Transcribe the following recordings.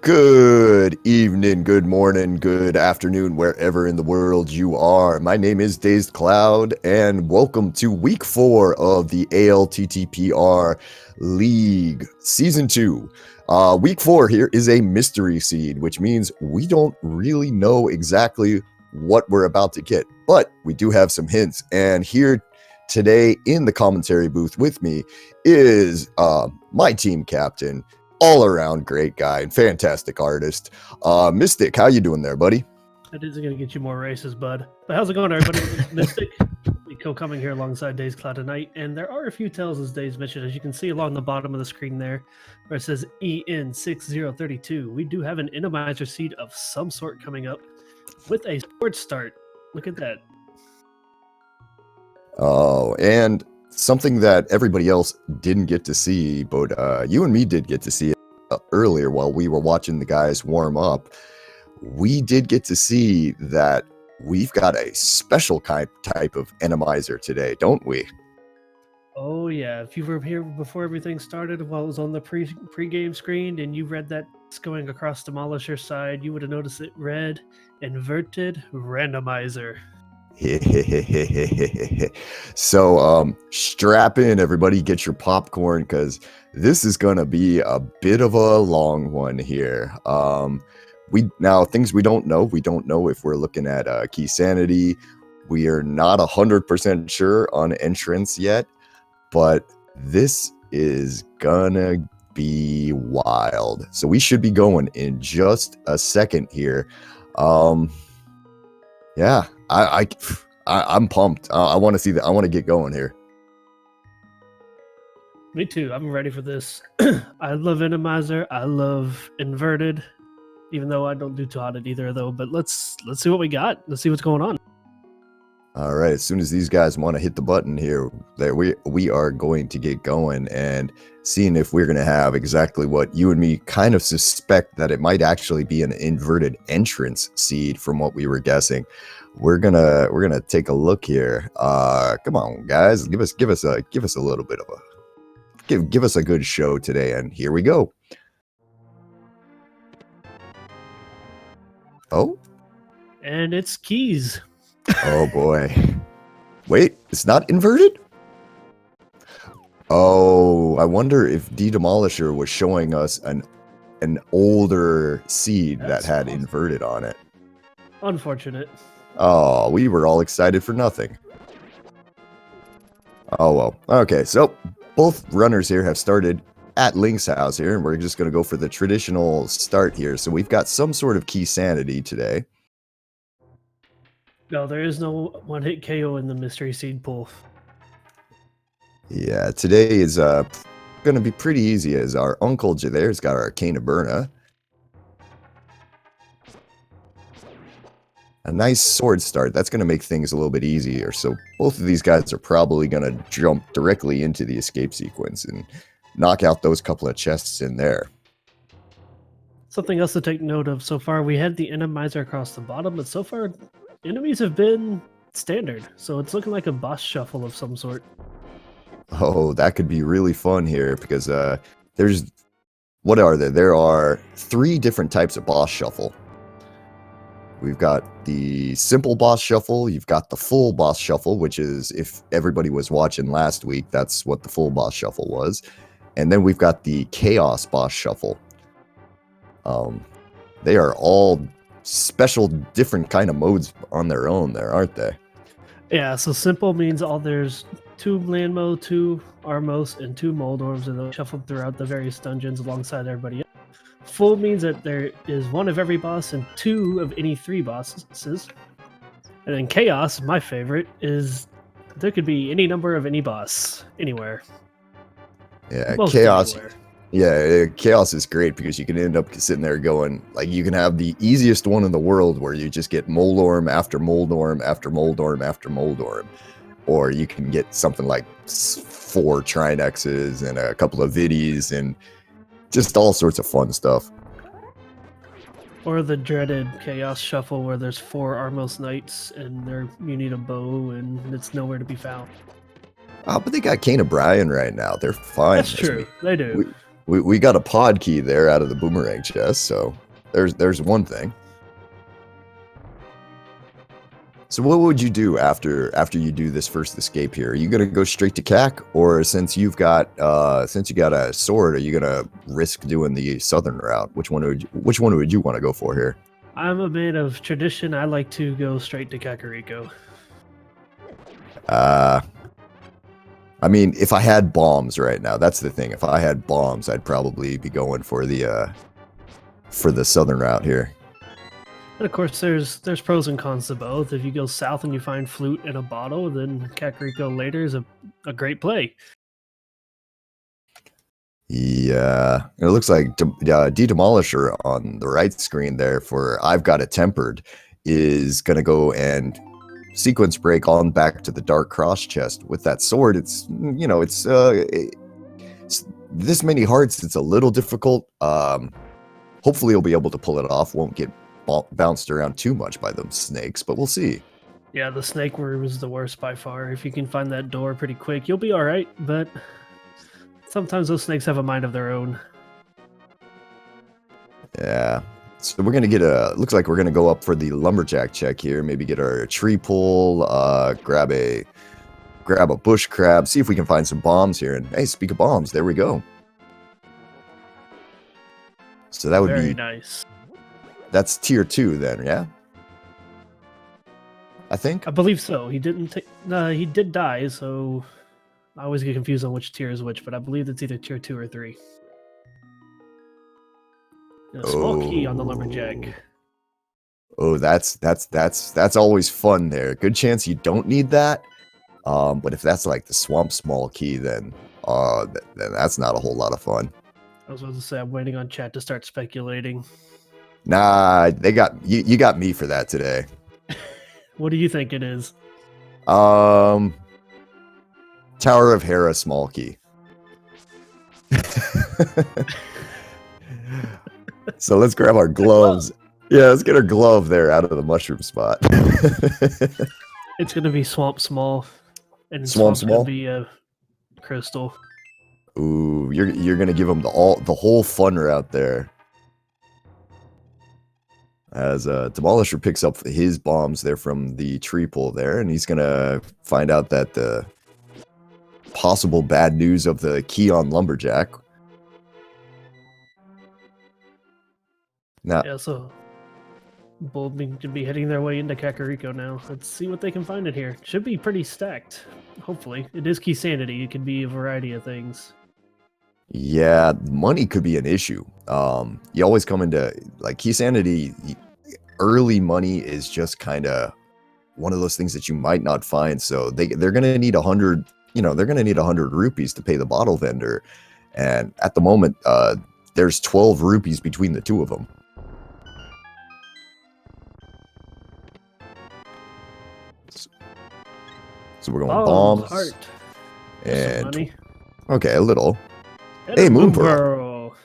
Good evening, good morning, good afternoon, wherever in the world you are. My name is Dazed Cloud, and welcome to week 4 of the ALTTPR League Season 2. Week 4 here is a mystery seed, which means we don't really know exactly what we're about to get, but we do have some hints. And here today in the commentary booth with me is my team captain, all-around great guy and fantastic artist, Mystic. How you doing there, buddy? That isn't going to get you more races, bud. But how's it going, everybody? Mystic. Nico coming here alongside Dazed Cloud tonight, and there are a few tells, as Daze mentioned, as you can see along the bottom of the screen there, where it says EN6032. We do have an Randomizer seed of some sort coming up with a sports start. Look at that. Oh, and something that everybody else didn't get to see, but you and me did get to see it earlier while we were watching the guys warm up. We did get to see that we've got a special type of Randomizer today, don't we? Oh, yeah. If you were here before everything started, while it was on the pre-game screen, and you read that it's going across Demolisher side, you would have noticed it read Inverted Randomizer. So strap in, everybody, get your popcorn, because this is gonna be a bit of a long one here. Things we don't know if we're looking at key sanity. We are not 100% sure on entrance yet, but this is gonna be wild. So we should be going in just a second here. Yeah, I'm pumped. I want to see that. I want to get going here. Me too. I'm ready for this. I love Randomizer. I love Inverted, even though I don't do too hot at either, though. But let's see what we got. Let's see what's going on. All right. As soon as these guys want to hit the button here, we are going to get going and seeing if we're going to have exactly what you and me kind of suspect, that it might actually be an inverted entrance seed from what we were guessing. We're gonna take a look here. Come on, guys, give us a little bit of give us a good show today, and here we go. Oh, and it's keys. Oh boy. Wait, it's not inverted? Oh, I wonder if ddemolisher was showing us an older seed that had inverted on it. Unfortunate. Oh, we were all excited for nothing. Oh well. Okay, so both runners here have started at Link's house here, and we're just going to go for the traditional start here. So we've got some sort of key sanity today. No, there is no one-hit KO in the mystery seed pool. Yeah, today is going to be pretty easy, as our Uncle there's got Arcana Burna. A nice sword start. That's going to make things a little bit easier. So both of these guys are probably going to jump directly into the escape sequence and knock out those couple of chests in there. Something else to take note of so far, we had the Randomizer across the bottom, but so far enemies have been standard. So it's looking like a boss shuffle of some sort. Oh, that could be really fun here, because what are there? There are 3 different types of boss shuffle. We've got the simple boss shuffle, you've got the full boss shuffle, which is, if everybody was watching last week, that's what the full boss shuffle was. And then we've got the chaos boss shuffle. They are all special, different kind of modes on their own there, aren't they? Yeah, so simple means there's 2 Landmo, 2 Armos, and 2 Moldorms, and they're shuffled throughout the various dungeons alongside everybody else. Full means that there is 1 of every boss and 2 of any 3 bosses. And then chaos, my favorite, is there could be any number of any boss anywhere. Yeah, Most chaos. anywhere. Yeah, chaos is great, because you can end up sitting there going, like, you can have the easiest one in the world where you just get Moldorm after Moldorm after Moldorm after Moldorm. Or you can get something like 4 Trinexes and a couple of Viddies and just all sorts of fun stuff. Or the dreaded Chaos Shuffle where there's 4 Armos Knights and you need a bow and it's nowhere to be found. Oh, but they got Kane O'Brien right now. They're fine. That's true. They do. We got a pod key there out of the boomerang chest, so there's one thing. So what would you do after you do this first escape here? Are you gonna go straight to CAC, or since you got a sword, are you gonna risk doing the southern route? Which one would you want to go for here? I'm a man of tradition. I like to go straight to Kakariko. I mean, if I had bombs right now, that's the thing. If I had bombs, I'd probably be going for the southern route here. And of course, there's pros and cons to both. If you go south and you find flute in a bottle, then Kakariko later is a great play. Yeah, it looks like ddemolisher on the right screen there for I've Got It Tempered is gonna go and sequence break on back to the dark cross chest with that sword. It's it's this many hearts. It's a little difficult. Hopefully, you'll be able to pull it off. Won't get bounced around too much by them snakes, but we'll see. Yeah, the snake room is the worst by far. If you can find that door pretty quick, you'll be all right. But sometimes those snakes have a mind of their own. Yeah. So we're gonna get looks like we're gonna go up for the lumberjack check here. Maybe get our tree pull, grab a bush crab, see if we can find some bombs here. And hey, speak of bombs, there we go. So that would Very be nice. That's tier 2 then, yeah? I think. I believe so. He didn't take. He did die, so I always get confused on which tier is which. But I believe it's either tier 2 or 3. A small key on the lumberjack. Oh, that's always fun there. Good chance you don't need that. But if that's like the swamp small key, then that's not a whole lot of fun. I was about to say I'm waiting on chat to start speculating. Nah, they got you got me for that today. What do you think it is? Tower of Hera small key. So let's grab our gloves. Yeah, let's get our glove there out of the mushroom spot. It's gonna be swamp small, and Swamp swamp's gonna small? be a crystal. Ooh, you're gonna give them the whole fun route there. As Demolisher picks up his bombs there from the tree pull there, and he's gonna find out that the possible bad news of the key on lumberjack. Now, Yeah, so Bull can be heading their way into Kakariko now. Let's see what they can find in here. Should be pretty stacked. Hopefully, it is key sanity. It can be a variety of things. yeah, money could be an issue. You always come into like key sanity. Early money is just kind of one of those things that you might not find. So they're gonna need 100. They're gonna need 100 rupees to pay the bottle vendor, and at the moment, there's 12 rupees between the two of them. So we're going bombs Heart. and Money. okay, a little. And Hey, a Moon Pearl.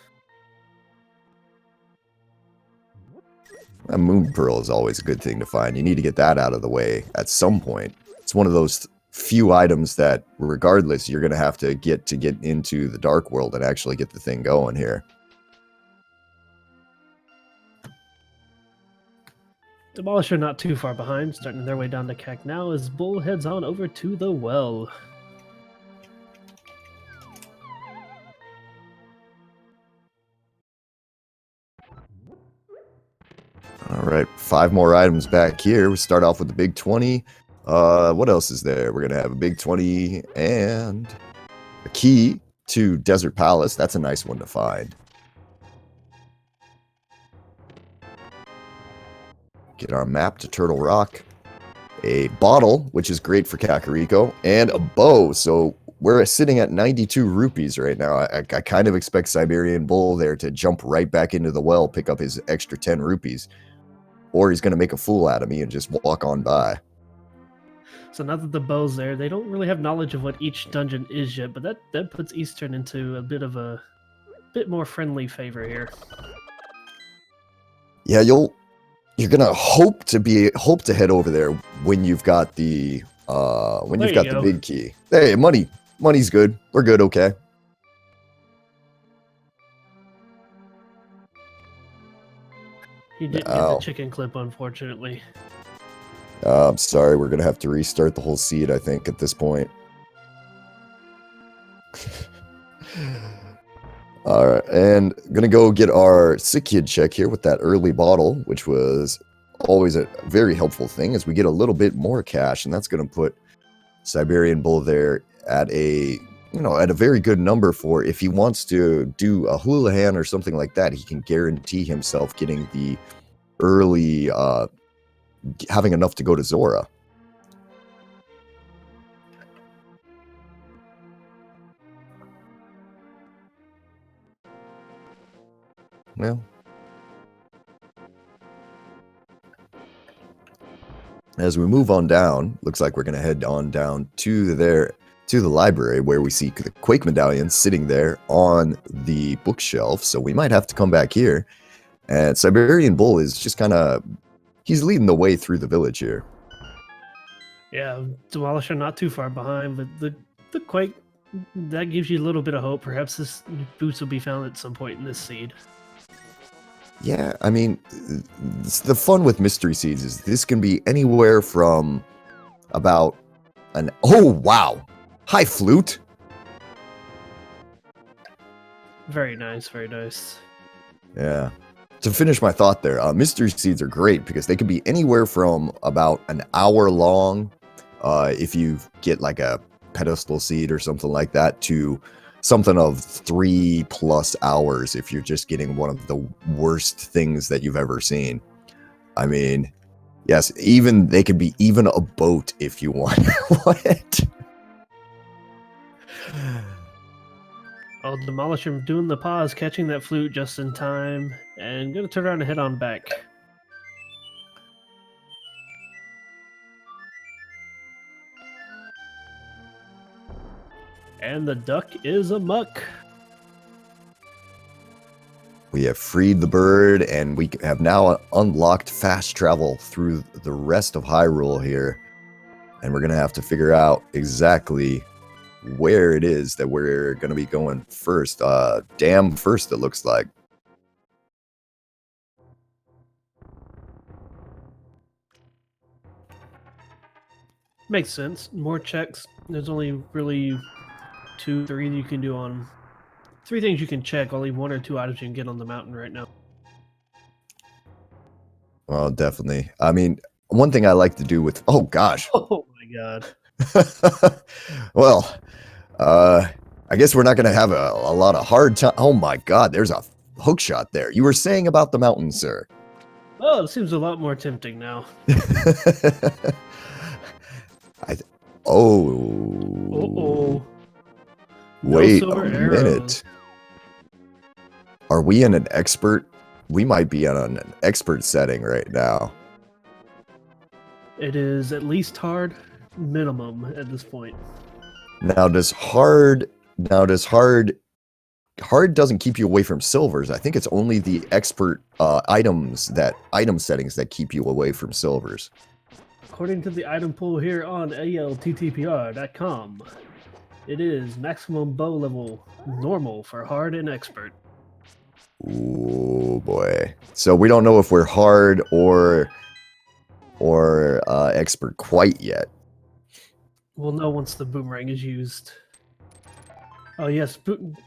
A moon pearl is always a good thing to find. You need to get that out of the way at some point. It's one of those few items that, regardless, you're going to have to get into the dark world and actually get the thing going here. Demolisher not too far behind, starting their way down to CAC now as Bull heads on over to the well. All right, 5 more items back here. We start off with the big 20. What else is there? We're going to have a big 20 and a key to Desert Palace. That's a nice one to find. Get our map to Turtle Rock. A bottle, which is great for Kakariko, and a bow. So we're sitting at 92 rupees right now. I kind of expect Siberian Bull there to jump right back into the well, pick up his extra 10 rupees. Or he's going to make a fool out of me and just walk on by. So now that the bow's there, they don't really have knowledge of what each dungeon is yet, but that puts Eastern into a bit more friendly favor here. Yeah, you're gonna hope to head over there when you've got the the big key. Hey, money's good. We're good, okay. He didn't get the chicken clip, unfortunately. I'm sorry, we're gonna have to restart the whole seed, I think, at this point. Alright, and gonna go get our sick kid check here with that early bottle, which was always a very helpful thing as we get a little bit more cash, and that's gonna put Siberian Bull there at a very good number for if he wants to do a Houlihan or something like that, he can guarantee himself getting the early having enough to go to Zora. Well, as we move on down, looks like we're going to head on down to the library where we see the Quake Medallion sitting there on the bookshelf. So we might have to come back here. And Siberian Bull is just kind of, he's leading the way through the village here. Yeah, Demolisher not too far behind, but the Quake, that gives you a little bit of hope. Perhaps this boots will be found at some point in this seed. Yeah, I mean, the fun with mystery seeds is this can be anywhere from about oh, wow. Hi, flute. Very nice, very nice. Yeah. To finish my thought there, mystery seeds are great because they can be anywhere from about an hour long, if you get like a pedestal seed or something like that, to something of 3+ hours if you're just getting one of the worst things that you've ever seen. I mean, yes, even they could be even a boat if you want. What? Oh, Demolisher doing the pause, catching that flute just in time, and gonna turn around and head on back. And the duck is amuck. We have freed the bird, and we have now unlocked fast travel through the rest of Hyrule here. And we're going to have to figure out exactly where it is that we're going to be going first. Dam first, it looks like. Makes sense. More checks. There's only really 2, 3 you can do on 3 things you can check. Only 1 or 2 items you can get on the mountain right now. Well, definitely. I mean, one thing I like to do with... Oh, gosh. Oh, my God. Well, I guess we're not going to have a lot of hard time. Oh, my God. There's a hook shot there. You were saying about the mountain, sir. Oh, it seems a lot more tempting now. Oh. Uh-oh. Wait No a minute. Are we in an expert? We might be on an expert setting right now. It is at least hard, minimum at this point. Now does hard doesn't keep you away from silvers. I think it's only the expert item settings that keep you away from silvers. According to the item pool here on ALTTPR.com, it is maximum bow level normal for hard and expert. Ooh boy. So we don't know if we're hard or expert quite yet. We'll know once the boomerang is used. Oh yes,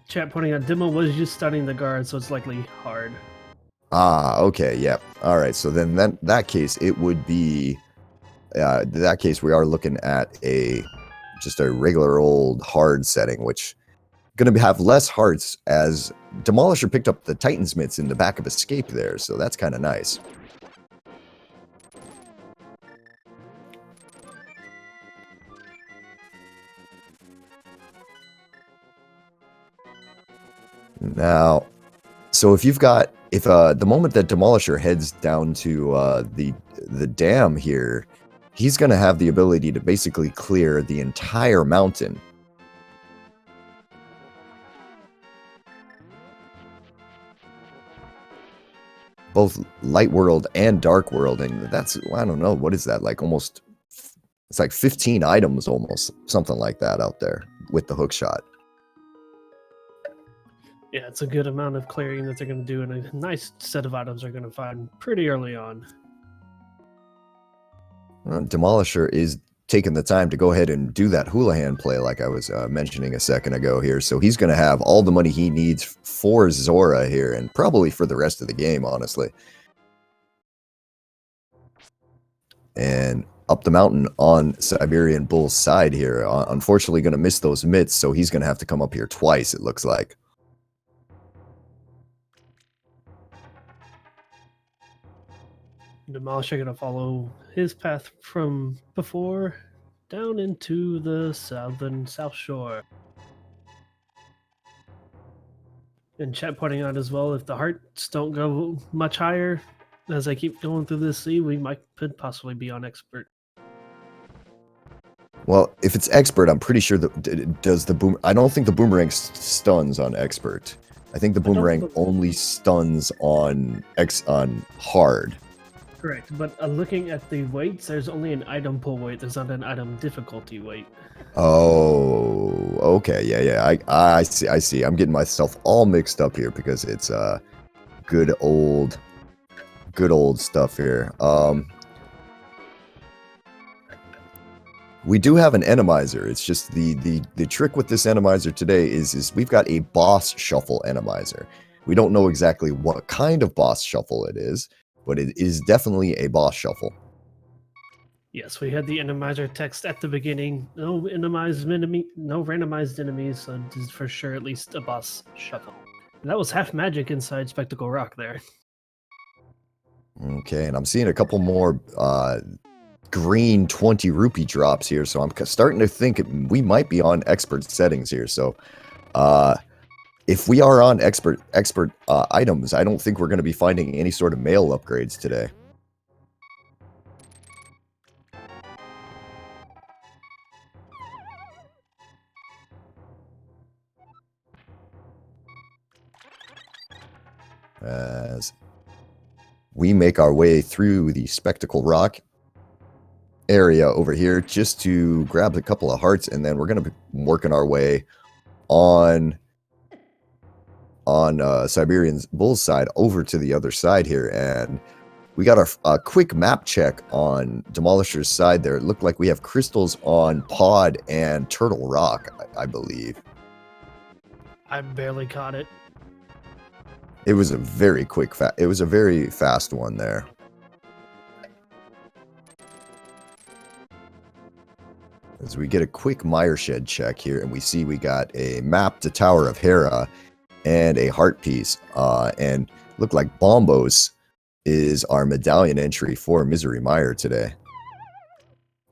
chat pointing out Demo was just stunning the guard, so it's likely hard. Ah, okay, yep. All right, so then that case it would be in that case we are looking at just a regular old hard setting, which going to have less hearts as Demolisher picked up the Titan's mitts in the back of Escape there, so that's kind of nice. Now, so if the moment that Demolisher heads down to the dam here, he's going to have the ability to basically clear the entire mountain. Both Light World and Dark World, and that's, I don't know, what is that, like almost, it's like 15 items almost, something like that out there with the hook shot. Yeah, it's a good amount of clearing that they're going to do, and a nice set of items they're going to find pretty early on. Demolisher is taking the time to go ahead and do that Houlihan play like I was mentioning a second ago here. So he's going to have all the money he needs for Zora here and probably for the rest of the game, honestly. And up the mountain on Siberian Bull's side here. Unfortunately going to miss those mitts, so he's going to have to come up here twice, it looks like. Demolisher going to follow his path from before down into the South Shore. And chat pointing out as well, if the hearts don't go much higher as I keep going through this sea, we could possibly be on expert. Well, if it's expert, I'm pretty sure that does the boom. I don't think the boomerang stuns on expert. I think the boomerang only stuns on hard. Correct, but looking at the weights, there's only an item pull weight. There's not an item difficulty weight. Oh, okay, yeah. I see. I'm getting myself all mixed up here because it's good old stuff here. We do have an enemizer. It's just the trick with this enemizer today is we've got a boss shuffle enemizer. We don't know exactly what kind of boss shuffle it is, but it is definitely a boss shuffle. Yes, we had the enemizer text at the beginning. No randomized enemies, so this is for sure at least a boss shuffle. And that was half magic inside Spectacle Rock there. Okay, and I'm seeing a couple more green 20 rupee drops here, so I'm starting to think we might be on expert settings here. So if we are on expert items, I don't think we're going to be finding any sort of mail upgrades today. As we make our way through the Spectacle Rock area over here just to grab a couple of hearts, and then we're going to be working our way on Siberian Bull's side over to the other side here. And we got a quick map check on Demolisher's side there. It looked like we have crystals on Pod and Turtle Rock, I believe. I barely caught it. It was a very quick it was a very fast one there. As we get a quick Mire Shed check here, and we see we got a map to Tower of Hera and a heart piece, and look like Bombos is our medallion entry for Misery Mire today.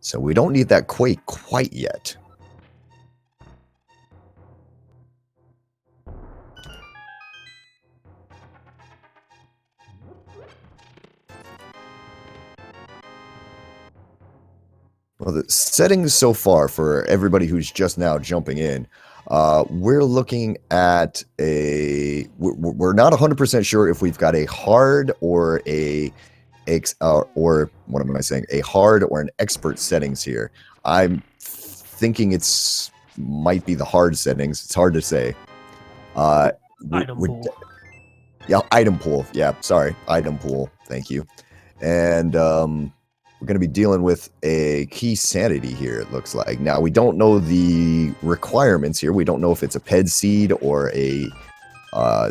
So we don't need that Quake quite yet. Well, the settings so far for everybody who's just now jumping in, we're looking at we're not 100% sure if we've got a hard or a or what am I saying? A hard or an expert settings here. I'm thinking might be the hard settings. It's hard to say. Item pool. Yeah, item pool. Yeah, sorry, item pool. Thank you. And we're going to be dealing with a key sanity here, it looks like. Now, we don't know the requirements here. We don't know if it's a ped seed or a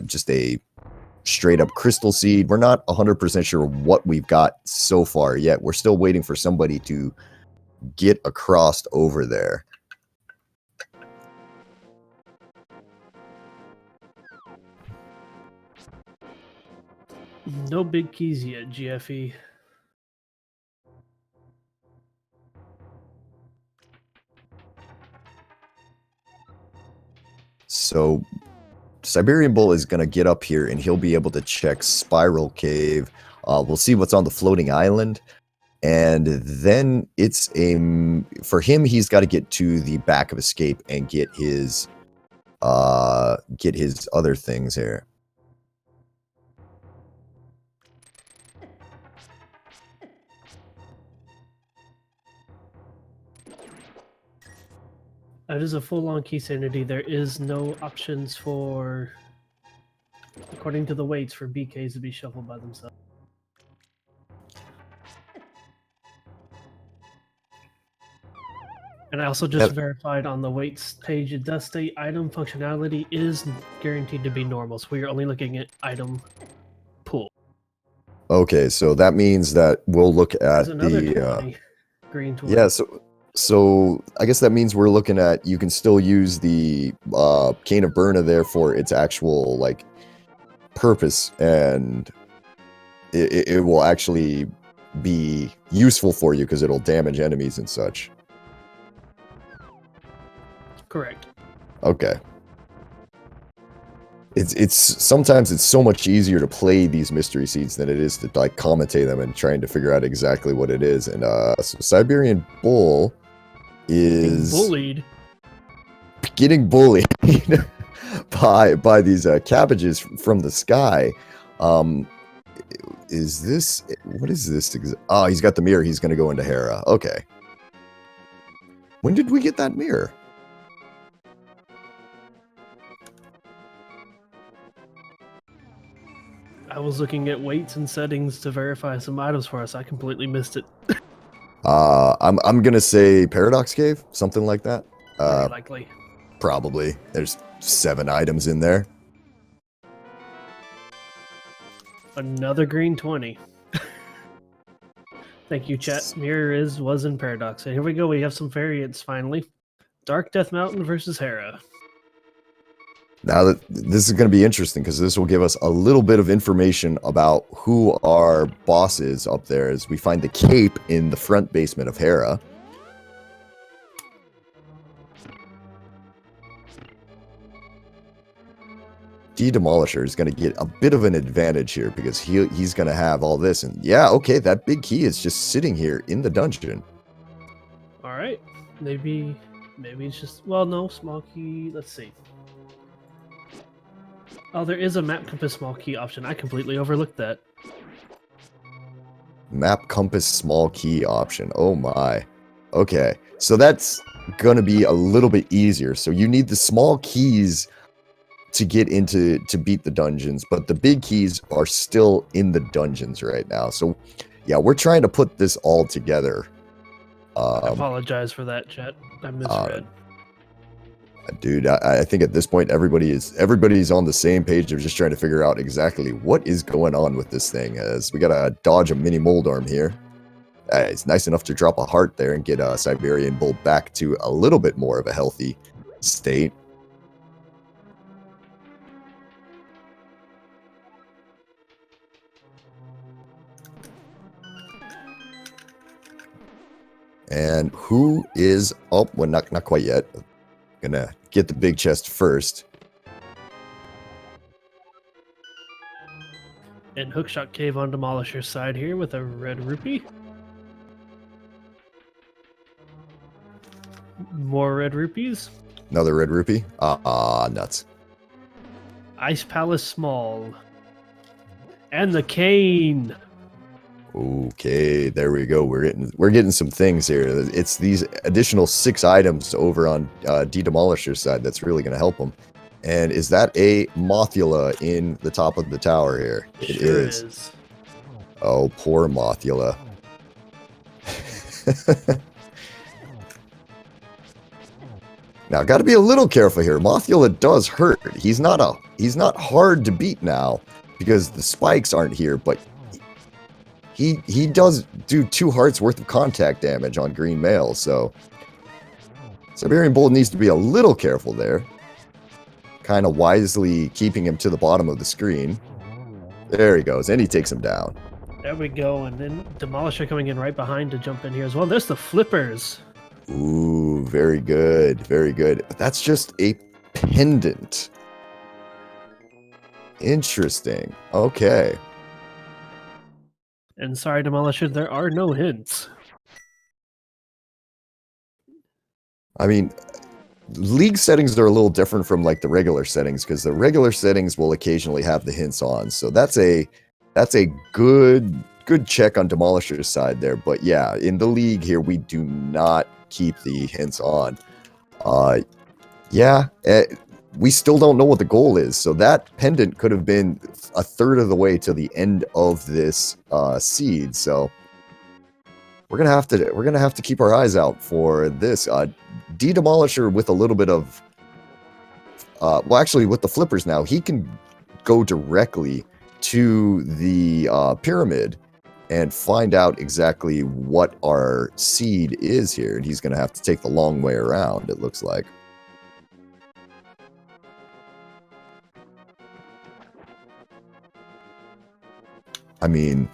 just a straight up crystal seed. We're not 100% sure what we've got so far yet. We're still waiting for somebody to get across over there. No big keys yet, GFE. So Siberian Bull is going to get up here and he'll be able to check Spiral Cave. We'll see what's on the floating island. And then it's for him, he's got to get to the back of Escape and get his other things here. That is a full-on key sanity. There is no options for according to the weights for BKs to be shuffled by themselves. And I also just verified on the weights page, it does state item functionality is guaranteed to be normal. So we are only looking at item pool. Okay, so that means that we'll look at There's another 20, green 20. Yeah, so I guess that means we're looking at, you can still use the Cane of Burna there for its actual, like, purpose, and it will actually be useful for you because it'll damage enemies and such. Correct. Okay. It's sometimes it's so much easier to play these mystery seeds than it is to like commentate them and trying to figure out exactly what it is. And so Siberian Bull is getting bullied by these cabbages from the sky. Is this, what is this? Oh, he's got the mirror. He's going to go into Hera. Okay. When did we get that mirror? I was looking at weights and settings to verify some items for us. I completely missed it. I'm gonna say Paradox Cave, something like that. Very likely. Probably. There's 7 items in there. Another green 20. Thank you, chat. Mirror was in Paradox. And here we go. We have some variants finally. Dark Death Mountain versus Hera. Now that this is going to be interesting because this will give us a little bit of information about who our boss is up there as we find the cape in the front basement of Hera. Demolisher is going to get a bit of an advantage here because he's going to have all this. And yeah, okay, that big key is just sitting here in the dungeon. All right. Maybe it's just, well, no, small key. Let's see. Oh, there is a map compass small key option. I completely overlooked that. Map compass small key option. Oh my. Okay. So that's going to be a little bit easier. So you need the small keys to get into, to beat the dungeons, but the big keys are still in the dungeons right now. So yeah, we're trying to put this all together. I apologize for that, chat. I misread. Dude, I think at this point everybody's on the same page. They're just trying to figure out exactly what is going on with this thing. As we gotta dodge a mini Moldorm here. It's nice enough to drop a heart there and get a Siberian Bull back to a little bit more of a healthy state. And who is... Oh, well, not quite yet. Gonna get the big chest first. And Hookshot Cave on Demolisher's side here with a red rupee. More red rupees. Another red rupee. Nuts. Ice Palace Small. And the cane. Okay, there we go. We're getting some things here. It's these additional 6 items over on ddemolisher's side that's really going to help them. And is that a Mothula in the top of the tower here? It sure is. Oh, poor Mothula. Now, got to be a little careful here. Mothula does hurt. He's not hard to beat now because the spikes aren't here, but he does do 2 hearts worth of contact damage on green male, so Siberian Bull needs to be a little careful there. Kind of wisely keeping him to the bottom of the screen. There he goes, and he takes him down. There we go, and then Demolisher coming in right behind to jump in here as well. There's the flippers. Ooh, very good, very good. That's just a pendant. Interesting. Okay. And sorry, Demolisher, there are no hints. I mean, League settings are a little different from like the regular settings because the regular settings will occasionally have the hints on. So that's a good check on Demolisher's side there. But yeah, in the League here, we do not keep the hints on. Yeah, we still don't know what the goal is. So that pendant could have been a third of the way to the end of this seed. So we're gonna have to keep our eyes out for this. Demolisher with a little bit of well, actually, with the flippers now, he can go directly to the pyramid and find out exactly what our seed is here. And he's going to have to take the long way around, it looks like. I mean,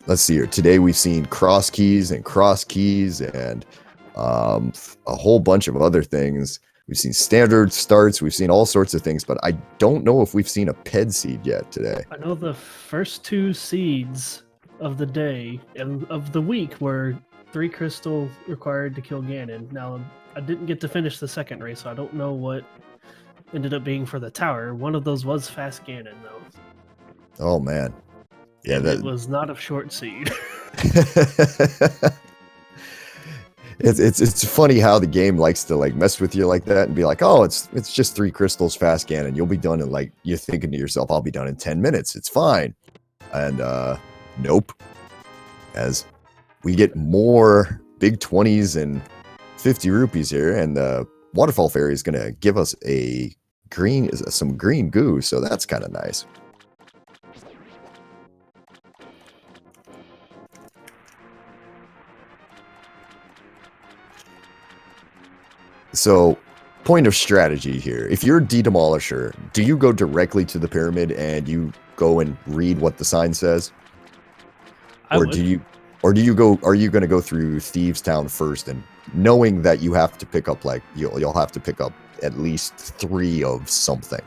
let's see here. Today we've seen cross keys and a whole bunch of other things. We've seen standard starts. We've seen all sorts of things, but I don't know if we've seen a ped seed yet today. I know the first 2 seeds of the day and of the week were 3 crystal required to kill Ganon. Now, I didn't get to finish the second race, so I don't know what ended up being for the tower. One of those was fast Ganon, though. Oh, man. Yeah, that was not a short seed. It's funny how the game likes to like mess with you like that and be like, oh, it's just 3 crystals fast Ganon. You'll be done in like, you're thinking to yourself, I'll be done in 10 minutes. It's fine. And nope. As we get more big 20s and 50 rupees here, and the waterfall fairy is gonna give us some green goo, so that's kind of nice. So, point of strategy here. If you're Demolisher, do you go directly to the pyramid and you go and read what the sign says? Are you going to go through Thieves Town first, and knowing that you have to pick up, like, you'll have to pick up at least 3 of something?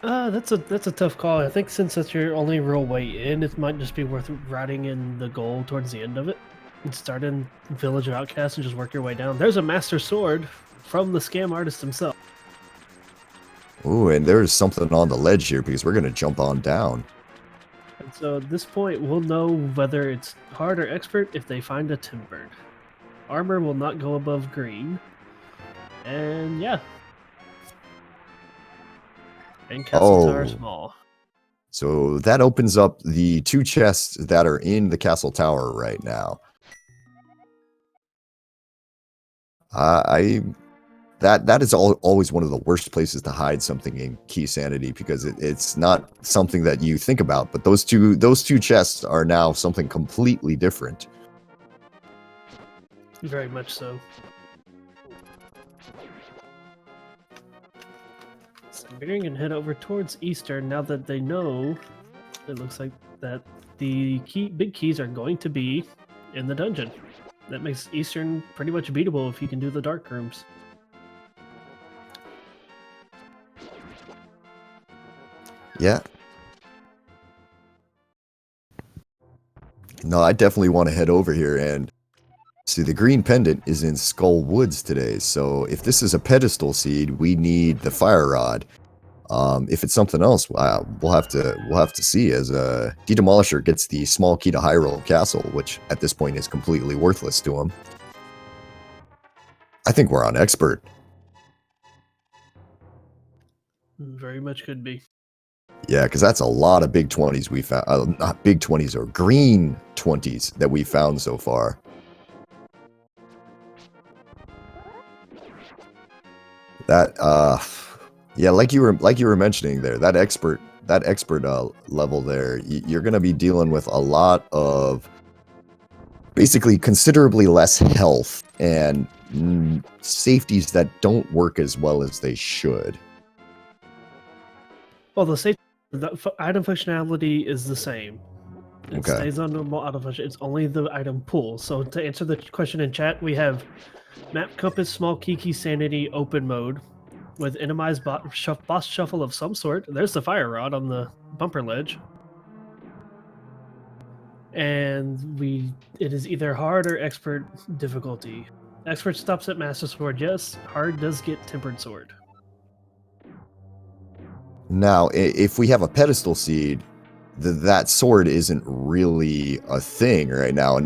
That's a tough call. I think since that's your only real way in, it might just be worth riding in the goal towards the end of it. And start in Village of Outcasts and just work your way down. There's a Master Sword from the scam artist himself. Ooh, and there's something on the ledge here because we're going to jump on down. And so at this point, we'll know whether it's hard or expert if they find a timbered. Armor will not go above green. And yeah. And Castle Tower small. So that opens up the 2 chests that are in the Castle Tower right now. That is always one of the worst places to hide something in Key Sanity, because it's not something that you think about, but those two chests are now something completely different. Very much so. Siberian can head over towards Eastern now that they know it looks like that the big keys are going to be in the dungeon. That makes Eastern pretty much beatable if you can do the dark rooms. Yeah. No, I definitely want to head over here and see. The green pendant is in Skull Woods today, so if this is a pedestal seed, we need the fire rod. If it's something else, we'll have to see, as Demolisher gets the small key to Hyrule Castle, which at this point is completely worthless to him. I think we're on expert. Very much could be. Yeah, because that's a lot of big 20s we found. Not big 20s, or green 20s that we found so far. That yeah, like you were mentioning there, that expert level there, you're going to be dealing with a lot of basically considerably less health and safeties that don't work as well as they should. Well, the item functionality is the same. It stays on normal auto function. It's only the item pool. So to answer the question in chat, we have Map Compass, Small Key Sanity, Open Mode, with itemized boss shuffle of some sort. There's the fire rod on the bumper ledge. And it is either hard or expert difficulty. Expert stops at Master Sword, yes. Hard does get Tempered Sword. Now, if we have a pedestal seed, that sword isn't really a thing right now.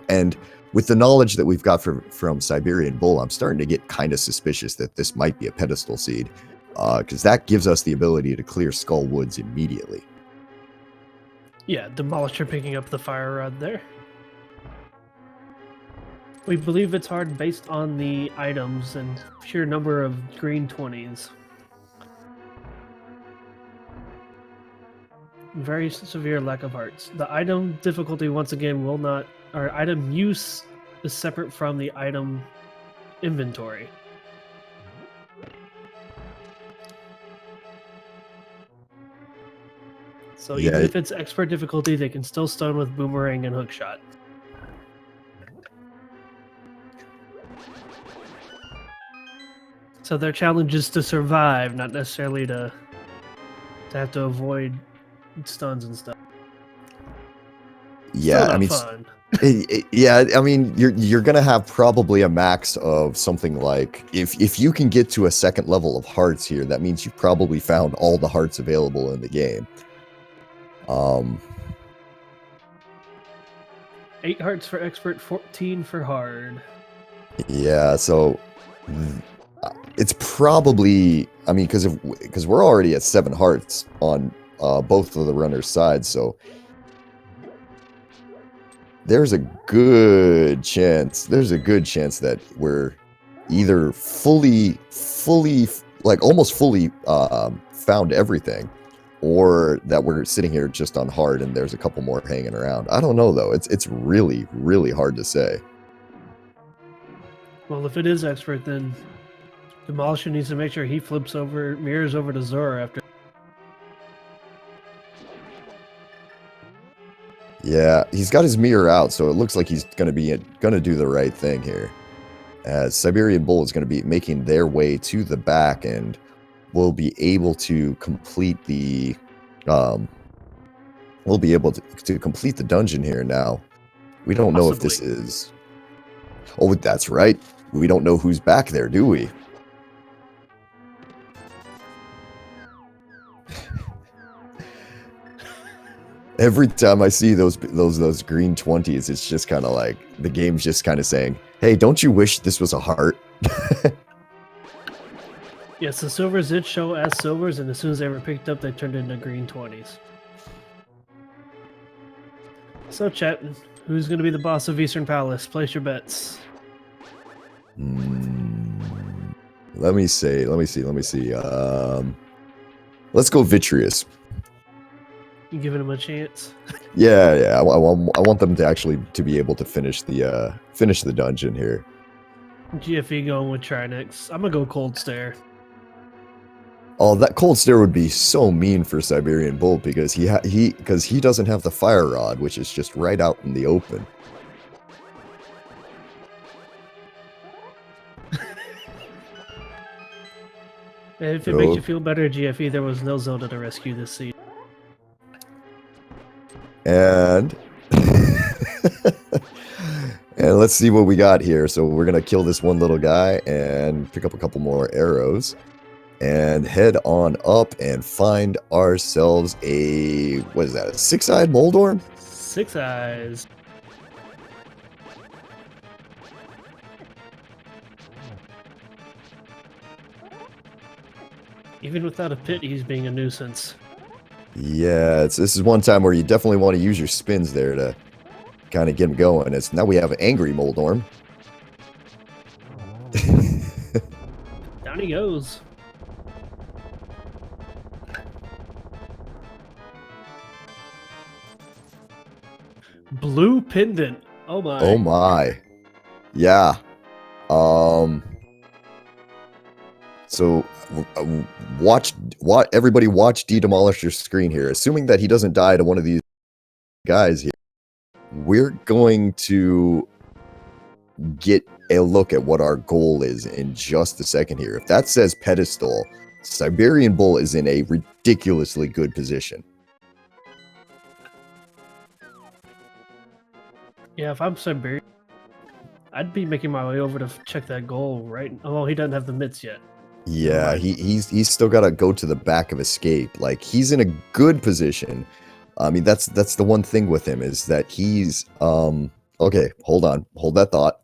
And with the knowledge that we've got from Siberian Bull, I'm starting to get kind of suspicious that this might be a pedestal seed, because that gives us the ability to clear Skull Woods immediately. Yeah, Demolisher picking up the fire rod there. We believe it's hard based on the items and sheer number of green 20s. Very severe lack of hearts. The item difficulty, once again, will not... Our item use is separate from the item inventory. So Yeah, even if it's expert difficulty, they can still stun with boomerang and hookshot. So their challenge is to survive, not necessarily to have to avoid stuns and stuff. Yeah, Still I not mean, fun. yeah, I mean, you're gonna have probably a max of something like if you can get to a second level of hearts here, that means you've probably found all the hearts available in the game. 8 hearts for expert, 14 for hard. Yeah, so it's probably, I mean, because we're already at 7 hearts on both of the runners' sides, so there's a good chance that we're either fully like almost fully found everything, or that we're sitting here just on hard and there's a couple more hanging around. I don't know though. It's really, really hard to say. Well, if it is expert, then Demolisher needs to make sure he mirrors over to Zora after. Yeah, he's got his mirror out, so it looks like he's gonna do the right thing here. As Siberian Bull is gonna be making their way to the back, and will be able to complete the complete the dungeon here now. We don't know if this is. Oh, that's right. We don't know who's back there, do we? Every time I see those green 20s, it's just kind of like the game's just kind of saying, "Hey, don't you wish this was a heart?" Yes, the silvers did show as silvers, and as soon as they were picked up, they turned into green 20s. So, chat, who's going to be the boss of Eastern Palace? Place your bets. Let me see. Let's go Vitreous. You giving him a chance? Yeah. I want them to actually to be able to finish the dungeon here. GFE going with Trinex. I'm gonna go Cold Stare. Oh, that Cold Stare would be so mean for Siberian Bull because he doesn't have the fire rod, which is just right out in the open. If it makes you feel better, GFE, there was no Zelda to rescue this seed. And and let's see what we got here. So we're gonna kill this one little guy and pick up a couple more arrows and head on up and find ourselves a, what is that, a 6-eyed Moldorm? 6 eyes. Even without a pit, he's being a nuisance. Yeah, this is one time where you definitely want to use your spins there to kind of get him going. Now we have an angry Moldorm. Down he goes. Blue pendant. Oh my. Oh my. Yeah. So everybody watch ddemolisher's screen here. Assuming that he doesn't die to one of these guys here, we're going to get a look at what our goal is in just a second here. If that says pedestal, Siberian Bull is in a ridiculously good position. Yeah, if I'm Siberian, I'd be making my way over to check that goal, right? Oh, he doesn't have the mitts yet. Yeah, he's still got to go to the back of escape. Like, he's in a good position. I mean, that's the one thing with him, is that he's Okay, hold on. Hold that thought.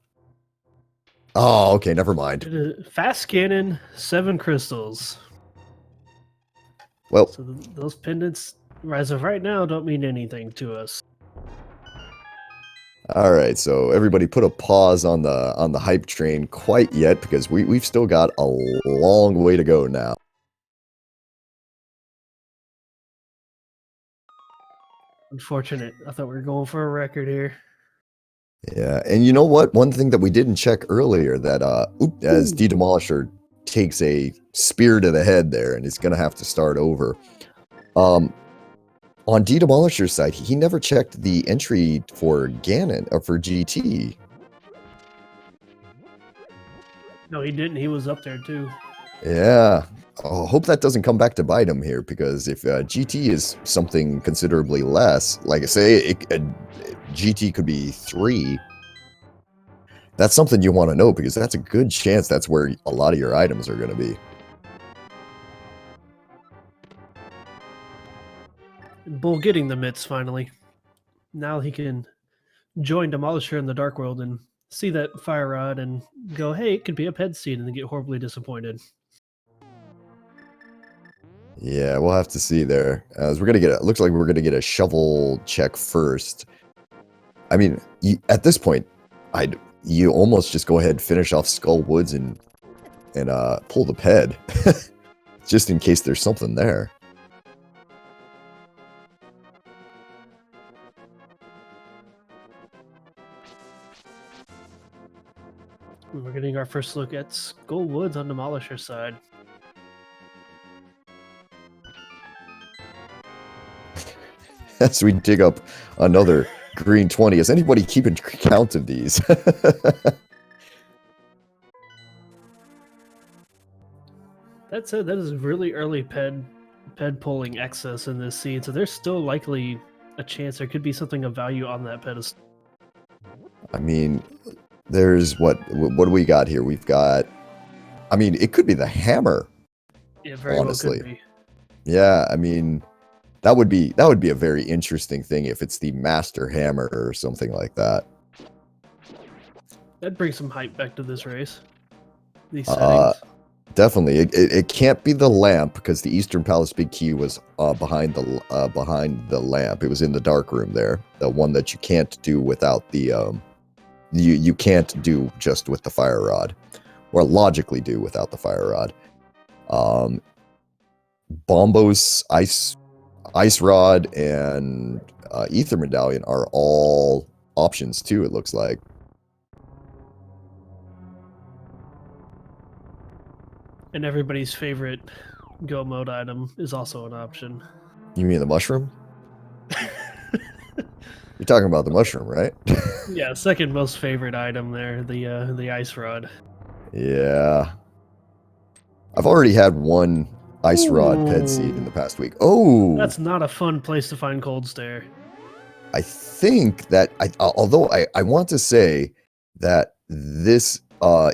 Oh, okay, never mind. Fast cannon, 7 crystals. Well, So those pendants, as of right now, don't mean anything to us. all right, so everybody put a pause on the hype train quite yet because we've still got a long way to go now. Unfortunate. I thought we were going for a record here. Yeah, and you know what? One thing that we didn't check earlier that as ddemolisher takes a spear to the head there and is gonna have to start over. On ddemolisher's side, he never checked the entry for Ganon or for GT. No, he didn't. He was up there too. Yeah. Oh, hope that doesn't come back to bite him here, because if GT is something considerably less, like I say, GT could be 3. That's something you want to know, because that's a good chance that's where a lot of your items are going to be. Bull getting the mitts finally. Now he can join Demolisher in the Dark World and see that fire rod and go, hey, it could be a ped seed, and then get horribly disappointed. Yeah, we'll have to see there. As we're gonna get, looks like we're gonna get a shovel check first. I mean, at this point, you almost just go ahead and finish off Skull Woods and pull the ped, just in case there's something there. We're getting our first look at Skull Woods on Demolisher's side. As we dig up another green 20. Is anybody keeping count of these? That said, that is really early ped pulling excess in this seed, so there's still likely a chance there could be something of value on that pedestal. I mean, there's what do we got here? We've got, I mean, it could be the hammer. Yeah, very honestly. well could be. Yeah, I mean, that would be a very interesting thing if it's the master hammer or something like that. That'd bring some hype back to this race. These settings. Definitely, it can't be the lamp, because the Eastern Palace Big Key was behind the lamp. It was in the dark room there, the one that you can't do without the you can't do just with the fire rod, or logically do without the fire rod. Bombo's ice rod and ether medallion are all options too, it looks like. And everybody's favorite go mode item is also an option. You mean the mushroom? You're talking about the mushroom, right? Yeah, second most favorite item there, the ice rod. Yeah. I've already had one ice rod ped seed in the past week. Oh! That's not a fun place to find cold stare. I think that, although I want to say that this,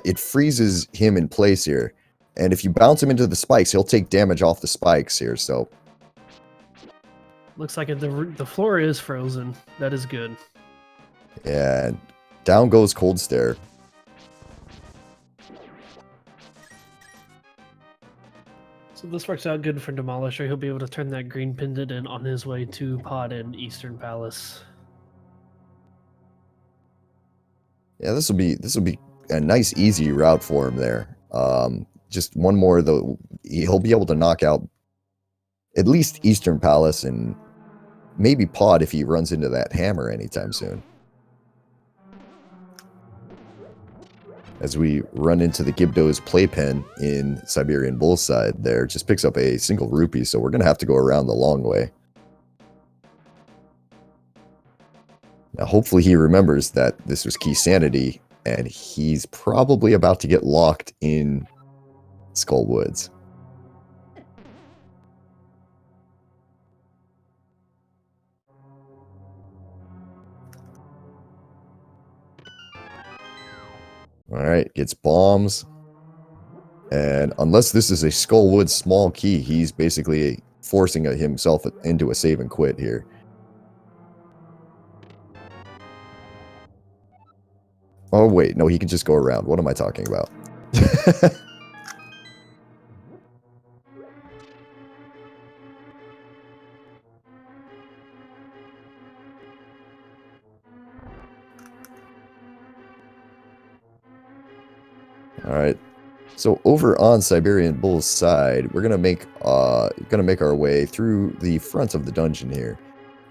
it freezes him in place here. And if you bounce him into the spikes, he'll take damage off the spikes here, so. Looks like the floor is frozen. That is good. And down goes Cold Stare. So this works out good for Demolisher. He'll be able to turn that green pendant in on his way to Pod and Eastern Palace. Yeah, this will be a nice, easy route for him there. Just one more, though, he'll be able to knock out at least Eastern Palace and maybe Pod if he runs into that hammer anytime soon. As we run into the Gibdo's playpen in Siberian Bull's side there, just picks up a single rupee, so we're going to have to go around the long way. Now, hopefully he remembers that this was Key Sanity, and he's probably about to get locked in Skull Woods. Alright, gets bombs. And unless this is a Skull Woods small key, he's basically forcing himself into a save and quit here. Oh, wait. No, he can just go around. What am I talking about? Alright. So over on Siberian Bull's side, we're gonna make our way through the front of the dungeon here,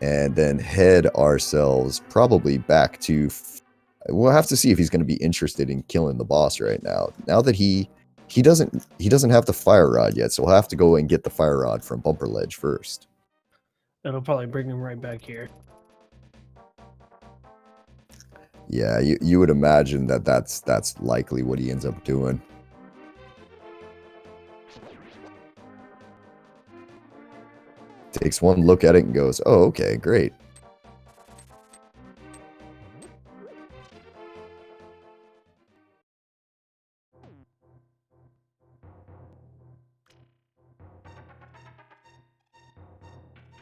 and then head ourselves probably back to. We'll have to see if he's gonna be interested in killing the boss right now. Now that he doesn't have the fire rod yet, so we'll have to go and get the fire rod from Bumper Ledge first. That'll probably bring him right back here. Yeah, you would imagine that that's likely what he ends up doing. Takes one look at it and goes, "Oh, okay, great."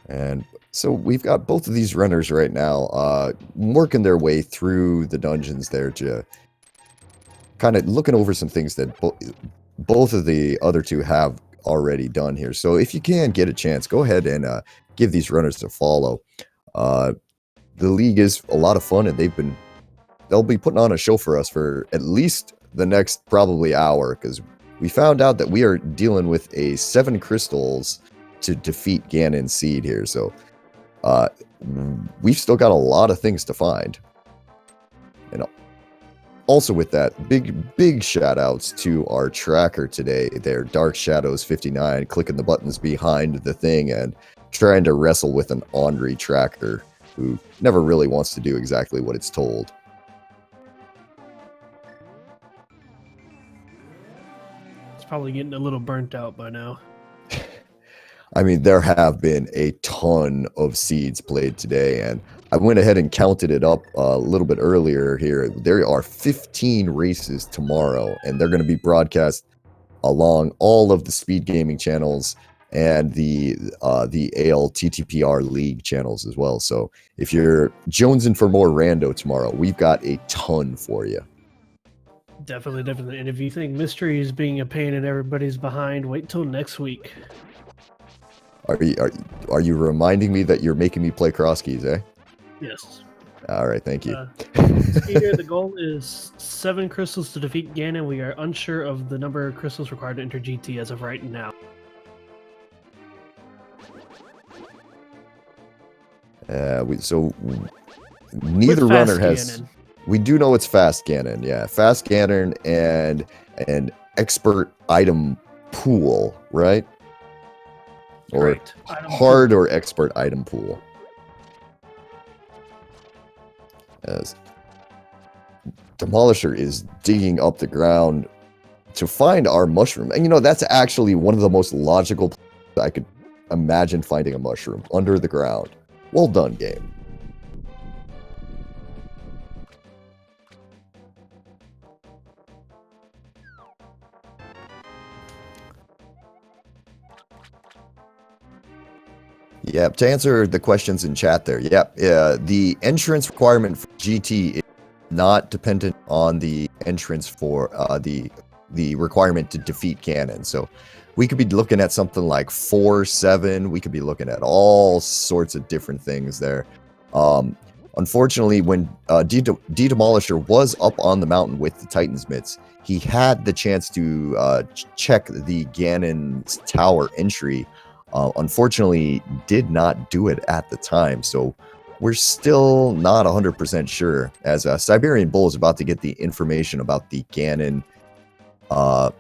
And so we've got both of these runners right now, working their way through the dungeons there to kind of looking over some things that both of the other two have already done here. So if you can get a chance, go ahead and give these runners a follow. The league is a lot of fun, and they'll be putting on a show for us for at least the next probably hour, because we found out that we are dealing with a 7 crystals to defeat Ganon Seed here. So we've still got a lot of things to find. And also with that, big shout outs to our tracker today there, Dark Shadows 59, clicking the buttons behind the thing and trying to wrestle with an ornery tracker who never really wants to do exactly what it's told. It's probably getting a little burnt out by now. I mean, there have been a ton of seeds played today, and I went ahead and counted it up a little bit earlier here. There are 15 races tomorrow, and they're going to be broadcast along all of the speed gaming channels and the ALTTPR League channels as well. So if you're jonesing for more rando tomorrow, we've got a ton for you. Definitely. And if you think mystery is being a pain and everybody's behind, wait till next week. Are you reminding me that you're making me play cross keys, eh? Yes. All right, thank you. Here, the goal is 7 crystals to defeat Ganon. We are unsure of the number of crystals required to enter GT as of right now. So neither runner has. Ganon. We do know it's fast Ganon, yeah, fast Ganon and an expert item pool, right? Or hard or expert item pool. As Demolisher is digging up the ground to find our mushroom. And that's actually one of the most logical places I could imagine finding a mushroom, under the ground. Well done, game. Yep, to answer the questions in chat there, the entrance requirement for GT is not dependent on the entrance for the requirement to defeat Ganon. So we could be looking at something like 4, 7. We could be looking at all sorts of different things there. Unfortunately, when Demolisher was up on the mountain with the Titan's Mitts, he had the chance to check the Ganon's Tower entry. Unfortunately, did not do it at the time, so we're still not 100% sure, as Siberian Bull is about to get the information about the Ganon, the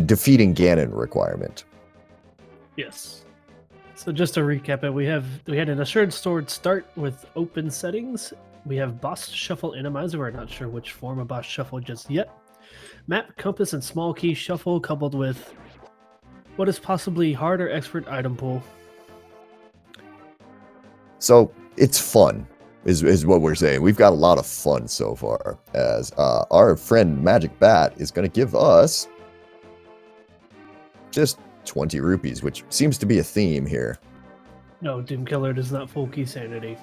defeating Ganon requirement. Yes. So just to recap it, we had an assured stored start with open settings. We have boss shuffle Randomizer. We're not sure which form of boss shuffle just yet. Map, compass, and small key shuffle coupled with what is possibly hard or expert item pool. So it's fun, is what we're saying. We've got a lot of fun so far, as our friend Magic Bat is going to give us just 20 rupees, which seems to be a theme here. No, Doom Killer does not full key sanity.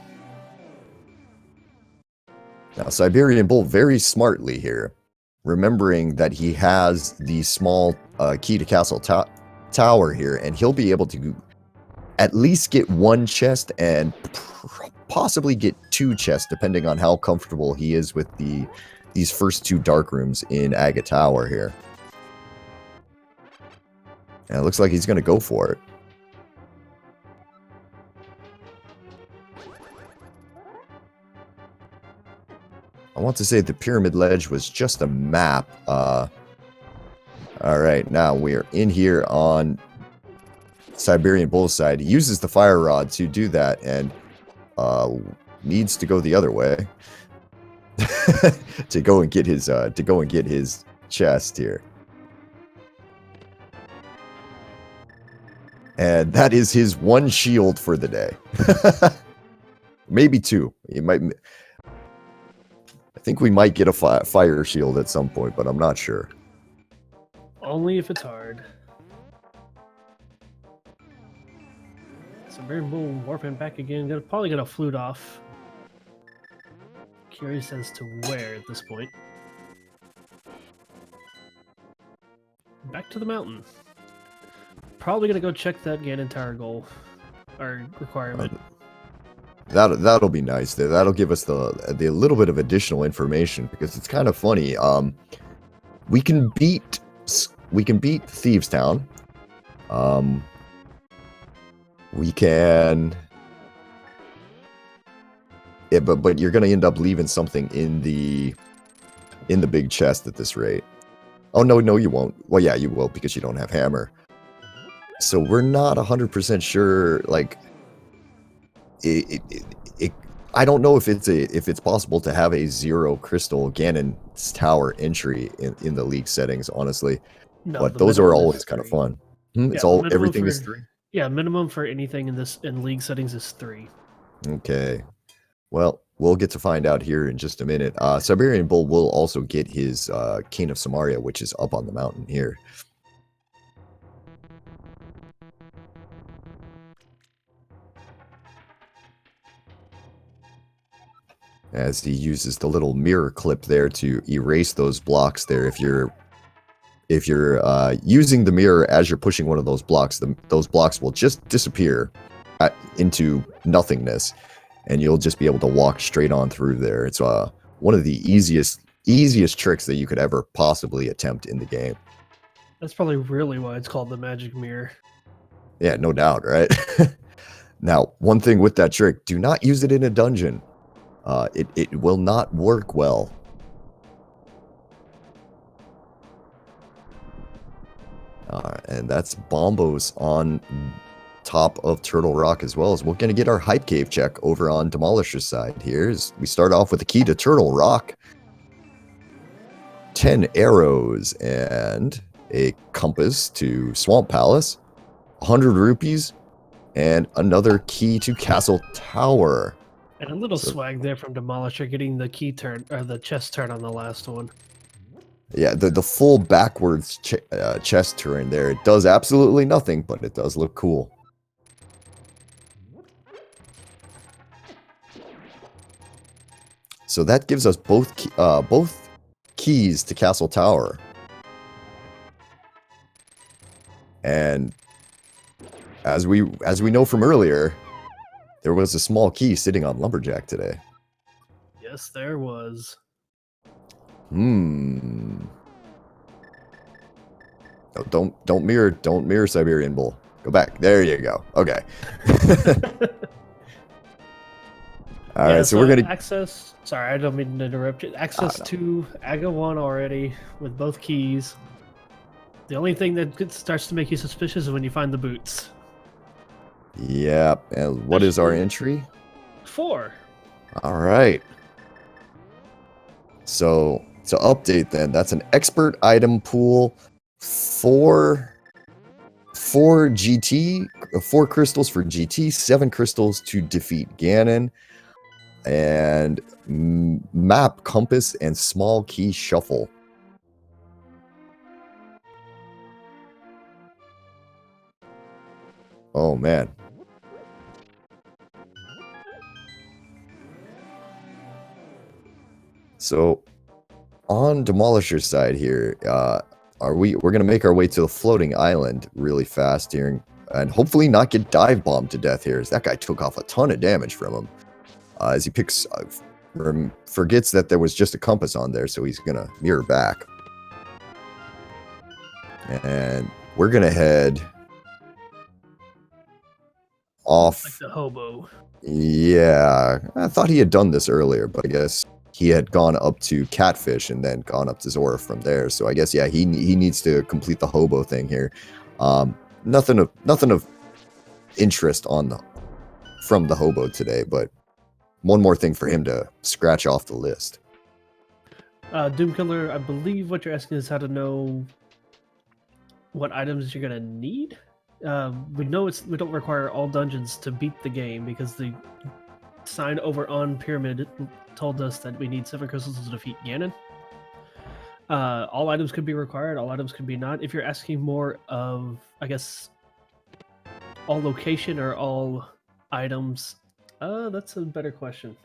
Now, Siberian Bull very smartly here, remembering that he has the small key to Castle Tower here, and he'll be able to at least get one chest and possibly get two chests, depending on how comfortable he is with these first two dark rooms in Aga Tower here. And it looks like he's going to go for it. I want to say the Pyramid Ledge was just a map. Alright, now we're in here on Siberian Bull's side. He uses the fire rod to do that and needs to go the other way to go and get his chest here. And that is his one shield for the day. Maybe two. He might. I think we might get a fire shield at some point, but I'm not sure. Only if it's hard. Siberian Bull warping back again. Probably gonna flute off. Curious as to where at this point. Back to the mountain. Probably gonna go check that Ganon Tower goal or requirement. That'll be nice. That'll give us the little bit of additional information, because it's kind of funny. We can beat Thieves Town. We can. Yeah, but you're gonna end up leaving something in the big chest at this rate. Oh no, you won't. Well, yeah, you will, because you don't have hammer. So we're not 100% sure. Like, I don't know if it's possible to have a 0 crystal Ganon's Tower entry in the League settings, honestly. No, but those are always kind of fun. It's all everything is 3. Yeah, minimum for anything in League settings is 3. Okay. Well, we'll get to find out here in just a minute. Siberian Bull will also get his Cane of Samaria, which is up on the mountain here. As he uses the little mirror clip there to erase those blocks there. If you're using the mirror as you're pushing one of those blocks, those blocks will just disappear into nothingness, and you'll just be able to walk straight on through there. It's one of the easiest tricks that you could ever possibly attempt in the game. That's probably really why it's called the magic mirror. Yeah, no doubt, right? Now, one thing with that trick, do not use it in a dungeon. It will not work well. And that's Bombos on top of Turtle Rock as well. As we're going to get our Hype Cave check over on Demolisher's side here. As we start off with a key to Turtle Rock. 10 arrows and a compass to Swamp Palace. 100 rupees and another key to Castle Tower. And a little swag there from Demolisher getting the key turn, or the chest turn on the last one. Yeah, the full backwards chest turn there. It does absolutely nothing, but it does look cool. So that gives us both keys to Castle Tower. And as we know from earlier, there was a small key sitting on Lumberjack today. Yes, there was. No, don't mirror Siberian Bull. Go back. There you go. Okay. All right, so we're gonna access. Sorry, I don't mean to interrupt you. Access to Aga 1 already with both keys. The only thing that starts to make you suspicious is when you find the boots. Yeah, and what is our entry? 4. All right. So to update then, that's an expert item pool, 4 GT, 4 crystals for GT, 7 crystals to defeat Ganon, and map, compass, and small key shuffle. Oh man. So on Demolisher's side here, we're gonna make our way to the floating island really fast here, and hopefully not get dive bombed to death here, as that guy took off a ton of damage from him. As he forgets that there was just a compass on there, so he's gonna mirror back. And we're gonna head off. Like the hobo. Yeah, I thought he had done this earlier, but I guess he had gone up to Catfish and then gone up to Zora from there. So I guess, yeah, he needs to complete the hobo thing here. Nothing of interest from the hobo today, but one more thing for him to scratch off the list. Doomkiller, I believe what you're asking is how to know what items you're gonna need. We know we don't require all dungeons to beat the game, because the sign over on Pyramid told us that we need 7 crystals to defeat Ganon. All items could be required, all items could be not. If you're asking more of, I guess, all location or all items, that's a better question.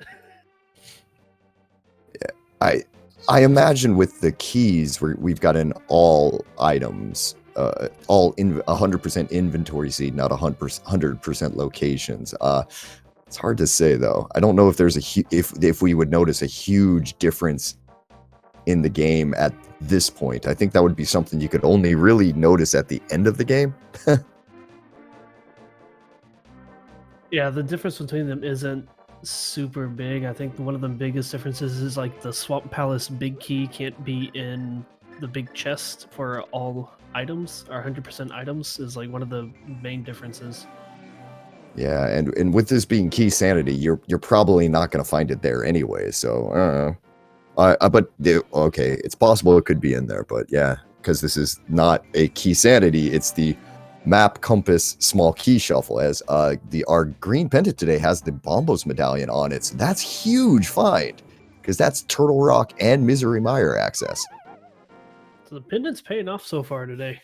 Yeah, I imagine with the keys, we've got an all items, all in 100% inventory seed, not 100% locations. It's hard to say though. I don't know if there's if we would notice a huge difference in the game at this point. I think that would be something you could only really notice at the end of the game. Yeah, the difference between them isn't super big. I think one of the biggest differences is like the Swamp Palace big key can't be in the big chest for all items, or 100% items is like one of the main differences. Yeah, and with this being key sanity, you're probably not going to find it there anyway. So I don't know. Okay, it's possible it could be in there, but yeah, because this is not a key sanity, it's the map compass small key shuffle. As our green pendant today has the Bombos medallion on it, so that's huge find, because that's Turtle Rock and Misery Mire access. So the pendant's paying off so far today.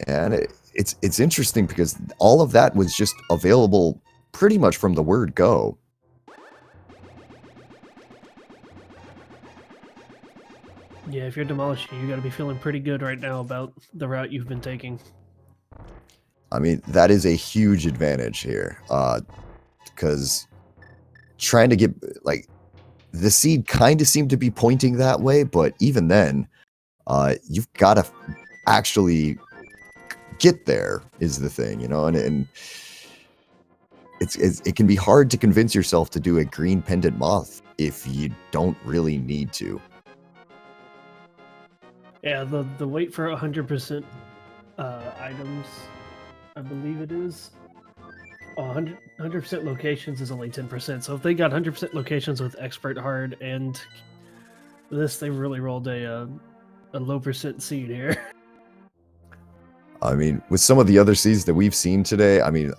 And it's interesting because all of that was just available pretty much from the word go. Yeah, if you're Demolisher, you got to be feeling pretty good right now about the route you've been taking. I mean, that is a huge advantage here, because trying to get, like, the seed kind of seemed to be pointing that way, but even then, you've got to actually get there is the thing, you know, and it can be hard to convince yourself to do a green pendant moth if you don't really need to. Yeah, the wait for 100% items, I believe it is. 100% locations is only 10%. So if they got 100% locations with expert hard and this, they really rolled a low percent seed here. I mean, with some of the other seeds that we've seen today, I mean,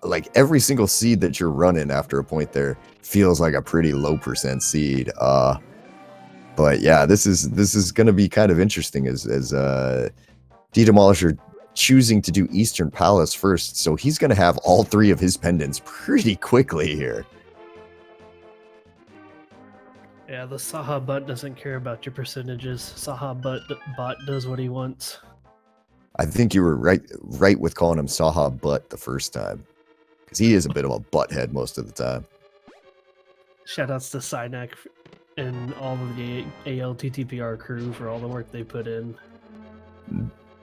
like every single seed that you're running after a point there feels like a pretty low percent seed. But yeah, this is going to be kind of interesting as Demolisher choosing to do Eastern Palace first, so he's going to have all 3 of his pendants pretty quickly here. Yeah, the Saha Butt doesn't care about your percentages. Saha Bot does what he wants. I think you were right with calling him Saha Butt the first time, because he is a bit of a butthead most of the time. Shoutouts to Synac and all of the ALTTPR crew for all the work they put in.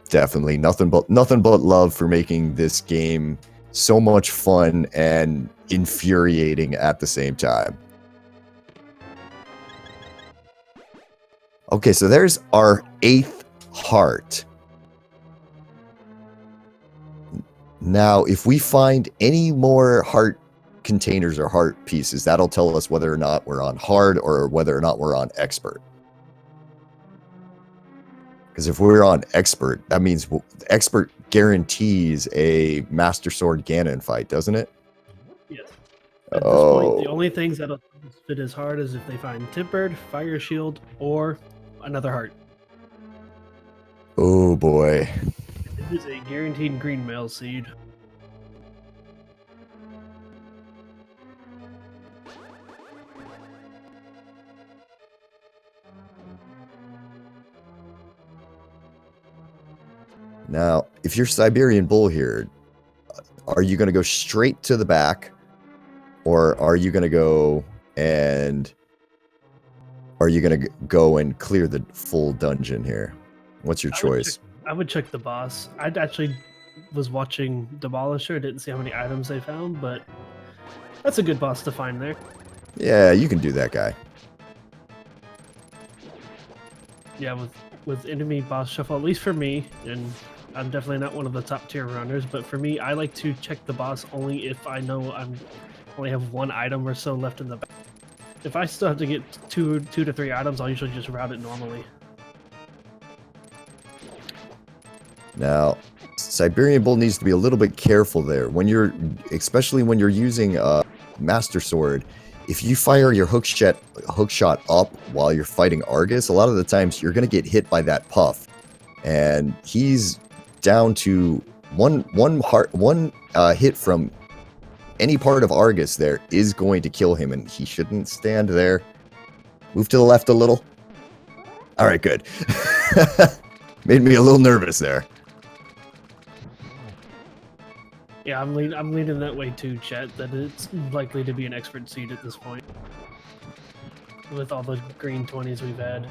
Definitely nothing but love for making this game so much fun and infuriating at the same time. Okay, so there's our 8th heart. Now, if we find any more heart containers or heart pieces, that'll tell us whether or not we're on hard or whether or not we're on expert. Because if we're on expert, that means expert guarantees a Master Sword Ganon fight, doesn't it? Yes. At this point, the only things that'll fit as hard is if they find Tempered, Fire Shield, or another heart. Oh boy. It is a guaranteed green mail seed. Now, if you're Siberian Bull here, are you going to go straight to the back? Or are you going to go and... Are you going to go and clear the full dungeon here? What's your choice? I would check the boss. I actually was watching Demolisher, didn't see how many items they found, but that's a good boss to find there. Yeah, you can do that guy. Yeah, with enemy boss shuffle, at least for me, and I'm definitely not one of the top tier runners, but for me, I like to check the boss only if I know I'm only have one item or so left in the back. If I still have to get two to three items, I'll usually just route it normally. Now, Siberian Bull needs to be a little bit careful there. When you're, especially when you're using Master Sword, if you fire your hook shot up while you're fighting Argus, a lot of the times you're going to get hit by that puff. And he's down to one hit from any part of Argus there is going to kill him, and he shouldn't stand there. Move to the left a little. All right, good. Made me a little nervous there. Yeah, I'm leaning that way too, chat, that it's likely to be an expert seed at this point. With all the green 20s we've had.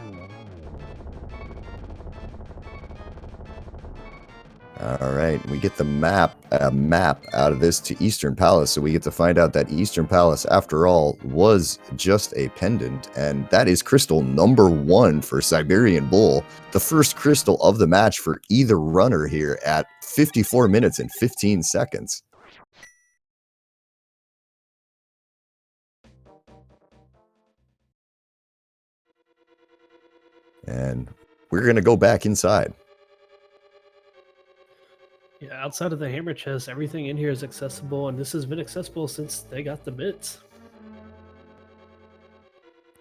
All right, we get the map out of this to Eastern Palace, so we get to find out that Eastern Palace, after all, was just a pendant, and that is crystal number 1 for Siberian Bull, the first crystal of the match for either runner here at 54 minutes and 15 seconds. And we're going to go back inside. Yeah, outside of the hammer chest, everything in here is accessible, and this has been accessible since they got the bits.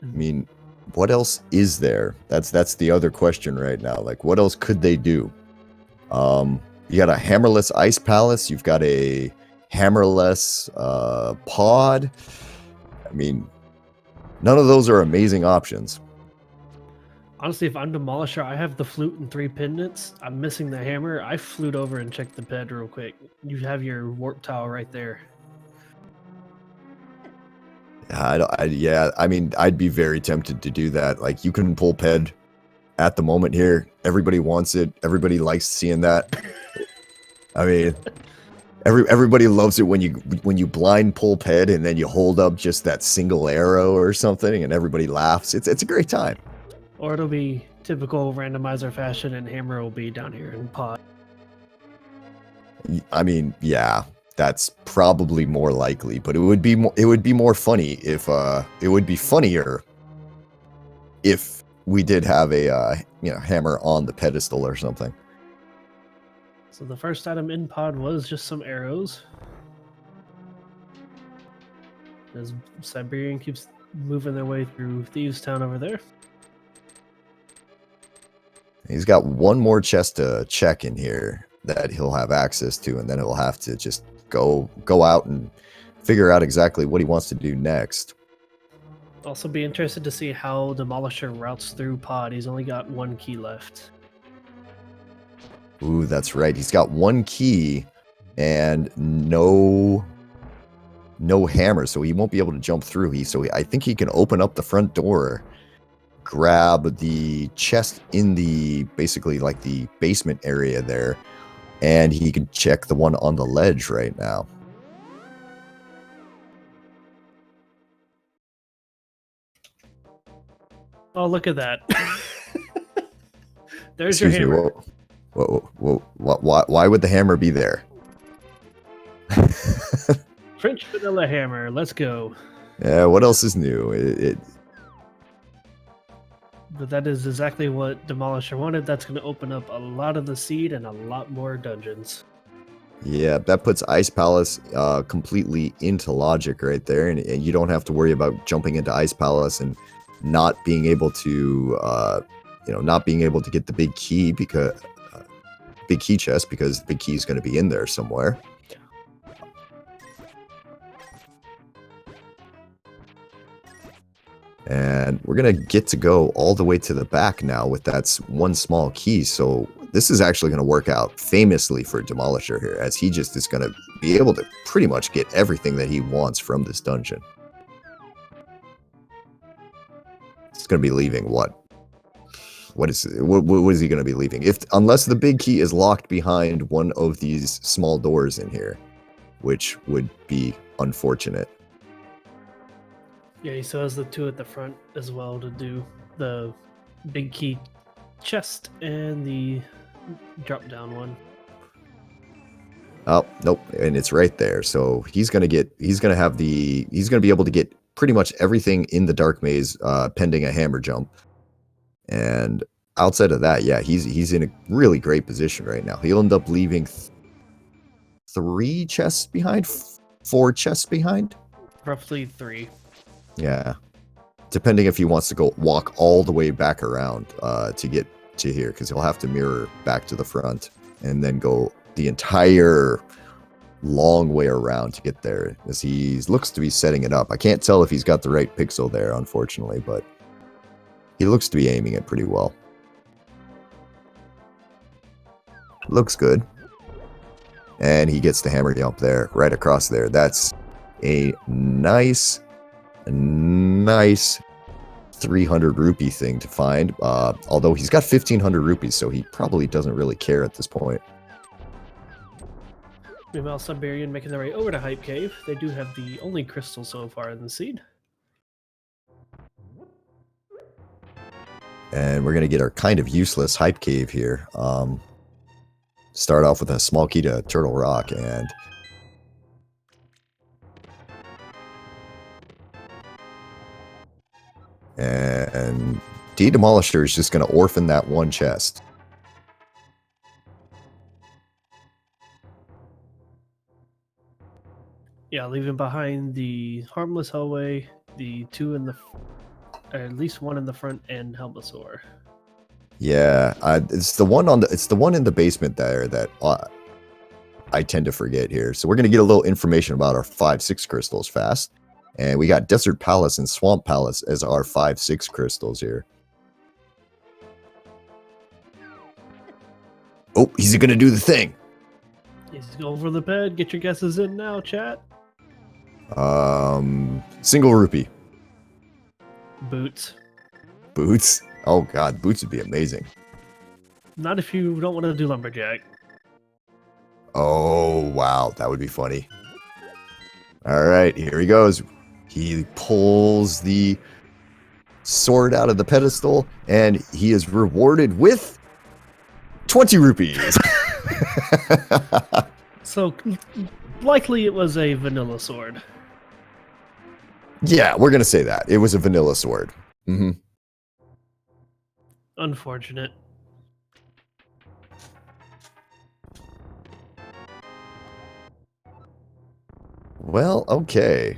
I mean, what else is there? That's the other question right now. Like, what else could they do? You got a hammerless ice palace. You've got a hammerless pod. I mean, none of those are amazing options. Honestly, if I'm Demolisher, I have the flute and 3 pendants. I'm missing the hammer. I flute over and check the ped real quick. You have your warp towel right there. Yeah, I mean, I'd be very tempted to do that. Like, you can pull ped at the moment here. Everybody wants it. Everybody likes seeing that. I mean, everybody loves it when you blind pull ped and then you hold up just that single arrow or something, and everybody laughs. It's a great time. Or it'll be typical randomizer fashion, and hammer will be down here in pod. I mean, yeah, that's probably more likely, but it would be more funny if it would be funnier if we did have a hammer on the pedestal or something. So the first item in pod was just some arrows. As Siberian keeps moving their way through Thieves Town over there. He's got one more chest to check in here that he'll have access to, and then he'll have to just go out and figure out exactly what he wants to do next. Also be interested to see how Demolisher routes through pod. He's only got 1 key left. Ooh, that's right. He's got 1 key and no hammer, so he won't be able to jump through. I think he can open up the front door, grab the chest in the basically like the basement area there, and he can check the one on the ledge right now. Oh, look at that. There's Excuse your hammer. Why would the hammer be there? French vanilla hammer. Let's go. Yeah, what else is new? But that is exactly what Demolisher wanted. That's going to open up a lot of the seed and a lot more dungeons. Yeah, that puts Ice Palace completely into logic right there, and you don't have to worry about jumping into Ice Palace and not being able to, not being able to get the big key because big key chest because the big key is going to be in there somewhere. And we're going to get to go all the way to the back now with that one small key. So this is actually going to work out famously for Demolisher here, as he just is going to be able to pretty much get everything that he wants from this dungeon. It's going to be leaving what? What is he going to be leaving? Unless the big key is locked behind one of these small doors in here, which would be unfortunate. Yeah, he still has the two at the front as well to do the big key chest and the drop down one. Oh, nope, and it's right there. So he's going to be able to get pretty much everything in the dark maze pending a hammer jump. And outside of that, yeah, he's in a really great position right now. He'll end up leaving 3 chests behind, 4 chests behind. Roughly 3. Yeah, depending if he wants to walk all the way back around to get to here, because he'll have to mirror back to the front and then go the entire long way around to get there, as he looks to be setting it up. I can't tell if he's got the right pixel there, unfortunately, but he looks to be aiming it pretty well. Looks good. And he gets the hammer jump there, right across there. That's a nice 300 rupee thing to find. Although he's got 1,500 rupees, so he probably doesn't really care at this point. Meanwhile, Siberian making their way over to Hype Cave. They do have the only crystal so far in the seed. And we're going to get our kind of useless Hype Cave here. Start off with a small key to Turtle Rock, and ddemolisher is just going to orphan that one chest. Yeah, leaving behind the harmless hallway, the 2 in the, or at least 1 in the front, and Helmasaur. Yeah, it's the one in the basement there that I tend to forget here. So we're gonna get a little information about our 5-6 crystals fast, and we got Desert Palace and Swamp Palace as our 5-6 crystals here. Oh, he's gonna do the thing. He's going for the bed. Get your guesses in now, chat. Single rupee. Boots. Boots. Oh god, boots would be amazing. Not if you don't want to do lumberjack. Oh wow, that would be funny. All right, here he goes. He pulls the sword out of the pedestal, and he is rewarded with 20 rupees. So likely it was a vanilla sword. Yeah, we're gonna say that it was a vanilla sword. Mm-hmm. Unfortunate. Well, okay.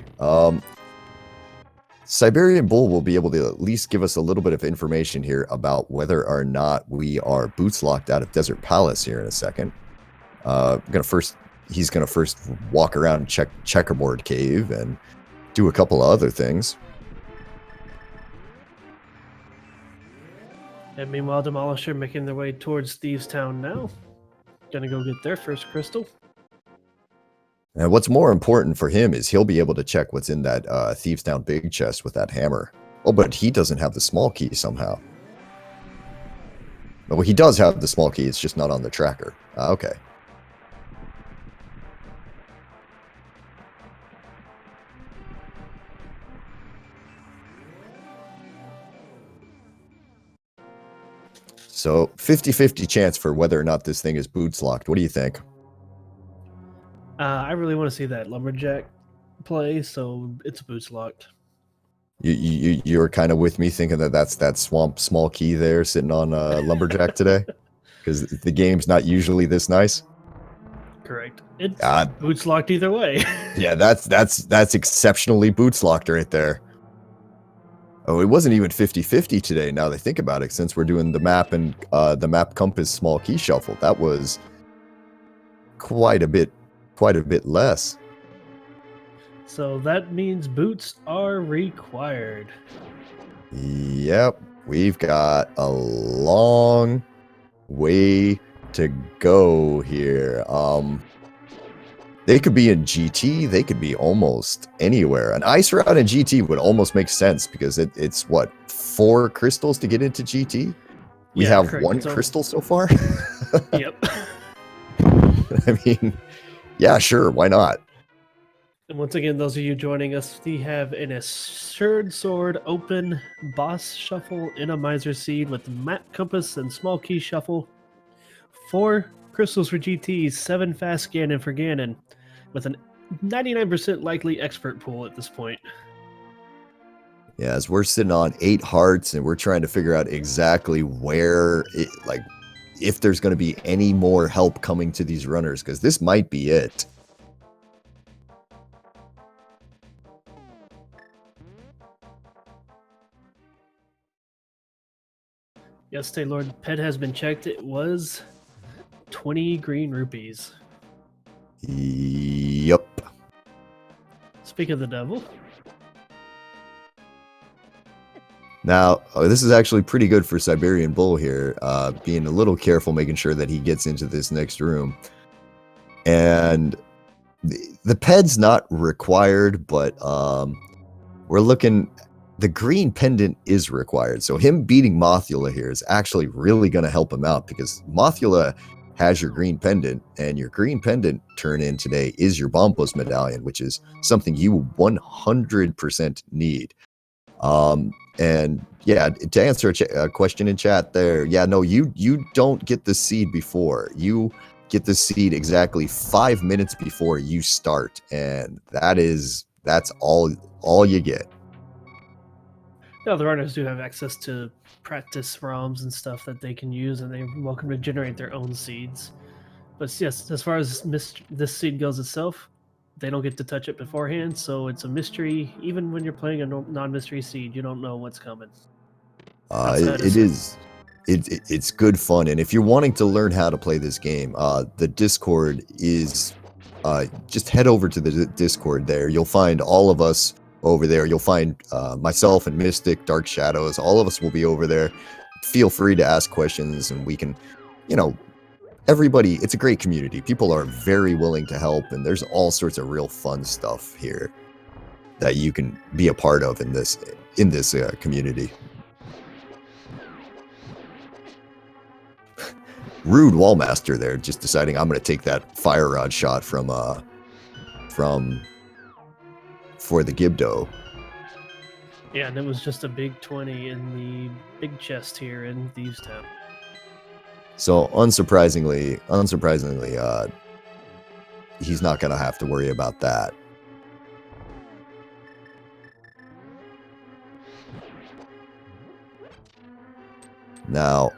Siberian Bull will be able to at least give us a little bit of information here about whether or not we are boots locked out of Desert Palace here in a second. He's gonna first walk around and check Checkerboard Cave and do a couple of other things. And meanwhile, Demolisher making their way towards Thieves Town now. Gonna go get their first crystal. And what's more important for him is he'll be able to check what's in that Thieves Town big chest with that hammer. Oh, but he doesn't have the small key somehow. Well, he does have the small key, it's just not on the tracker. Okay. So 50-50 chance for whether or not this thing is boots locked. What do you think? I really want to see that lumberjack play, so it's boots locked. You're kind of with me thinking that that's that swamp small key there sitting on lumberjack today, because the game's not usually this nice. Correct. It's boots locked either way. Yeah, that's exceptionally boots locked right there. Oh, it wasn't even 50-50 today, now that I think about it, since we're doing the map and the map compass small key shuffle. That was quite a bit less. So that means boots are required. Yep, we've got a long way to go here. They could be in GT. They could be almost anywhere. An ice route in GT would almost make sense because it's what, 4 crystals to get into GT? We Yeah, have correct. 1 crystal so far? Yep. I mean, yeah, sure, why not? And once again, those of you joining us, we have an assured sword open boss shuffle in a miser seed with map compass and small key shuffle. 4 crystals for GTs, 7 fast Ganon for Ganon, with a 99% likely expert pool at this point. Yeah, as we're sitting on 8 hearts and we're trying to figure out exactly where, if there's going to be any more help coming to these runners, because this might be it. Yes, Lord, pet has been checked. It was 20 green rupees. Yup. Speak of the devil. Now, this is actually pretty good for Siberian Bull here, being a little careful, making sure that he gets into this next room. And the ped's not required, but we're looking... The green pendant is required, so him beating Mothula here is actually really going to help him out, because Mothula has your green pendant, and your green pendant turn-in today is your Bombos medallion, which is something you 100% need. And yeah, to answer a question in chat there, yeah, no, you don't get the seed before. You get the seed exactly 5 minutes before you start, and that's all you get. No, the runners do have access to practice ROMs and stuff that they can use, and they're welcome to generate their own seeds. But yes, as far as this seed goes itself, they don't get to touch it beforehand, so it's a mystery. Even when you're playing a non-mystery seed, you don't know what's coming. It's good fun, and if you're wanting to learn how to play this game, the Discord is just head over to the Discord there. You'll find all of us over there. You'll find myself and Mystic, Dark Shadows. All of us will be over there. Feel free to ask questions, and we can, everybody, it's a great community. People are very willing to help, and there's all sorts of real fun stuff here that you can be a part of in this community. Rude Wallmaster there, just deciding I'm going to take that fire rod shot for the Gibdo. Yeah, and it was just a big 20 in the big chest here in Thieves Town. So unsurprisingly, he's not going to have to worry about that. Now,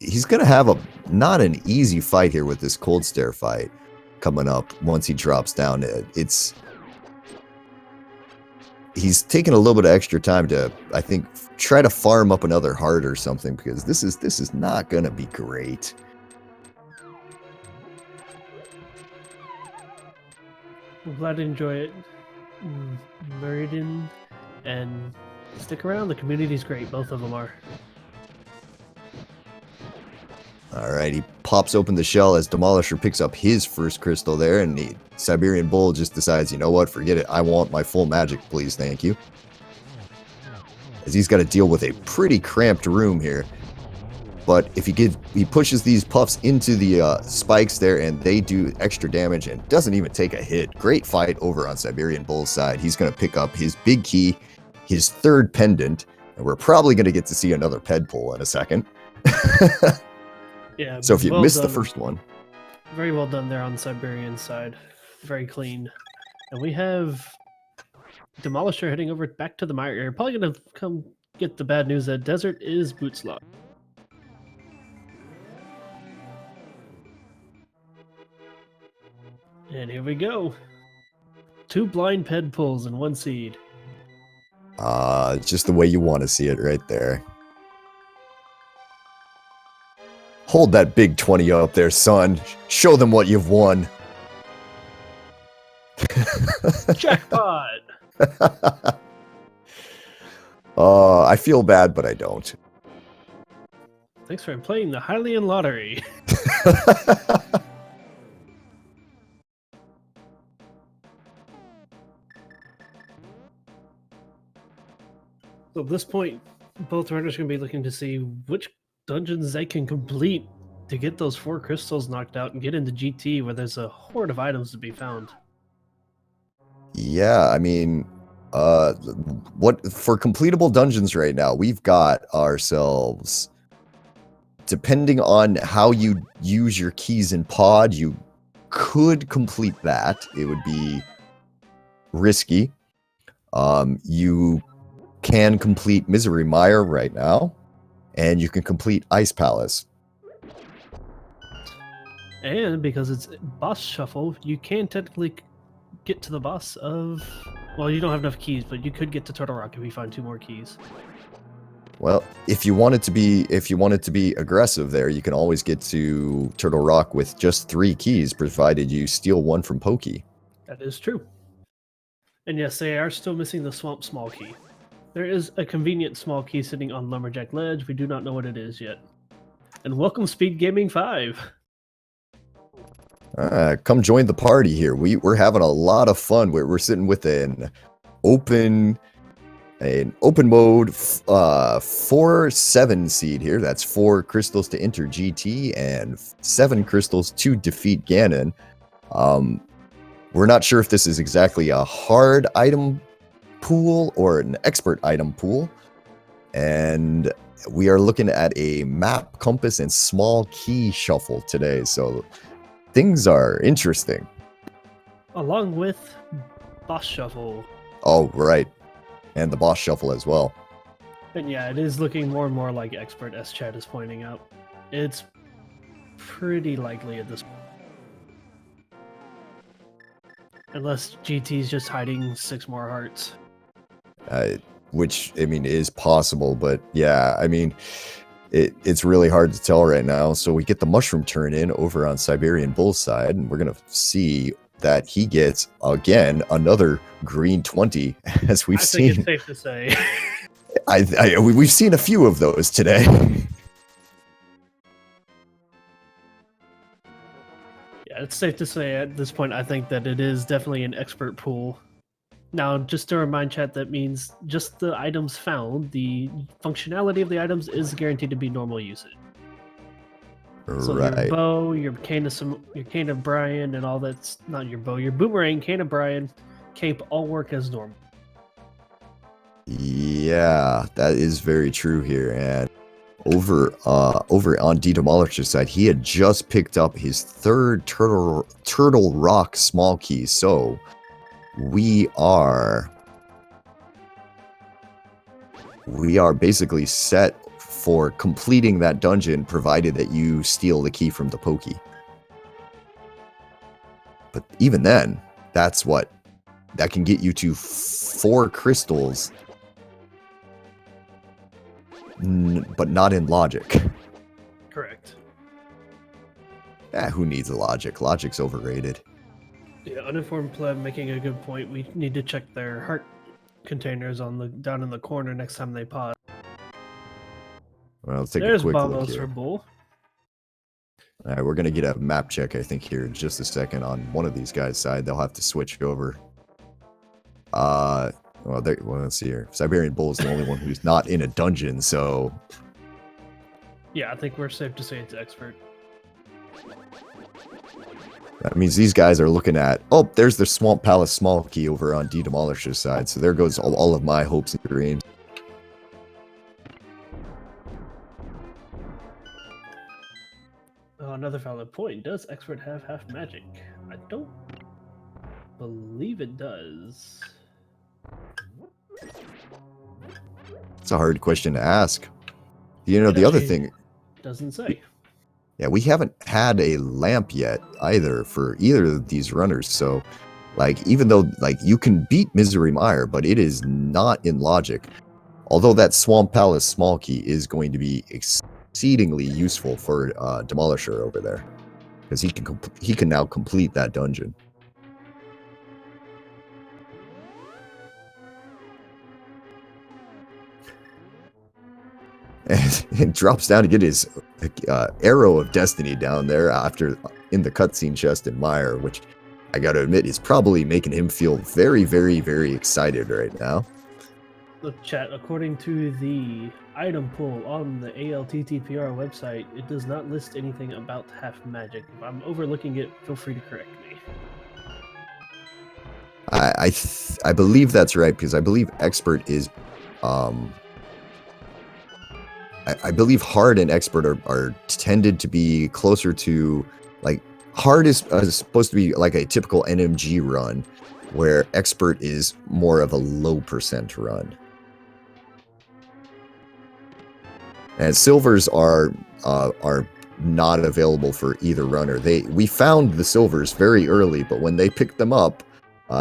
he's going to have not an easy fight here with this Cold Stare fight coming up once he drops down. He's taking a little bit of extra time to, I think, try to farm up another heart or something, because this is not going to be great. I'm glad to enjoy it. Meridian and stick around. The community's great. Both of them are. Alright, he pops open the shell as Demolisher picks up his first crystal there, and the Siberian Bull just decides, you know what, forget it, I want my full magic, please, thank you. As he's got to deal with a pretty cramped room here. But if he pushes these puffs into the spikes there, and they do extra damage and doesn't even take a hit. Great fight over on Siberian Bull's side. He's going to pick up his big key, his third pendant, and we're probably going to get to see another ped pull in a second. Yeah. So if you missed the first one. Very well done there on the Siberian side. Very clean. And we have Demolisher heading over back to the mire area. Probably going to come get the bad news that Desert is boots locked. And here we go. 2 blind ped pulls and 1 seed. Just the way you want to see it right there. Hold that big 20 up there, son. Show them what you've won. Jackpot! I feel bad, but I don't. Thanks for playing the Hylian Lottery. So at this point, both runners are going to be looking to see which dungeons they can complete to get those 4 crystals knocked out and get into GT where there's a horde of items to be found. Yeah, I mean, what for completable dungeons right now, we've got ourselves, depending on how you use your keys in pod, you could complete that. It would be risky. You can complete Misery Mire right now, and you can complete Ice Palace. And because it's boss shuffle, you can technically get to the boss of... Well, you don't have enough keys, but you could get to Turtle Rock if you find 2 more keys. Well, if you wanted to be aggressive there, you can always get to Turtle Rock with just 3 keys, provided you steal 1 from Pokey. That is true. And yes, they are still missing the Swamp Small Key. There is a convenient small key sitting on Lumberjack Ledge. We do not know what it is yet. And welcome Speed Gaming 5. Come join the party here. We're having a lot of fun. We're sitting with an open mode 4-7 seed here. That's 4 crystals to enter GT and 7 crystals to defeat Ganon. We're not sure if this is exactly a hard item pool or an expert item pool, and we are looking at a map, compass, and small key shuffle today, so things are interesting. Along with boss shuffle. Oh, right. And the boss shuffle as well. And yeah, it is looking more and more like expert, as Chad is pointing out. It's pretty likely at this point. Unless GT's just hiding 6 more hearts. Which, I mean, is possible, but yeah, I mean, it's really hard to tell right now. So we get the mushroom turn in over on Siberian Bull's side, and we're going to see that he gets, again, another green 20, as we've seen. I think it's safe to say. We've seen a few of those today. Yeah, it's safe to say at this point, I think that it is definitely an expert pool. Now, just to remind chat, that means just the items found, the functionality of the items is guaranteed to be normal usage. So right. Your bow, your cane of Brian, and all that's not your bow, your boomerang, cane of Brian, cape all work as normal. Yeah, that is very true here. And over on ddemolisher's side, he had just picked up his 3rd Turtle Rock small key. So we are basically set for completing that dungeon, provided that you steal the key from the Pokey. But even then, that can get you to 4 crystals, but not in logic. Correct. Who needs logic? Logic's overrated. Yeah, uninformed pleb making a good point. We need to check their heart containers down in the corner next time they pause. Well, let's take There's a quick look Bombos here. for Bull. All right, we're gonna get a map check, I think, here in just a second on one of these guys' side. They'll have to switch over. Well, let's see here. Siberian Bull is the only one who's not in a dungeon, so yeah, I think we're safe to say it's expert. That means these guys are looking at, oh, there's the Swamp Palace small key over on ddemolisher's side. So there goes all of my hopes and dreams. Another valid point. Does expert have half magic? I don't believe it does. It's a hard question to ask. You know, the other thing... Doesn't say. Yeah, we haven't had a lamp yet either for either of these runners. So, like, even though, like, you can beat Misery Mire, but it is not in logic. Although that Swamp Palace small key is going to be exceedingly useful for Demolisher over there, because he can now complete that dungeon. and drops down to get his arrow of destiny down there after in the cutscene chest in Mire, which I gotta admit is probably making him feel very, very, very excited right now. Look, chat, according to the item pool on the ALTTPR website, it does not list anything about half magic. If I'm overlooking it, feel free to correct me. I believe that's right, because I believe expert is I believe hard and expert are tended to be closer to, like, hard is supposed to be like a typical NMG run, where expert is more of a low percent run. And silvers are not available for either runner. We found the silvers very early, but when they picked them up,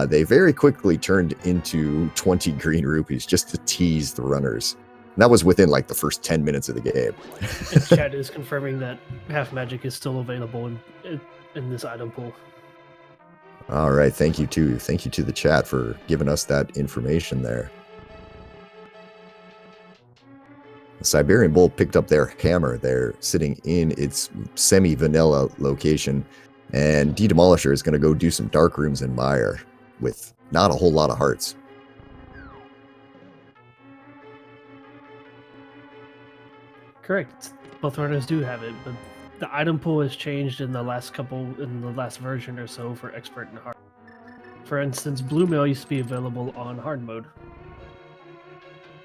they very quickly turned into 20 green rupees just to tease the runners. And that was within like the first 10 minutes of the game. And chat is confirming that half magic is still available in this item pool. All right, thank you to the chat for giving us that information there. The Siberian Bull picked up their hammer. They're sitting in its semi-vanilla location, and ddemolisher is going to go do some dark rooms in Mire with not a whole lot of hearts. Correct. Both runners do have it, but the item pool has changed in the last version or so for expert and hard. For instance, blue mail used to be available on hard mode.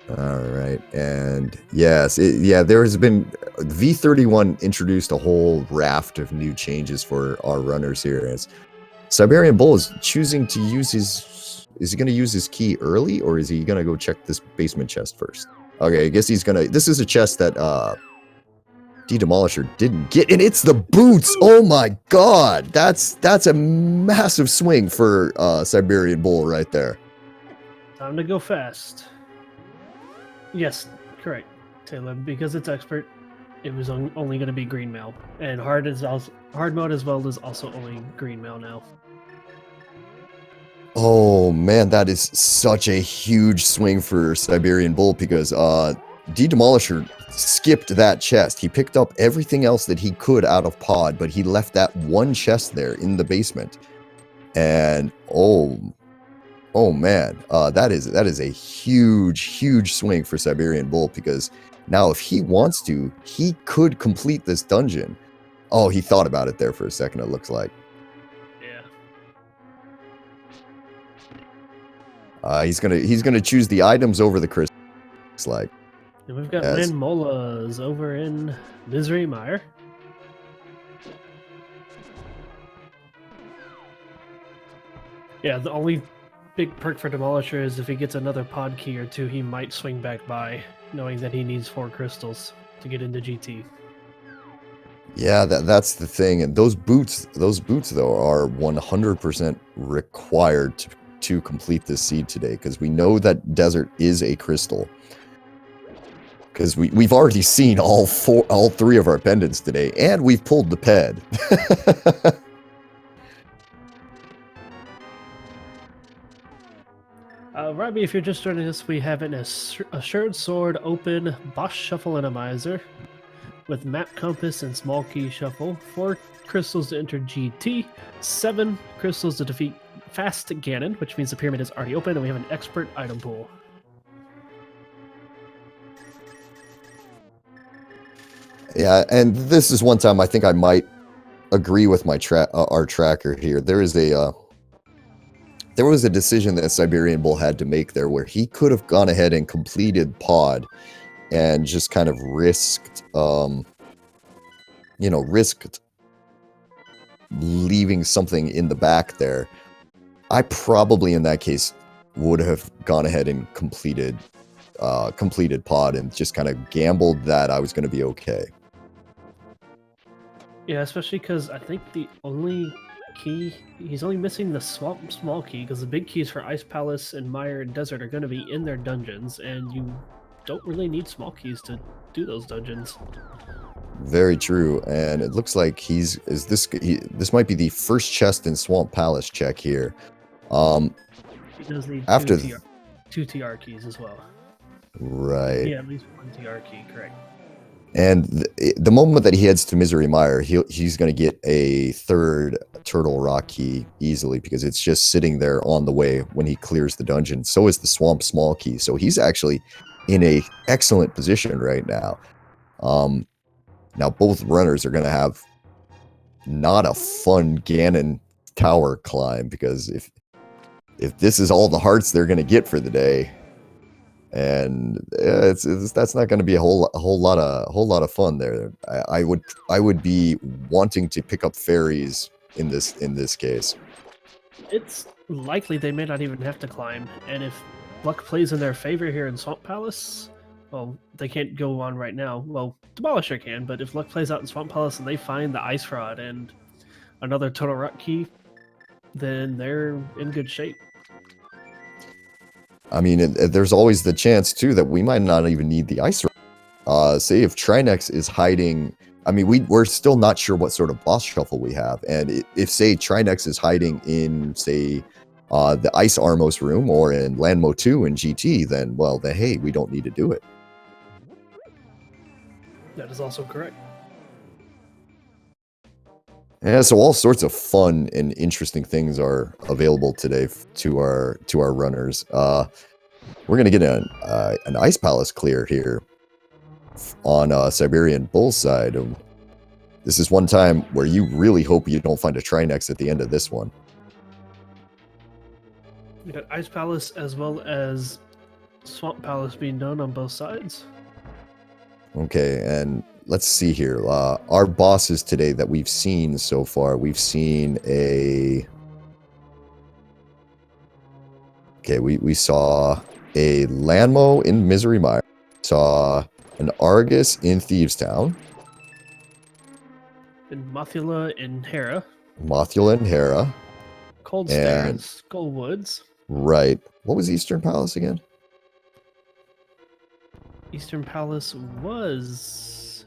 All right, and yes, there has been V31 introduced a whole raft of new changes for our runners here. As Siberian Bull is choosing to use his, is he going to use his key early, or is he going to go check this basement chest first? Okay, I guess he's gonna. This is a chest that ddemolisher didn't get, and it's the boots. Oh my god, that's a massive swing for Siberian Bull right there. Time to go fast. Yes, correct, Taylor. Because it's expert, it was only going to be green mail, and hard mode as well is also only green mail now. Oh man, that is such a huge swing for Siberian Bull, because ddemolisher skipped that chest. He picked up everything else that he could out of pod, but he left that one chest there in the basement. And oh man, that is a huge swing for Siberian Bull, because now if he wants to, he could complete this dungeon. Oh, he thought about it there for a second, it looks like. Yeah. He's gonna choose the items over the crystals. Like, and we've got Landmolas over in Misery Mire. Yeah, the only big perk for Demolisher is if he gets another pod key or two, he might swing back by, knowing that he needs 4 crystals to get into GT. Yeah, that's the thing. And those boots though are 100% required to complete this seed today, because we know that desert is a crystal. Because we've already seen all 3 of our pendants today, and we've pulled the ped. Robbie, if you're just joining us, we have an Assured Sword open boss shuffle randomizer with map compass and small key shuffle, 4 crystals to enter GT, 7 crystals to defeat Fast Ganon, which means the pyramid is already open, and we have an expert item pool. Yeah, and this is one time I think I might agree with my our tracker here. There was a decision that Siberian Bull had to make there, where he could have gone ahead and completed pod and just kind of risked leaving something in the back there. I probably in that case would have gone ahead and completed pod and just kind of gambled that I was going to be okay. Yeah, especially because I think the only key, he's only missing the small key, because the big keys for Ice Palace and Mire and Desert are going to be in their dungeons, and you don't really need small keys to do those dungeons. Very true, and it looks like this might be the first chest in Swamp Palace check here. He does need after two TR keys as well. Right. Yeah, at least 1 TR key, correct. And the moment that he heads to Misery Mire, he's going to get a third Turtle Rock key easily because it's just sitting there on the way when he clears the dungeon. So is the Swamp Small key. So he's actually in a excellent position right now. Now both runners are going to have not a fun Ganon Tower climb because if this is all the hearts they're going to get for the day, and that's not going to be a whole lot of fun there. I would be wanting to pick up fairies in this case. It's likely they may not even have to climb, and if luck plays in their favor here in Swamp Palace, well, they can't go on right now. Well, Demolisher can, but if luck plays out in Swamp Palace and they find the Ice Rod and another Total Rock key, then they're in good shape. I mean, there's always the chance too that we might not even need the Ice Rod. Say if Trinex is hiding. I mean, we're still not sure what sort of boss shuffle we have, and if say Trinex is hiding in say the Ice Armos room or in Landmo 2 in GT, then hey, we don't need to do it. That is also correct. Yeah, so all sorts of fun and interesting things are available today to our runners. We're gonna get an Ice Palace clear here on Siberian Bull's side. This is one time where you really hope you don't find a Trinex at the end of this one. We got Ice Palace as well as Swamp Palace being done on both sides. Okay, and let's see here. Our bosses today that we've seen so far, we've seen a... Okay, we saw a Landmo in Misery Mire. Saw an Argus in Thieves Town. And Mothula in Hera. Mothula and Hera. Cold Stairs, Skull Woods. Right. What was Eastern Palace again? Eastern Palace was...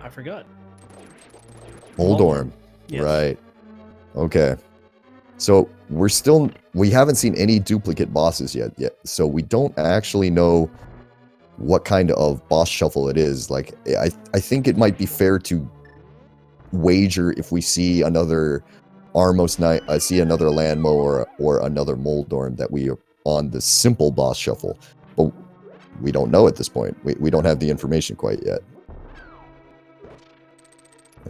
I forgot. Moldorm. Yes. Right. Okay. So we haven't seen any duplicate bosses yet. So we don't actually know what kind of boss shuffle it is. Like, I think it might be fair to wager if we see another Armos Knight, see another Landmo or another Moldorm that we are on the simple boss shuffle. But we don't know at this point. We don't have the information quite yet.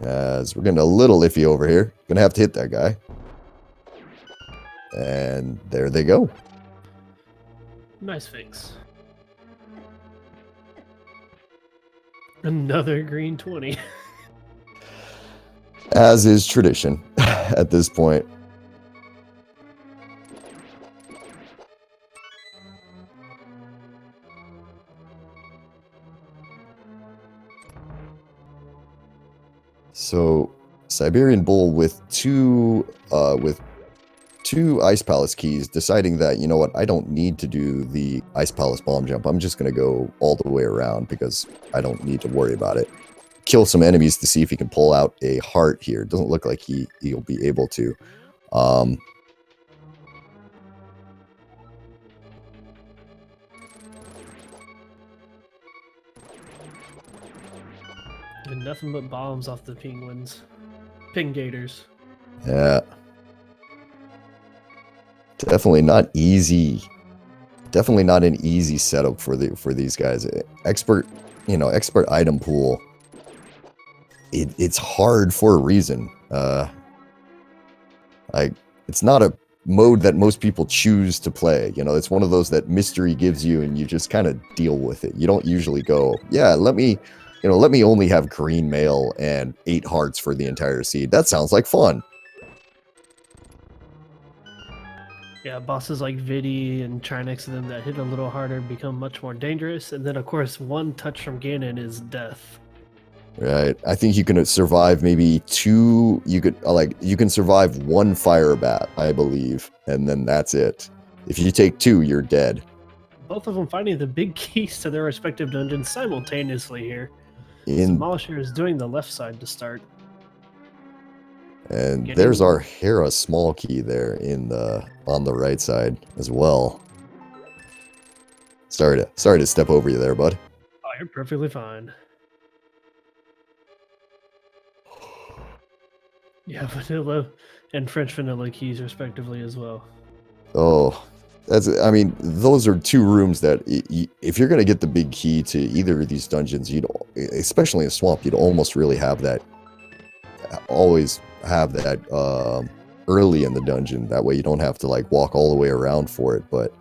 As we're getting a little iffy over here. Gonna have to hit that guy. And there they go. Nice fix. Another green 20. As is tradition at this point. So Siberian Bull with two Ice Palace keys, deciding that, you know what, I don't need to do the Ice Palace bomb jump. I'm just going to go all the way around because I don't need to worry about it. Kill some enemies to see if he can pull out a heart here. Doesn't look like he'll be able to. And nothing but bombs off the penguins. Ping gators. Yeah. Definitely not easy. Definitely not an easy setup for these guys. Expert item pool. It's hard for a reason. It's not a mode that most people choose to play. You know, it's one of those that mystery gives you and you just kind of deal with it. You don't usually go, yeah, let me only have green mail and 8 hearts for the entire seed. That sounds like fun. Yeah, bosses like Vidi and Trinex and them that hit a little harder become much more dangerous. And then, of course, one touch from Ganon is death. Right. I think you can survive maybe 2. You can survive 1 fire bat, I believe, and then that's it. If you take 2, you're dead. Both of them finding the big keys to their respective dungeons simultaneously here. Demolisher is doing the left side to start. And there's our Hera small key there on the right side as well. Sorry to step over you there, bud. Oh, you're perfectly fine. Yeah, vanilla and French vanilla keys respectively as well. Oh, I mean, those are two rooms that if you're gonna get the big key to either of these dungeons, especially in a swamp, you'd almost really always have that early in the dungeon. That way you don't have to like walk all the way around for it. But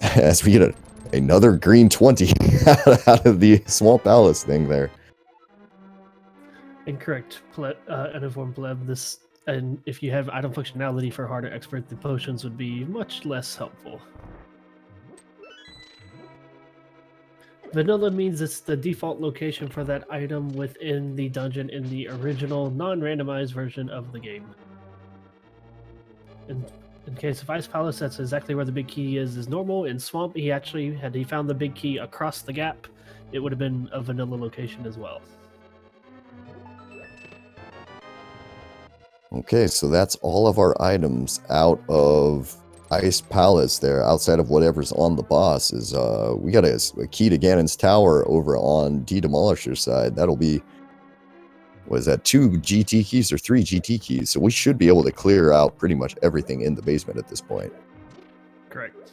as we get another green 20 out of the Swamp Palace thing there. Incorrect, uniform pleb. And if you have item functionality for harder expert, the potions would be much less helpful. Vanilla means it's the default location for that item within the dungeon in the original non-randomized version of the game. In case of Ice Palace, that's exactly where the big key is normal. In Swamp, had he found the big key across the gap, it would have been a vanilla location as well. Okay, so that's all of our items out of Ice Palace there, outside of whatever's on the boss. We got a key to Ganon's Tower over on ddemolisher's side. That'll be, was that 2 GT keys or 3 GT keys? So we should be able to clear out pretty much everything in the basement at this point. Correct.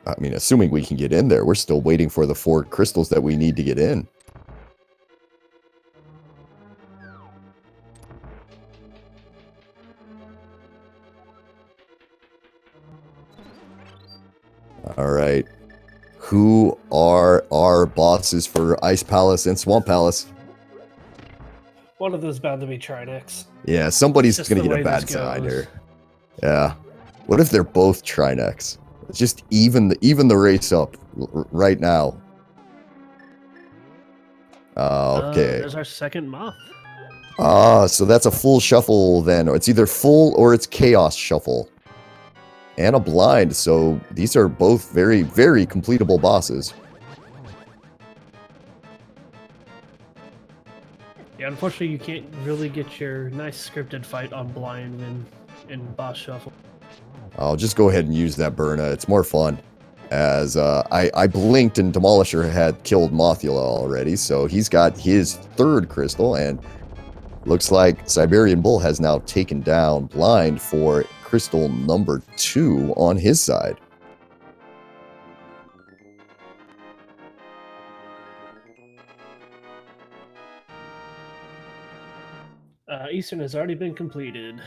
I mean, assuming we can get in there, we're still waiting for the 4 crystals that we need to get in. All right. Who are our bosses for Ice Palace and Swamp Palace? One of those bound to be Trinex. Yeah, somebody's going to get a bad side here. Yeah. What if they're both Trinex? Just even the race up right now. Okay. There's our second moth. So that's a full shuffle then. Or it's either full or it's chaos shuffle. And a blind, so these are both very, very completable bosses. Yeah, unfortunately you can't really get your nice scripted fight on blind in boss shuffle. I'll just go ahead and use that Burna. It's more fun. As I blinked and Demolisher had killed Mothula already, so he's got his 3rd crystal, and looks like Siberian Bull has now taken down blind for crystal number 2 on his side. Eastern has already been completed.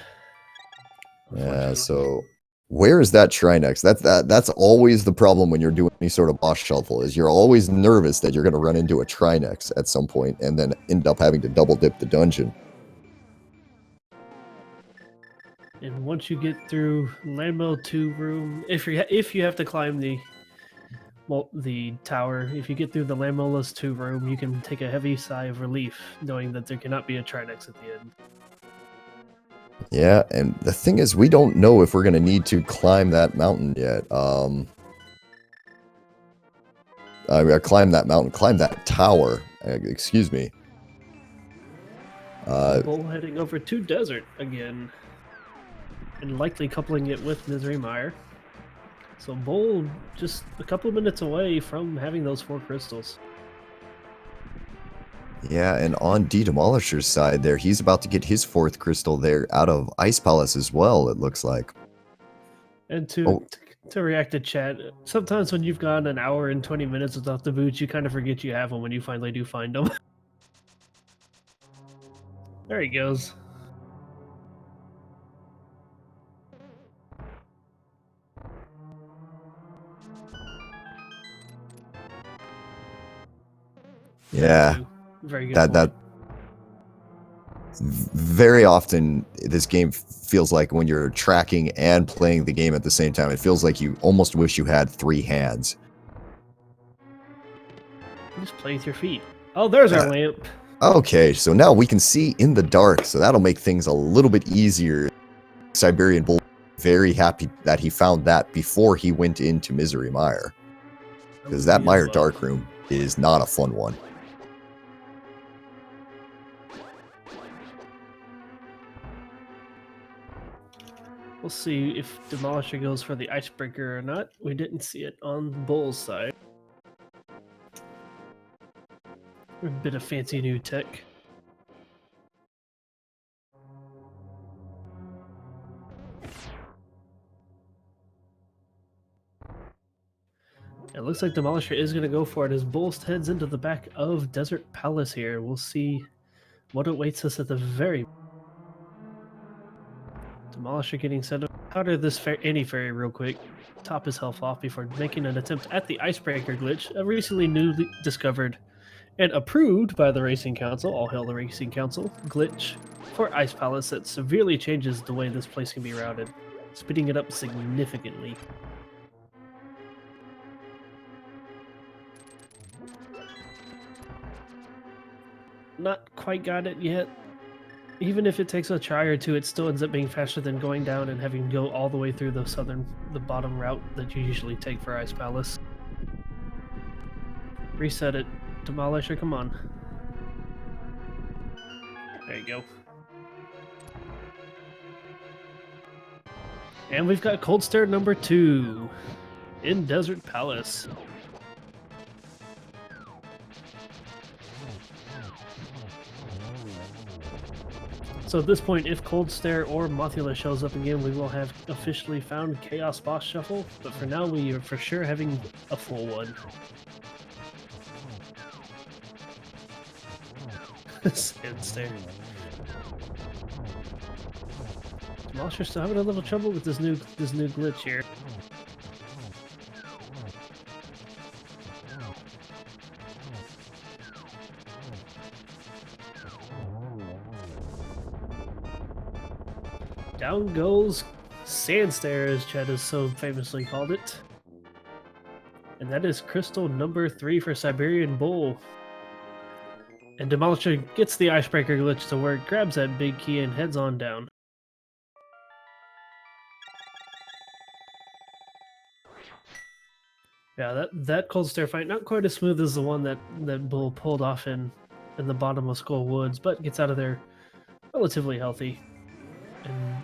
Yeah, so where is that Trinex? That's always the problem when you're doing any sort of boss shuffle, is you're always nervous that you're going to run into a Trinex at some point and then end up having to double dip the dungeon. And once you get through Landmill 2 room, if you have to climb the tower, if you get through the Landmill's 2 room, you can take a heavy sigh of relief knowing that there cannot be a Trinex at the end. Yeah, and the thing is, we don't know if we're going to need to climb that mountain yet. Climb that mountain, climb that tower, excuse me. Bull heading over to Desert again, and likely coupling it with Misery Mire. So Bull just a couple of minutes away from having those 4 crystals. Yeah, and on ddemolisher's side there, he's about to get his 4th crystal there out of Ice Palace as well, it looks like. And to react to chat, sometimes when you've gone an hour and 20 minutes without the boots, you kind of forget you have them when you finally do find them. There he goes. Yeah. Very good. That very often this game feels like when you're tracking and playing the game at the same time, it feels like you almost wish you had 3 hands. Just play with your feet. Oh, there's our lamp. Okay, so now we can see in the dark, so that'll make things a little bit easier. Siberian Bull very happy that he found that before he went into Misery Mire, because that Mire Dark Room is not a fun one. We'll see if Demolisher goes for the icebreaker or not. We didn't see it on Bull's side. A bit of fancy new tech. It looks like Demolisher is going to go for it as Bull heads into the back of Desert Palace here. We'll see what awaits us at the very... Demolisher getting set up. Powder this anti-fairy real quick. Top his health off before making an attempt at the icebreaker glitch, a recently newly discovered and approved by the Racing Council, all hail the Racing Council, glitch for Ice Palace that severely changes the way this place can be routed, speeding it up significantly. Not quite got it yet. Even if it takes a try or two, it still ends up being faster than going down and having to go all the way through the bottom route that you usually take for Ice Palace. Reset it. Demolisher, come on. There you go. And we've got Cold Stare number 2 in Desert Palace. So at this point, if Cold Stare or Mothula shows up again, we will have officially found Chaos Boss Shuffle, but for now we are for sure having a full one. Sand Stare. Demolisher's still having a little trouble with this new glitch here. Down goes Sand Stare, as Chad has so famously called it. And that is crystal number 3 for Siberian Bull. And Demolisher gets the icebreaker glitch to work, grabs that big key, and heads on down. Yeah, that Cold Stare fight, not quite as smooth as the one that Bull pulled off in the bottom of Skull Woods, but gets out of there relatively healthy. And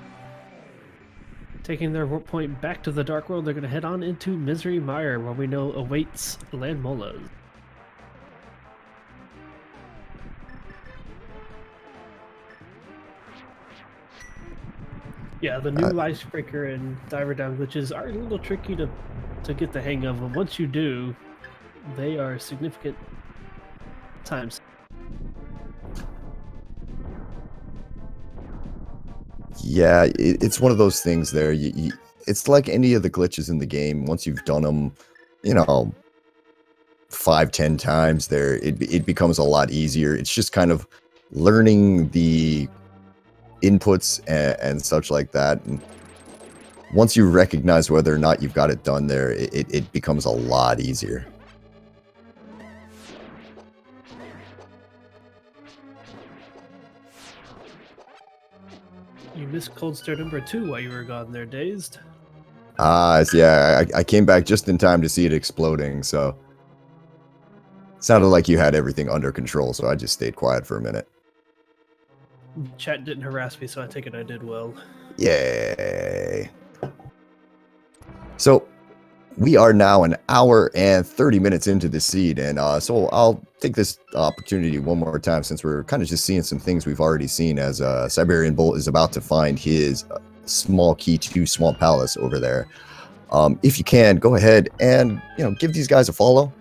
taking their point back to the Dark World, they're going to head on into Misery Mire, where we know awaits Landmolas. Yeah, the new icebreaker and diver down glitches are a little tricky to get the hang of, but once you do, they are significant times. Yeah, it's one of those things there. It's like any of the glitches in the game. Once you've done them, 5-10 times there, it becomes a lot easier. It's just kind of learning the inputs and such like that. And once you recognize whether or not you've got it done there, it becomes a lot easier. You missed Cold Stare number 2 while you were gone there, Dazed. Yeah, I came back just in time to see it exploding, so it sounded like you had everything under control, so I just stayed quiet for a minute. Chat didn't harass me, so I take it I did well. Yay. So we are now an hour and 30 minutes into the seed, and so I'll take this opportunity one more time, since we're kind of just seeing some things we've already seen, as Siberian Bull is about to find his small key to Swamp Palace over there. If you can, go ahead and give these guys a follow.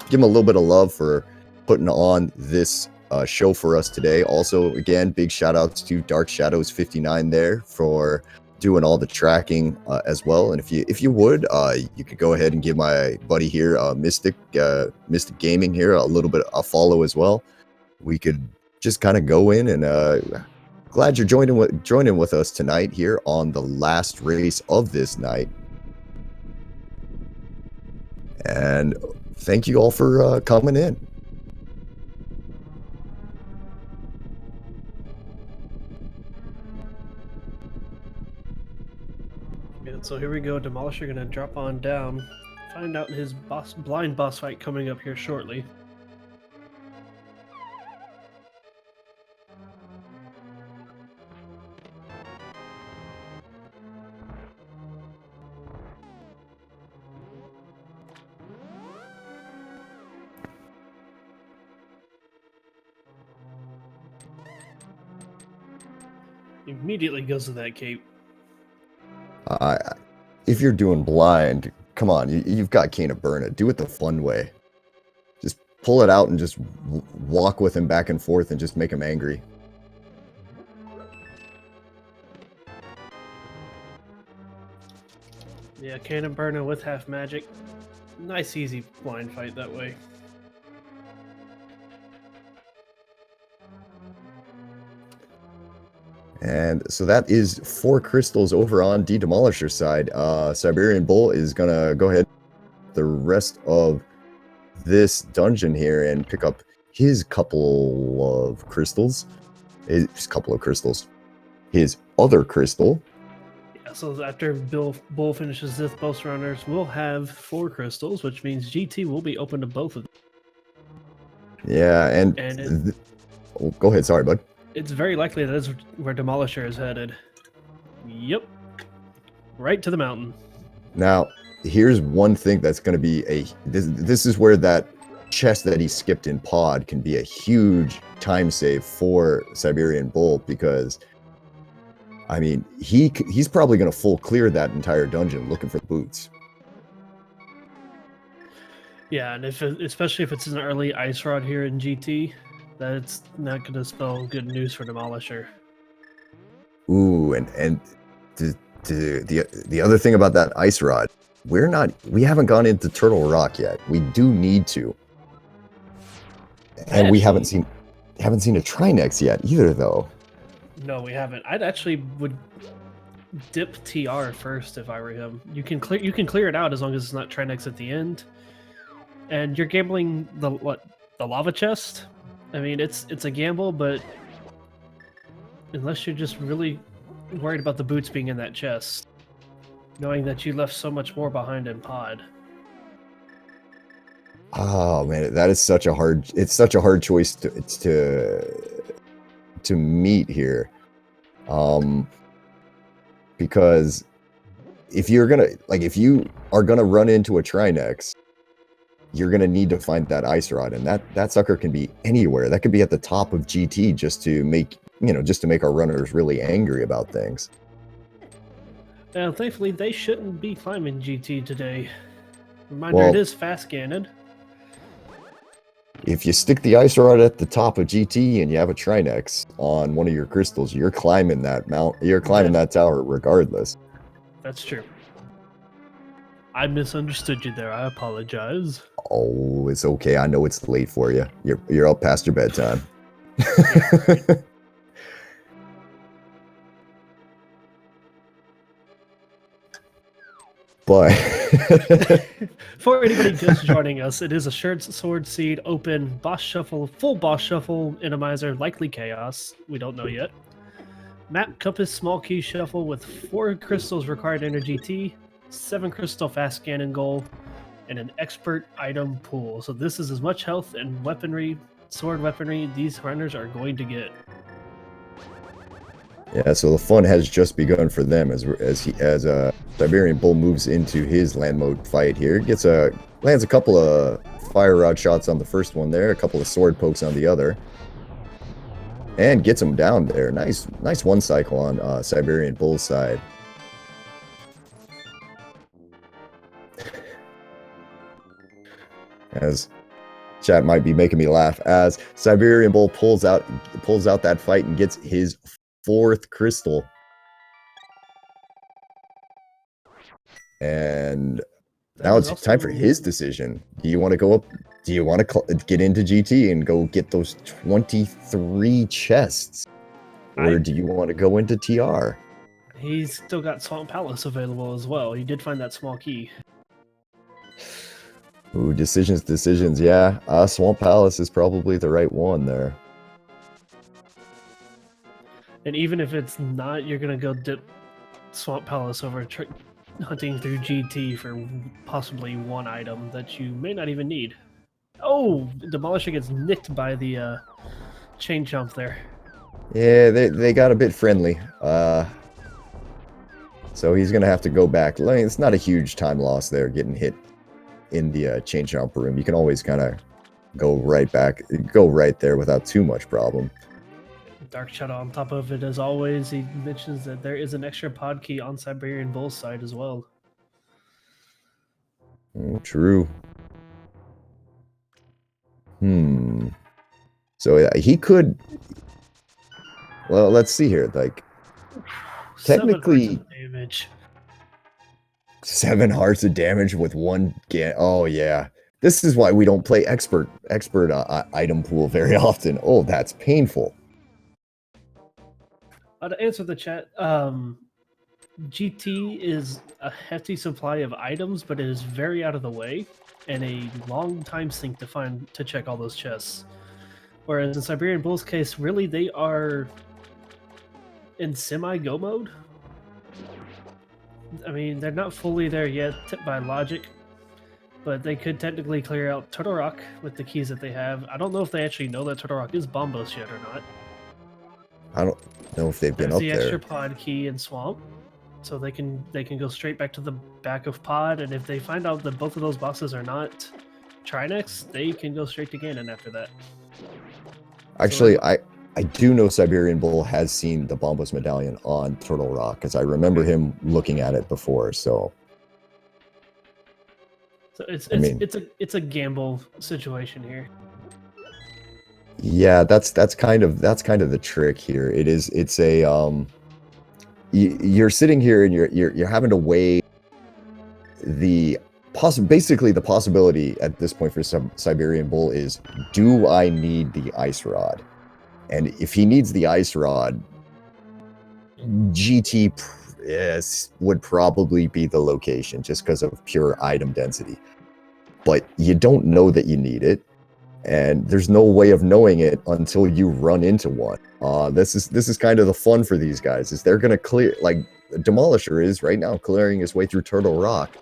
Give them a little bit of love for putting on this show for us today. Also, again, big shout outs to Dark Shadows 59 there for doing all the tracking as well. And if you would, you could go ahead and give my buddy here, Mystic Gaming here, a little bit a follow as well. We could just kind of go in and glad you're joining with us tonight here on the last race of this night. And thank you all for coming in. Yeah, so here we go. Demolisher gonna drop on down. Find out his blind boss fight coming up here shortly. Immediately goes to that cape. If you're doing blind, come on, you've got Cane of Burn It. Do it the fun way. Just pull it out and just walk with him back and forth and just make him angry. Yeah, Cannon Burner with half magic. Nice, easy blind fight that way. And so that is 4 crystals over on ddemolisher's side. Siberian Bull is going to go ahead the rest of this dungeon here and pick up his couple of crystals. His other crystal. Yeah, so after Bull finishes this, both runners will have 4 crystals, which means GT will be open to both of them. Yeah, and go ahead. Sorry, bud. It's very likely that is where Demolisher is headed. Yep. Right to the mountain. Now, here's one thing that's going to be this is where that chest that he skipped in pod can be a huge time save for Siberian Bull, because I mean, he's probably going to full clear that entire dungeon looking for boots. Yeah, and especially if it's an early ice rod here in GT, that's not going to spell good news for Demolisher. Ooh, and the other thing about that ice rod, we haven't gone into Turtle Rock yet. We do need to, and we haven't seen a Trinex yet either, though. No, we haven't. I'd actually would dip TR first if I were him. You can clear it out as long as it's not Trinex at the end, and you're gambling the lava chest. I mean, it's a gamble, but unless you're just really worried about the boots being in that chest, knowing that you left so much more behind in pod. Oh man, that is such a hard choice to meet here. Because if you are gonna run into a Trinex, you're going to need to find that ice rod, and that sucker can be anywhere. That could be at the top of GT just to make our runners really angry about things. Now, thankfully, they shouldn't be climbing GT today. Reminder, it is fast Ganon. If you stick the ice rod at the top of GT and you have a Trinex on one of your crystals, you're climbing that that tower regardless. That's true. I misunderstood you there. I apologize. Oh, it's okay. I know it's late for you. You're up past your bedtime. But for anybody just joining us, it is a Sword Seed open boss shuffle, full boss shuffle, Randomizer, likely chaos. We don't know yet. Map compass small key shuffle with 4 crystals required energy T, 7 crystal fast Ganon goal, and an expert item pool. So this is as much health and weaponry, sword weaponry, these runners are going to get. Yeah, so the fun has just begun for them as Siberian Bull moves into his land mode fight here. Lands a couple of fire rod shots on the first one there, a couple of sword pokes on the other, and gets him down there. Nice one cycle on Siberian Bull's side. As chat might be making me laugh, as Siberian Bull pulls out that fight and gets his 4th crystal. And now it's time for his decision. Do you want to go up? Do you want to get into GT and go get those 23 chests? Or do you want to go into TR? He's still got Swamp Palace available as well. He did find that small key. Ooh, decisions. Yeah, Swamp Palace is probably the right one there. And even if it's not, you're going to go dip Swamp Palace over hunting through GT for possibly one item that you may not even need. Oh, Demolisher gets nicked by the chain jump there. Yeah, they got a bit friendly. So he's going to have to go back. I mean, it's not a huge time loss there getting hit in the chain jump room. You can always kind of go right there without too much problem. Dark Shadow on top of it as always. He mentions that there is an extra pod key on Siberian Bull's side as well. True. So yeah, he could. Well, let's see here. Like, technically, 7 hearts of damage. 7 hearts of damage with one. Oh yeah, this is why we don't play expert item pool very often. Oh, that's painful. To answer the chat, GT is a hefty supply of items, but it is very out of the way and a long time sink to check all those chests. Whereas in Siberian Bull's case, really they are in semi-go mode. I mean, they're not fully there yet by logic, but they could technically clear out Turtle Rock with the keys that they have. I don't know if they actually know that Turtle Rock is Bombos yet or not. I don't know if they've been up There's the there. extra pod key in Swamp, so they can go straight back to the back of Pod, and if they find out that both of those bosses are not Trinex, they can go straight to Ganon after that. Actually, I do know Siberian Bull has seen the Bombos medallion on Turtle Rock, because I remember him looking at it before. So it's a gamble situation here. Yeah, that's kind of the trick here. It's a you're sitting here and you're having to weigh basically the possibility at this point for Siberian Bull is, do I need the ice rod? And if he needs the ice rod, GT would probably be the location just because of pure item density. But you don't know that you need it, and there's no way of knowing it until you run into one. This is kind of the fun for these guys, is they're gonna clear, like Demolisher is right now clearing his way through Turtle Rock,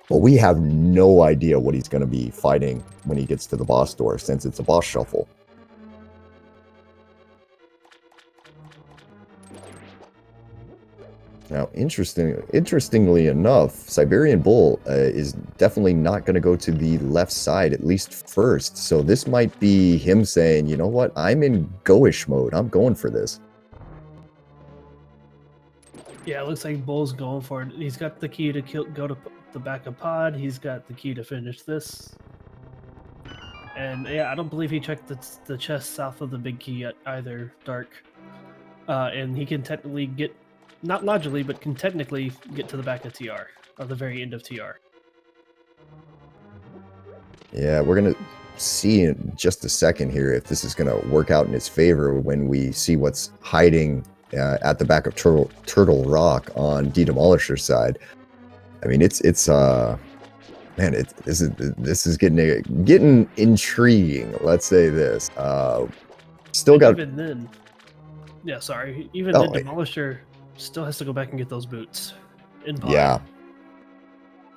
but we have no idea what he's gonna be fighting when he gets to the boss door, since it's a boss shuffle. Now, interestingly enough, Siberian Bull is definitely not going to go to the left side, at least first. So this might be him saying, you know what, I'm in go-ish mode. I'm going for this. Yeah, it looks like Bull's going for it. He's got the key to go to the back of Pod. He's got the key to finish this. And yeah, I don't believe he checked the chest south of the big key yet either, Dark. And he can technically get... Not logically, but can technically get to the back of TR, or the very end of TR. Yeah, we're going to see in just a second here if this is going to work out in his favor when we see what's hiding at the back of Turtle Rock on ddemolisher's side. I mean, this is getting intriguing. Let's say this. Still got... Even then, yeah, sorry. Even then, Demolisher still has to go back and get those boots. Yeah,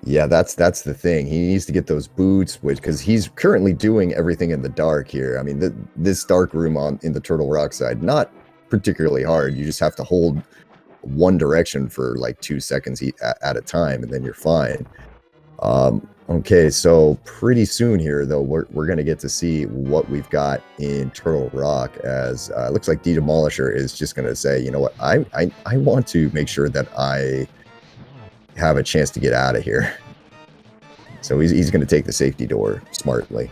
that's the thing. He needs to get those boots, because he's currently doing everything in the dark here. I mean, this dark room in the Turtle Rock side, not particularly hard. You just have to hold one direction for like 2 seconds at a time, and then you're fine. Okay, so pretty soon here, though, we're going to get to see what we've got in Turtle Rock, as it looks like ddemolisher is just going to say, you know what, I want to make sure that I have a chance to get out of here. So he's going to take the safety door smartly.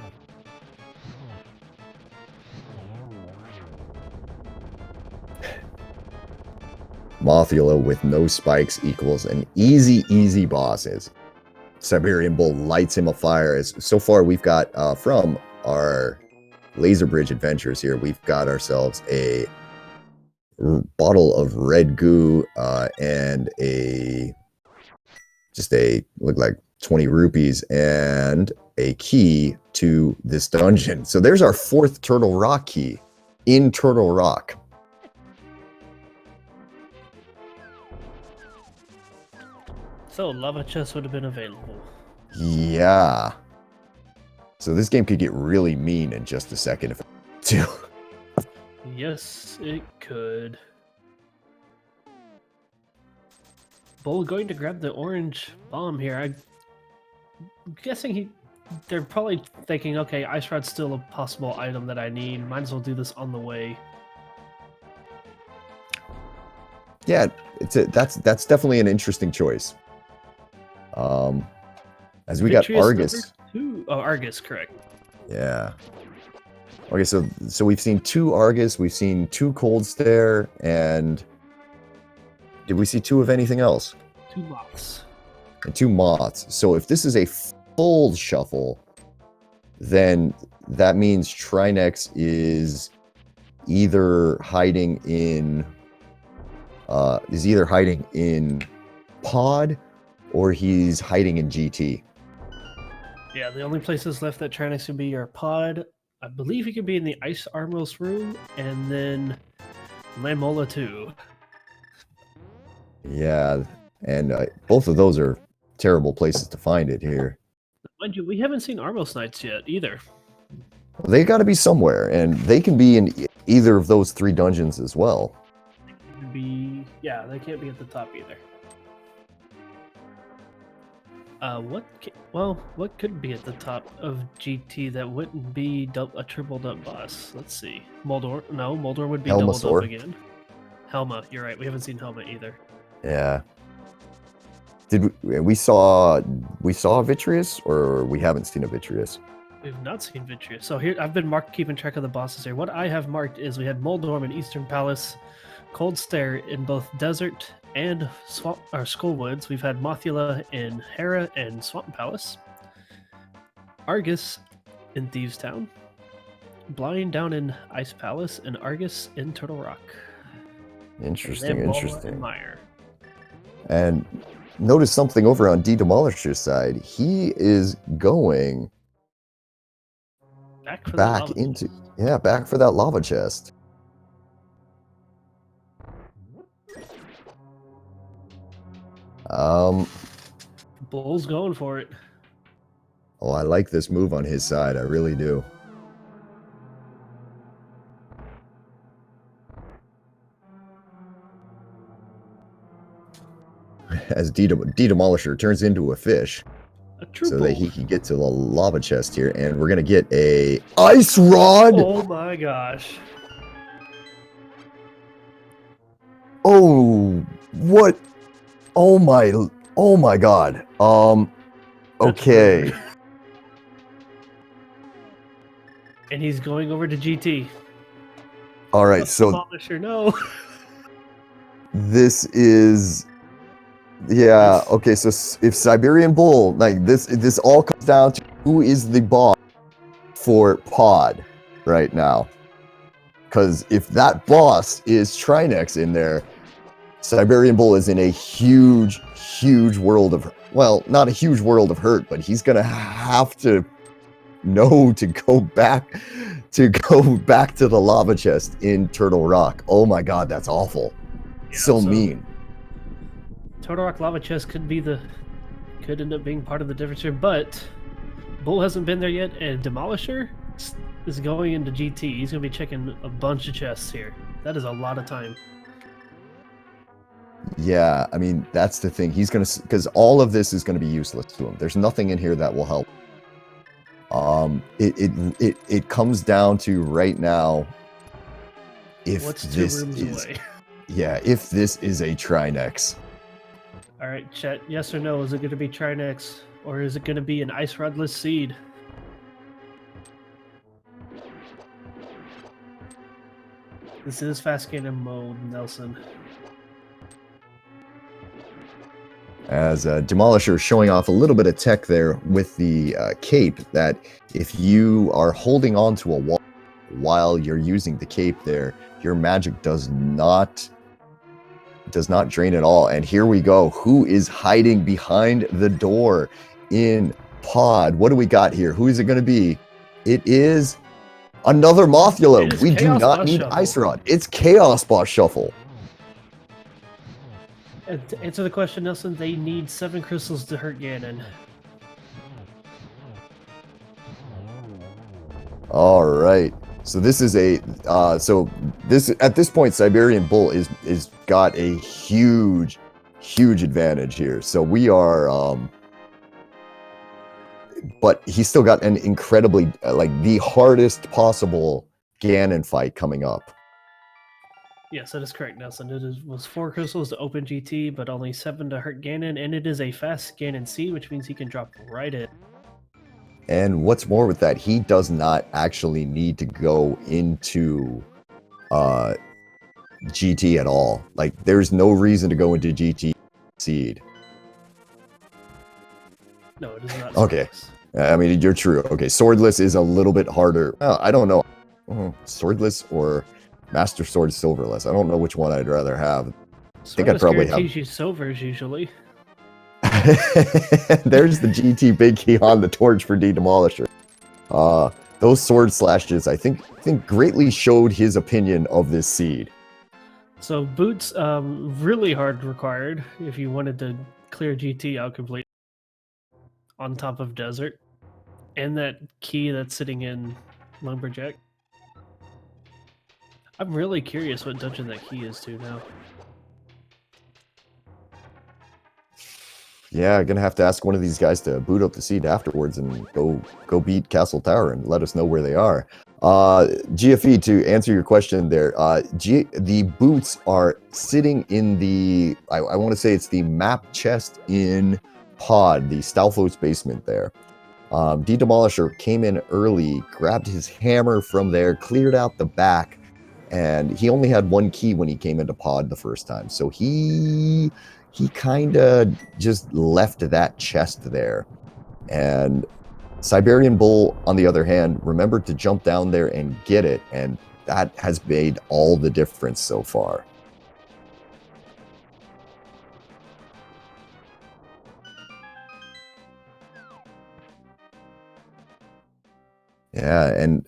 Mothula with no spikes equals an easy bosses. Siberian Bull lights him afire. As so far we've got from our Laser Bridge adventures here, we've got ourselves a bottle of red goo and look like 20 rupees and a key to this dungeon. So there's our 4th Turtle Rock key in Turtle Rock. So lava chest would have been available. Yeah. So this game could get really mean in just a second if it too. Yes, it could. Bull going to grab the orange bomb here. I'm guessing they're probably thinking, okay, Ice Rod's still a possible item that I need. Might as well do this on the way. Yeah, that's definitely an interesting choice. As we got Vitreous Argus. #2. Oh, Argus, correct. Yeah. Okay, so we've seen 2 Argus, we've seen 2 Cold Stare, and did we see 2 of anything else? 2 moths. And 2 Moths. So if this is a full shuffle, then that means Trinex is either hiding in Pod or he's hiding in GT. Yeah, the only places left that Trinex can be are Pod. I believe he can be in the Ice Armos room, and then Lamola 2. Yeah, and both of those are terrible places to find it here. Mind you, we haven't seen Armos Knights yet either. They got to be somewhere, and they can be in either of those 3 dungeons as well. Yeah, they can't be at the top either. What could be at the top of GT that wouldn't be a tripled up boss? Let's see. Moldor? No, Moldor would be doubled Helmasaur. up again. Helma, you're right. We haven't seen Helma either. Yeah. Did we saw Vitreous, or we haven't seen a Vitreous? We've not seen Vitreous. So here, I've been keeping track of the bosses here. What I have marked is we had Moldorm in Eastern Palace, Cold Stare in both Desert and Skullwoods. We've had Mothula in Hera and Swamp Palace, Argus in Thieves Town, Blind down in Ice Palace, and Argus in Turtle Rock. Interesting, And interesting. And Meyer. And notice something over on ddemolisher's side. He is going back for that lava chest. Bull's going for it. Oh, I like this move on his side. I really do. As ddemolisher turns into a fish, so that he can get to the lava chest here, and we're gonna get a ice rod. Oh my gosh! Oh, what? Oh my god. Okay. And he's going over to GT. All right, so Demolisher, no. This is, yeah, okay, so if Siberian Bull, like this all comes down to who is the boss for Pod right now. Because if that boss is Trinex in there, Siberian Bull is in a huge world of, well, not a huge world of hurt, but he's gonna have to know to go back to the lava chest in Turtle Rock. Oh my god, that's awful. Yeah, so mean. Turtle Rock lava chest could end up being part of the difference here, but Bull hasn't been there yet, and Demolisher is going into GT. He's gonna be checking a bunch of chests here. That is a lot of time. Yeah, I mean, that's the thing. He's gonna, because all of this is gonna be useless to him. There's nothing in here that will help. It comes down to right now, if this is, yeah, if this is a Trinex. All right, chat, yes or no? Is it going to be Trinex, or is it going to be an Ice Rodless Seed? This is fast cannon mode, Nelson. As Demolisher showing off a little bit of tech there with the cape, that if you are holding on to a wall while you're using the cape there, your magic does not drain at all. And here we go. Who is hiding behind the door in Pod? What do we got here? Who is it going to be? It is another Mothula. We do not need Ice Rod. It's Chaos Boss Shuffle. And to answer the question, Nelson, they need 7 crystals to hurt Ganon. All right. So this is a at this point, Siberian Bull is got a huge advantage here. So we are but he's still got an incredibly like the hardest possible Ganon fight coming up. Yes, that is correct, Nelson. Was 4 crystals to open GT, but only 7 to hurt Ganon, and it is a fast Ganon seed, which means he can drop right in. And what's more with that, he does not actually need to go into GT at all. Like, there's no reason to go into GT seed. No, it is not. Okay. Swordless. I mean, you're true. Okay, swordless is a little bit harder. Well, I don't know. Swordless or Master Sword Silverless. I don't know which one I'd rather have. I think I'd probably have... you silvers usually. There's the GT big key on the torch for ddemolisher. Those sword slashes, I think greatly showed his opinion of this seed. So boots, really hard required if you wanted to clear GT out completely. On top of desert, and that key that's sitting in Lumberjack. I'm really curious what dungeon that key is to now. Yeah, gonna have to ask one of these guys to boot up the seed afterwards and go beat Castle Tower and let us know where they are. GFE, to answer your question there, the boots are sitting in the, I want to say it's the map chest in Pod, the Stalfos basement there. ddemolisher came in early, grabbed his hammer from there, cleared out the back, and he only had 1 key when he came into Pod the first time. So he kind of just left that chest there. And Siberian Bull, on the other hand, remembered to jump down there and get it, and that has made all the difference so far. Yeah, and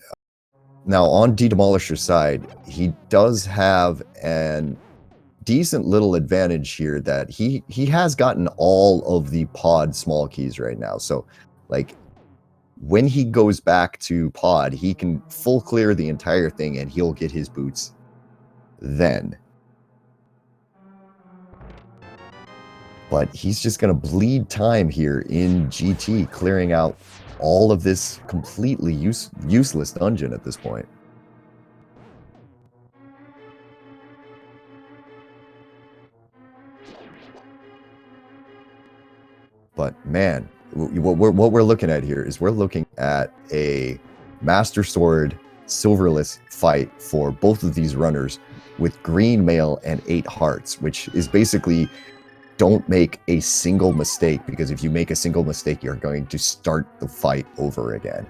now on ddemolisher's side, he does have an decent little advantage here that he has gotten all of the Pod small keys right now. So, like, when he goes back to Pod, he can full clear the entire thing and he'll get his boots then. But he's just going to bleed time here in GT, clearing out all of this completely useless dungeon at this point. But man, what we're looking at here is we're looking at a Master Sword Silverless fight for both of these runners with green mail and 8 hearts, which is basically don't make a single mistake, because if you make a single mistake, you're going to start the fight over again.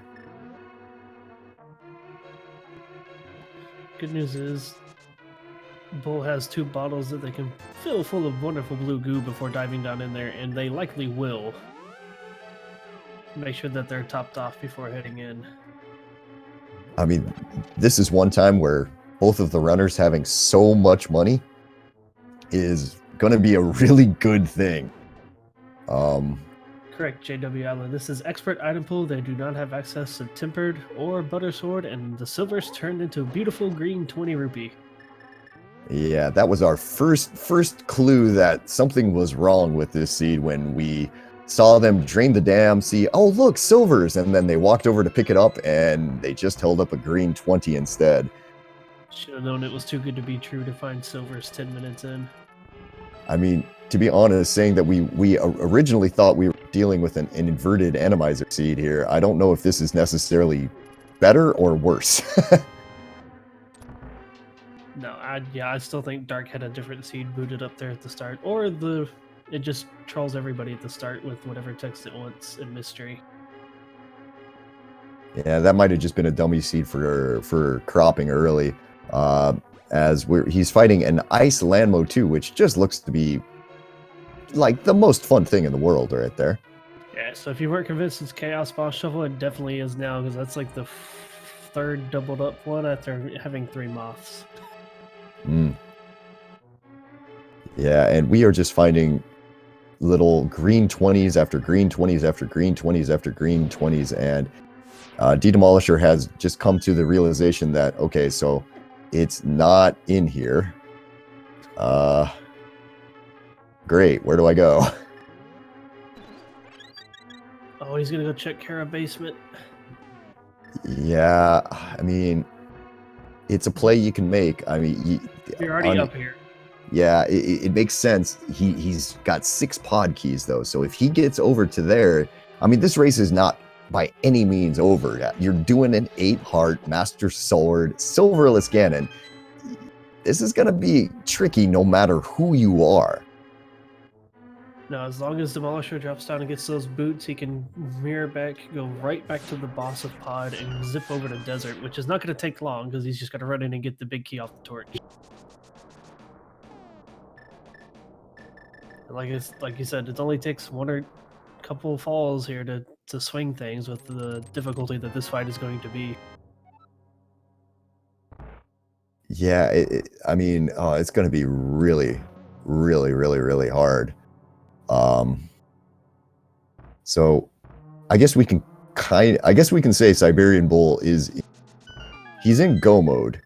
Good news is Bull has 2 bottles that they can fill full of wonderful blue goo before diving down in there, and they likely will. Make sure that they're topped off before heading in. I mean, this is one time where both of the runners having so much money is going to be a really good thing. Correct, JW Allen. This is expert item pool. They do not have access to tempered or butter sword, and the silvers turned into beautiful green 20 rupee. Yeah, that was our first clue that something was wrong with this seed when we saw them drain the dam, see, oh look, silvers, and then they walked over to pick it up and they just held up a green 20 instead. Should have known it was too good to be true to find silvers 10 minutes in. I mean, to be honest, saying that we originally thought we were dealing with an inverted Randomizer seed here, I don't know if this is necessarily better or worse. No, I still think Dark had a different seed booted up there at the start, or it just trolls everybody at the start with whatever text it wants in mystery. Yeah, that might have just been a dummy seed for cropping early. As he's fighting an Ice Landmo 2, which just looks to be like the most fun thing in the world right there. Yeah, so if you weren't convinced it's Chaos Boss Shuffle, it definitely is now, because that's like the 3rd doubled up one after having 3 moths. Yeah, and we are just finding little green 20s after green 20s after green 20s after green 20s, and ddemolisher has just come to the realization that, okay, so it's not in here. Great, where do I go? Oh, he's gonna go check Kara basement. Yeah, I mean, it's a play you can make. I mean, You're already up here. Yeah, it makes sense. He's got 6 pod keys though, so if he gets over to there, I mean, this race is not by any means over yet. You're doing an 8-heart Master Sword Silverless Ganon. This is gonna be tricky no matter who you are. No, as long as Demolisher drops down and gets those boots, he can mirror back, go right back to the boss of Pod, and zip over to Desert, which is not going to take long because he's just going to run in and get the big key off the torch. Like you said, it only takes one or couple falls here to swing things with the difficulty that this fight is going to be. Yeah, I mean, it's going to be really, really, really, really hard. So I guess we can say Siberian Bull he's in go mode,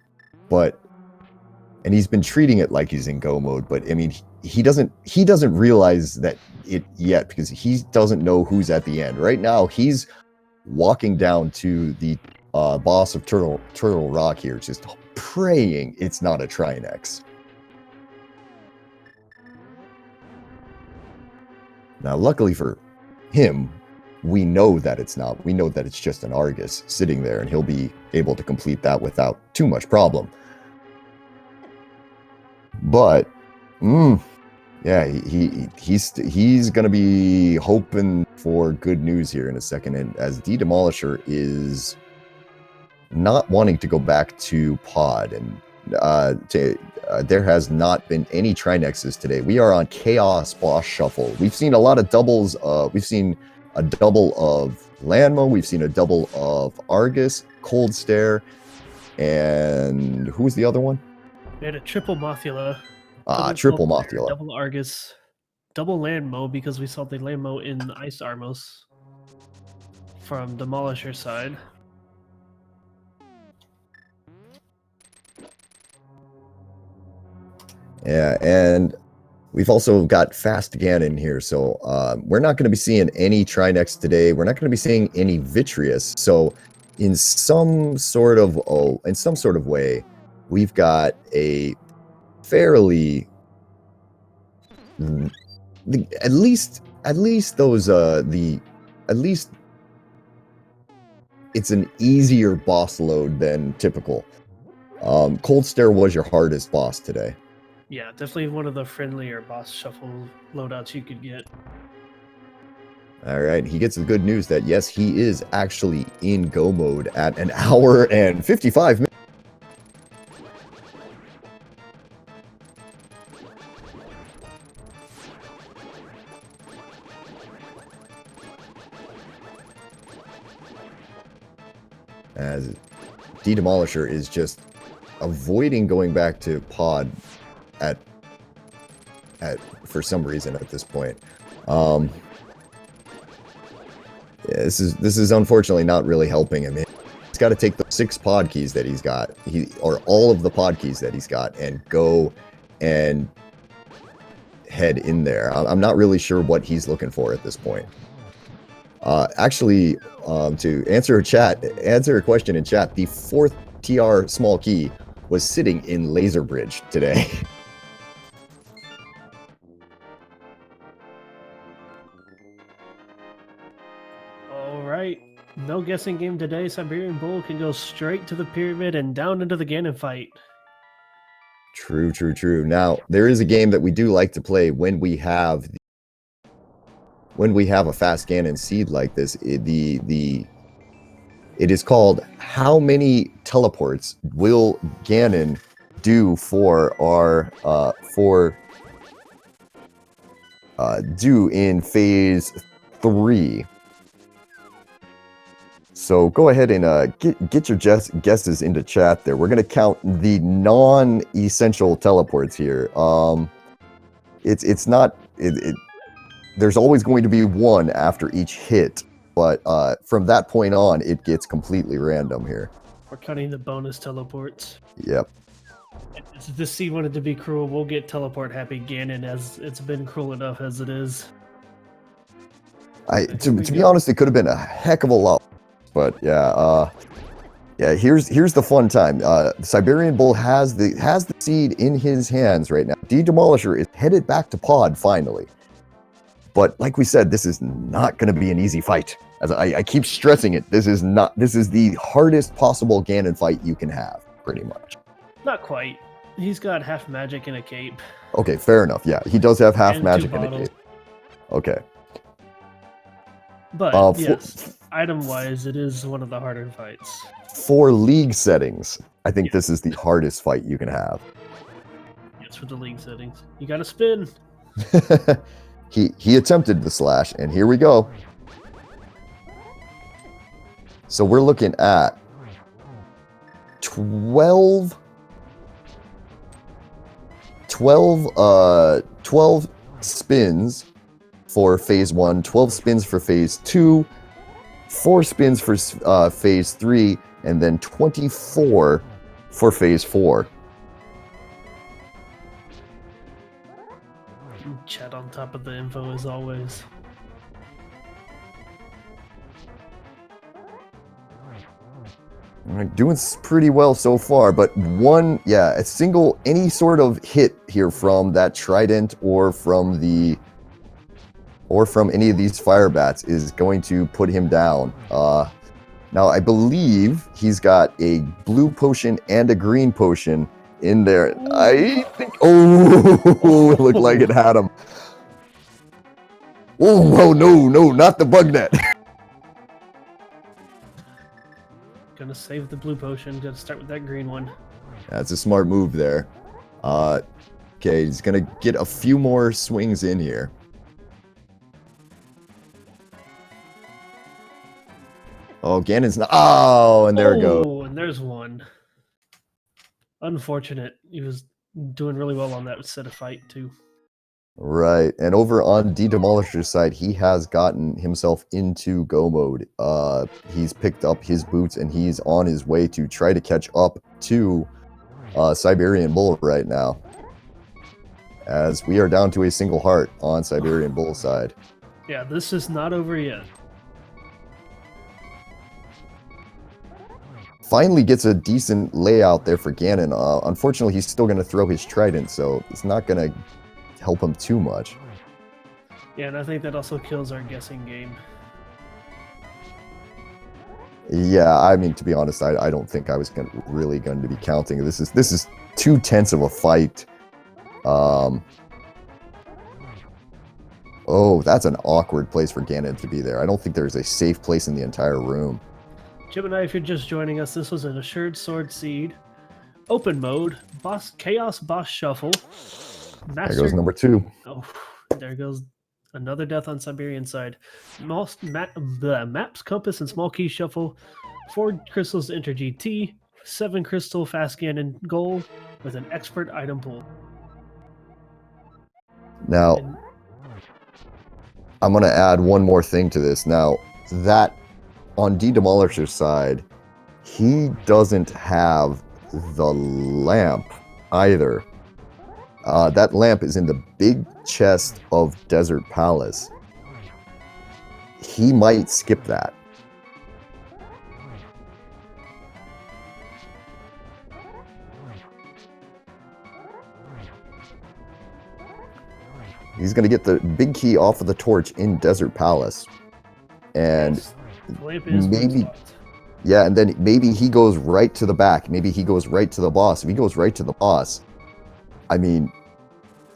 and he's been treating it like he's in go mode, but I mean, he doesn't realize that it yet because he doesn't know who's at the end. Right now, he's walking down to the boss of Turtle Rock here, just praying it's not a Trinex. Now, luckily for him, we know that it's not. We know that it's just an Argus sitting there, and he'll be able to complete that without too much problem. But, yeah, he's gonna be hoping for good news here in a second, and as ddemolisher is not wanting to go back to Pod, and there has not been any Trinexes today. We are on Chaos Boss Shuffle. We've seen a lot of doubles. We've seen a double of Lanmo. We've seen a double of Argus, Cold Stare, and who was the other one? We had a triple Mothula. Triple Mothula. Double Argus. Double Landmo because we saw the Landmo in Ice Armos from Demolisher side. Yeah, and we've also got Fast Ganon here, so we're not going to be seeing any Trinex today. We're not going to be seeing any Vitreous. So, in some sort of way, we've got a fairly at least it's an easier boss load than typical. Cold Stare was your hardest boss today. Yeah, definitely one of the friendlier boss shuffle loadouts you could get. All right, he gets the good news that yes, he is actually in go mode at 1 hour and 55 minutes. As ddemolisher is just avoiding going back to Pod at for some reason at this point. Yeah, this is unfortunately not really helping him. He's got to take the 6 pod keys that he's got, or all of the pod keys that he's got, and go and head in there. I'm not really sure what he's looking for at this point. Actually, to answer a question in chat, the 4th TR small key was sitting in Laser Bridge today. Alright, no guessing game today. Siberian Bull can go straight to the pyramid and down into the Ganon fight. True. Now, there is a game that we do like to play when we have a fast Ganon seed like this. It is called How Many Teleports Will Ganon Do for our do in phase 3. So go ahead and get your guesses into chat there. We're going to count the non-essential teleports here. There's always going to be one after each hit, but from that point on, it gets completely random here. We're cutting the bonus teleports. Yep. If this seed wanted to be cruel, we'll get teleport happy Ganon, as it's been cruel enough as it is. To be honest, it could have been a heck of a lot. But yeah, Yeah, here's the fun time. The Siberian Bull has the seed in his hands right now. Demolisher is headed back to pod finally. But like we said, this is not going to be an easy fight. As I keep stressing it, this is the hardest possible Ganon fight you can have, pretty much. Not quite. He's got half magic and a cape. Okay, fair enough. Yeah, he does have half And magic 2 in the bottles. cape. Okay. But yes, item-wise, it is one of the harder fights. For league settings, I think this is the hardest fight you can have. Yes, for the league settings. You gotta spin. He attempted the slash, and here we go. So we're looking at 12 spins for phase 1, 12 spins for phase 2, 4 spins for phase 3, and then 24 for phase 4. Chat on top of the info as always. Doing pretty well so far, but any sort of hit here from that trident or from any of these fire bats is going to put him down. Now I believe he's got a blue potion and a green potion in there. I think, it looked like it had him. Oh, no, not the bug net. Gonna save the blue potion. Gotta start with that green one. That's a smart move there. Okay, he's gonna get a few more swings in here. Oh, Ganon's not. Oh, and there it goes. Oh, and there's one. Unfortunate. He was doing really well on that set of fight, too. Right, and over on Demolisher's side, he has gotten himself into go mode. He's picked up his boots, and he's on his way to try to catch up to Siberian Bull right now. As we are down to a single heart on Siberian Bull's side. Yeah, this is not over yet. Finally gets a decent layout there for Ganon. Unfortunately, he's still going to throw his trident, so it's not going to help him too much. Yeah, and I think that also kills our guessing game. Yeah, I mean, to be honest, I don't think I was really going to be counting. This is too tense of a fight. Oh, that's an awkward place for Ganon to be there. I don't think there's a safe place in the entire room. Gemini, if you're just joining us, this was an Assured Sword Seed, Open Mode, Chaos Boss Shuffle, Master... There goes number 2. Oh, there goes another death on Siberian side. Maps, Compass, and Small Key Shuffle, 4 crystals to enter GT, 7 crystal fast Ganon goal with an expert item pool. Now, I'm going to add one more thing to this. Now, that on Demolisher's side, he doesn't have the lamp either. That lamp is in the big chest of Desert Palace. He might skip that. He's going to get the big key off of the torch in Desert Palace. And maybe, yeah, and then maybe he goes right to the back. Maybe he goes right to the boss. If he goes right to the boss, I mean,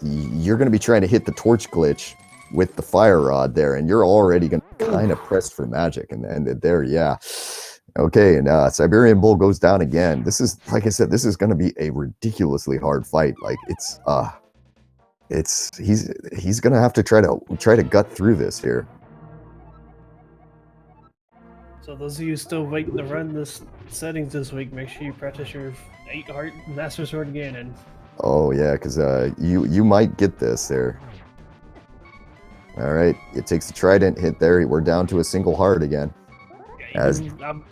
you're going to be trying to hit the torch glitch with the fire rod there, and you're already going to kind of press for magic. And there, yeah. Okay, and Siberian Bull goes down again. This is, like I said, this is going to be a ridiculously hard fight. Like, he's going to have to try to gut through this here. So those of you still waiting to run this settings this week, make sure you practice your 8-heart Master Sword Ganon. Oh yeah, because you might get this there. All right, it takes the trident hit there. We're down to a single heart again. Yeah, I'm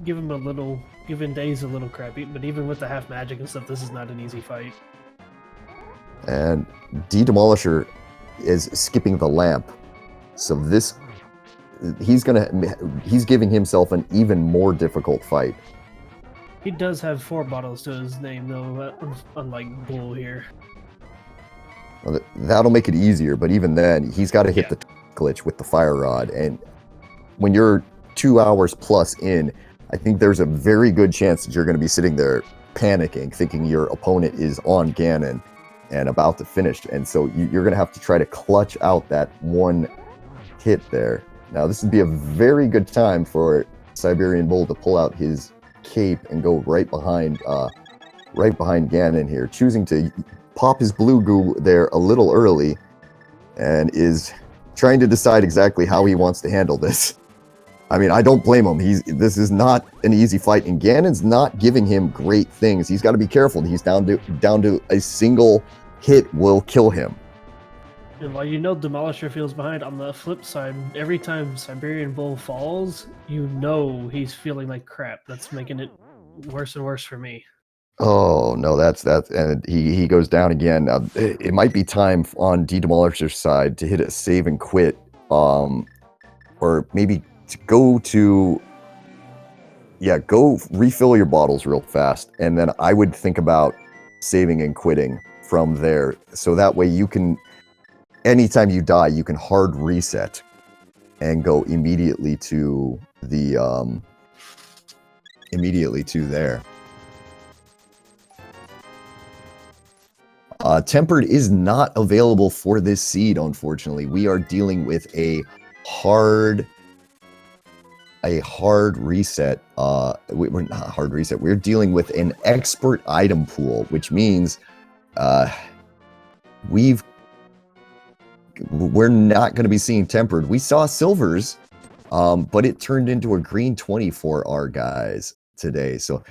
giving Daze a little crap, but even with the half magic and stuff, this is not an easy fight. And Demolisher is skipping the lamp, so this he's giving himself an even more difficult fight. He does have 4 bottles to his name, though, unlike Bull here. Well, that'll make it easier, but even then, he's got to hit the glitch with the fire rod. And when you're 2 hours plus in, I think there's a very good chance that you're going to be sitting there panicking, thinking your opponent is on Ganon and about to finish. And so you're going to have to try to clutch out that one hit there. Now, this would be a very good time for Siberian Bull to pull out his cape and go right behind Ganon here, choosing to pop his blue goo there a little early, and is trying to decide exactly how he wants to handle this. I mean, I don't blame him. This is not an easy fight, and Ganon's not giving him great things. He's got to be careful. He's down to a single hit will kill him. And while you know Demolisher feels behind, on the flip side, every time Siberian Bull falls, you know he's feeling like crap. That's making it worse and worse for me. Oh no, that's and he goes down again. It might be time on ddemolisher's side to hit a save and quit, or maybe to go refill your bottles real fast, and then I would think about saving and quitting from there, so that way you can, anytime you die, you can hard reset and go immediately to the there. Tempered is not available for this seed, unfortunately. We are dealing with a hard reset. We're not hard reset. We're dealing with an expert item pool, which means we're not going to be seeing tempered. We saw silvers, but it turned into a green 20 for our guys today. So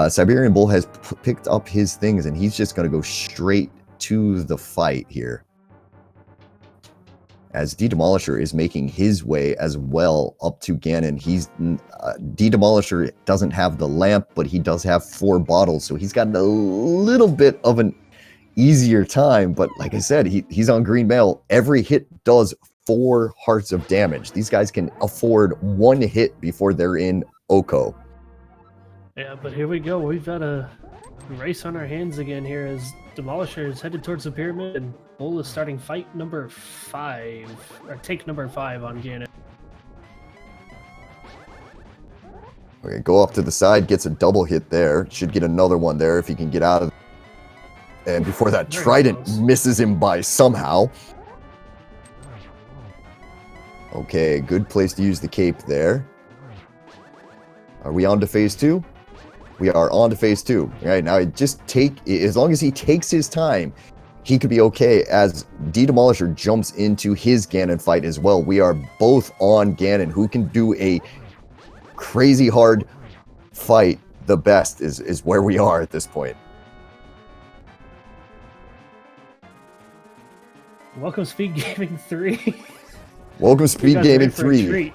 Siberian Bull has picked up his things, and he's just going to go straight to the fight here, as ddemolisher is making his way as well up to Ganon. He's ddemolisher doesn't have the lamp, but he does have 4 bottles, so he's got a little bit of an easier time. But like I said, he's on green mail. Every hit does 4 hearts of damage. These guys can afford 1 hit before they're in Oko. Yeah, but here we go. We've got a race on our hands again here, as Demolisher is headed towards the pyramid, and Bull is starting fight number 5, or take number 5 on Ganon. Okay, go off to the side, gets a double hit there. Should get another one there if he can get out of. And before that, Very Trident close. misses him by somehow. Okay, good place to use the cape there. Are we on to phase 2? We are on to phase 2. Right now, as long as he takes his time, he could be okay, as ddemolisher jumps into his Ganon fight as well. We are both on Ganon, who can do a crazy hard fight the best is where we are at this point. Welcome, Speed Gaming 3. Welcome, Speed Gaming 3.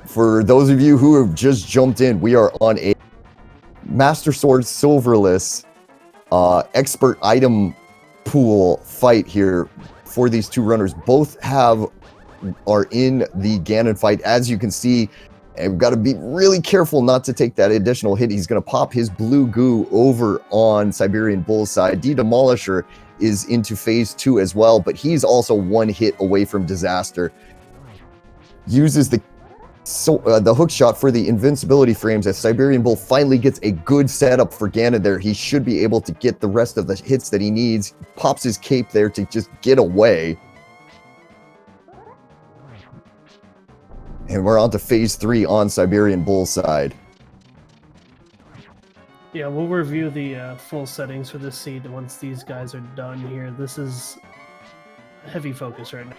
For those of you who have just jumped in, we are on a Master Sword Silverless expert item pool fight here for these 2 runners. Both are in the Ganon fight, as you can see, and we've got to be really careful not to take that additional hit. He's going to pop his blue goo over on Siberian Bull's side. ddemolisher is into phase 2 as well, but he's also 1 hit away from disaster. Uses the hook shot for the invincibility frames, as Siberian Bull finally gets a good setup for Ganon there. He should be able to get the rest of the hits that he needs. Pops his cape there to just get away. And we're on to phase 3 on Siberian Bull's side. Yeah, we'll review the full settings for this seed once these guys are done here. This is heavy focus right now.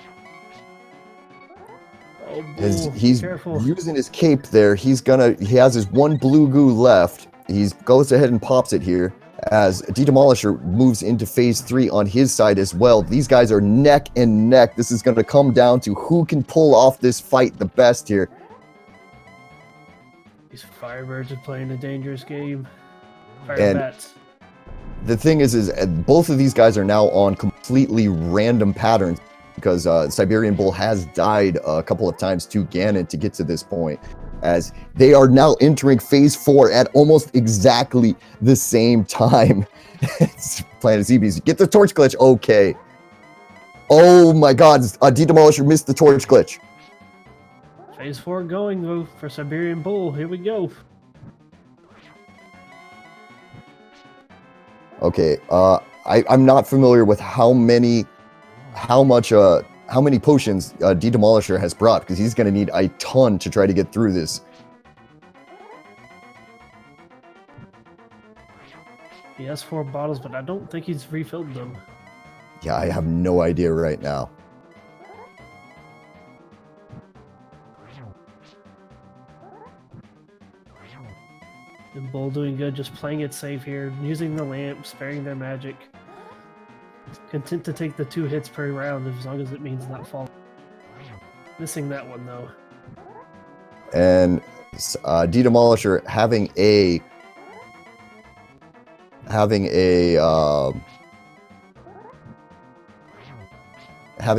Oh, As he's careful. using his cape there, he has his 1 blue goo left. He goes ahead and pops it here, as ddemolisher moves into phase 3 on his side as well. These guys are neck and neck. This is going to come down to who can pull off this fight the best here. These Firebirds are playing a dangerous game. Fire And bats. the thing is both of these guys are now on completely random patterns, because Siberian Bull has died a couple of times to Ganon to get to this point. as they are now entering phase 4 at almost exactly the same time. Planet ZBs, get the torch glitch. Okay. Oh my god, ddemolisher missed the torch glitch. Phase 4 going though for Siberian Bull. Here we go. Okay, I'm not familiar with how many potions ddemolisher has brought, because he's going to need a ton to try to get through this. He has 4 bottles, but I don't think he's refilled them. Yeah, I have no idea right now. And Bull doing good, just playing it safe here, using the lamp, sparing their magic. Content to take the 2 hits per round as long as it means not falling. Missing that one though. And ddemolisher having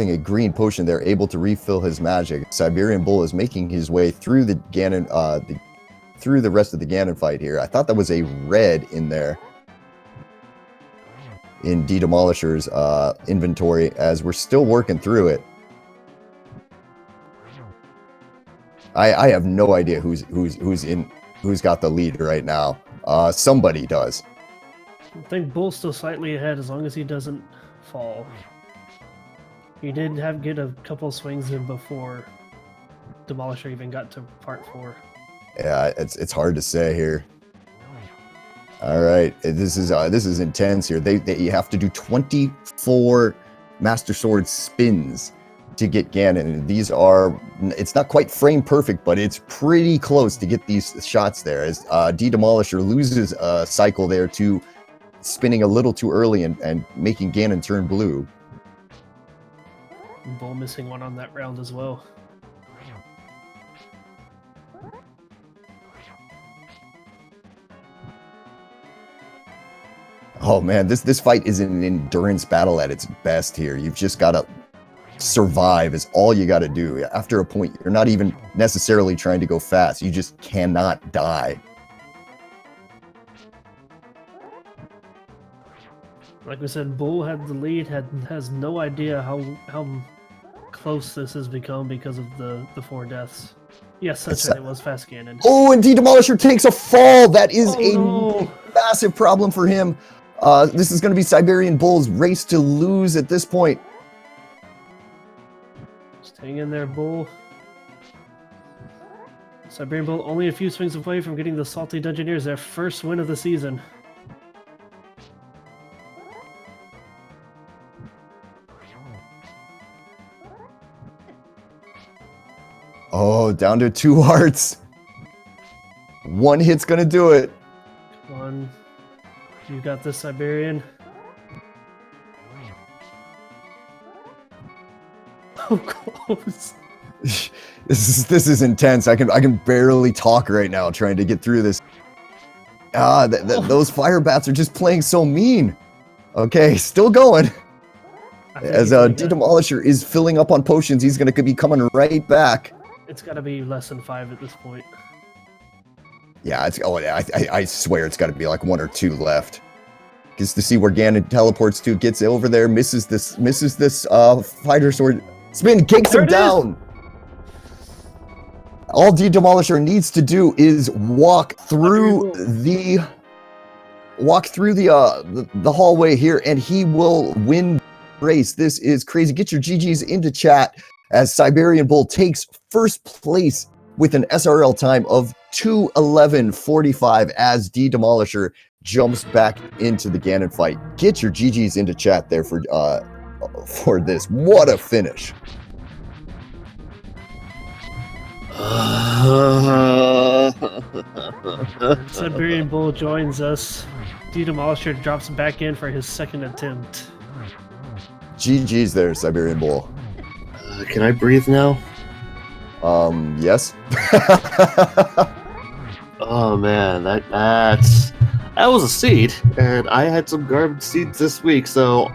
a green potion, they're able to refill his magic. Siberian Bull is making his way through the Ganon, through the rest of the Ganon fight here. I thought that was a red in there in ddemolisher's inventory, as we're still working through it. I have no idea who's got the lead right now. Somebody does. I think Bull's still slightly ahead as long as he doesn't fall. He did get a couple swings in before Demolisher even got to part 4. Yeah, it's hard to say here. All right, this is intense here. You have to do 24 Master Sword spins to get Ganon. And these are, it's not quite frame perfect, but it's pretty close to get these shots there. As ddemolisher loses a cycle there to spinning a little too early and making Ganon turn blue. Bull missing one on that round as well. Oh man, this fight is an endurance battle at its best here. You've just got to survive is all you got to do. After a point, you're not even necessarily trying to go fast. You just cannot die. Like we said, Bull had the lead, has no idea how close this has become because of the 4 deaths. Yes, that's right, it was Fast Ganon. Oh, and ddemolisher takes a fall. That is massive problem for him. This is going to be Siberian Bull's race to lose at this point. Just hang in there, Bull. Siberian Bull only a few swings away from getting the Salty Dungeoneers their first win of the season. Oh, down to 2 hearts. 1 hit's gonna do it. Come on. You got this, Siberian. Oh, close. This is intense. I can barely talk right now trying to get through this. Those fire bats are just playing so mean. Okay, still going. As ddemolisher is filling up on potions, he's gonna be coming right back. It's got to be less than 5 at this point. Yeah, I swear it's got to be like 1 or 2 left. Gets to see where Ganon teleports to, gets over there, misses this fighter sword spin, kicks him down. All ddemolisher needs to do is walk through the hallway here, and he will win the race. This is crazy. Get your GGs into chat as Siberian Bull takes first place with an SRL time of 2:11:45 as ddemolisher jumps back into the Ganon fight. Get your GGs into chat there for this. What a finish. Siberian Bull joins us. ddemolisher drops back in for his second attempt. GGs there, Siberian Bull. Can I breathe now? Yes. Oh man, that was a seed, and I had some garbage seeds this week, so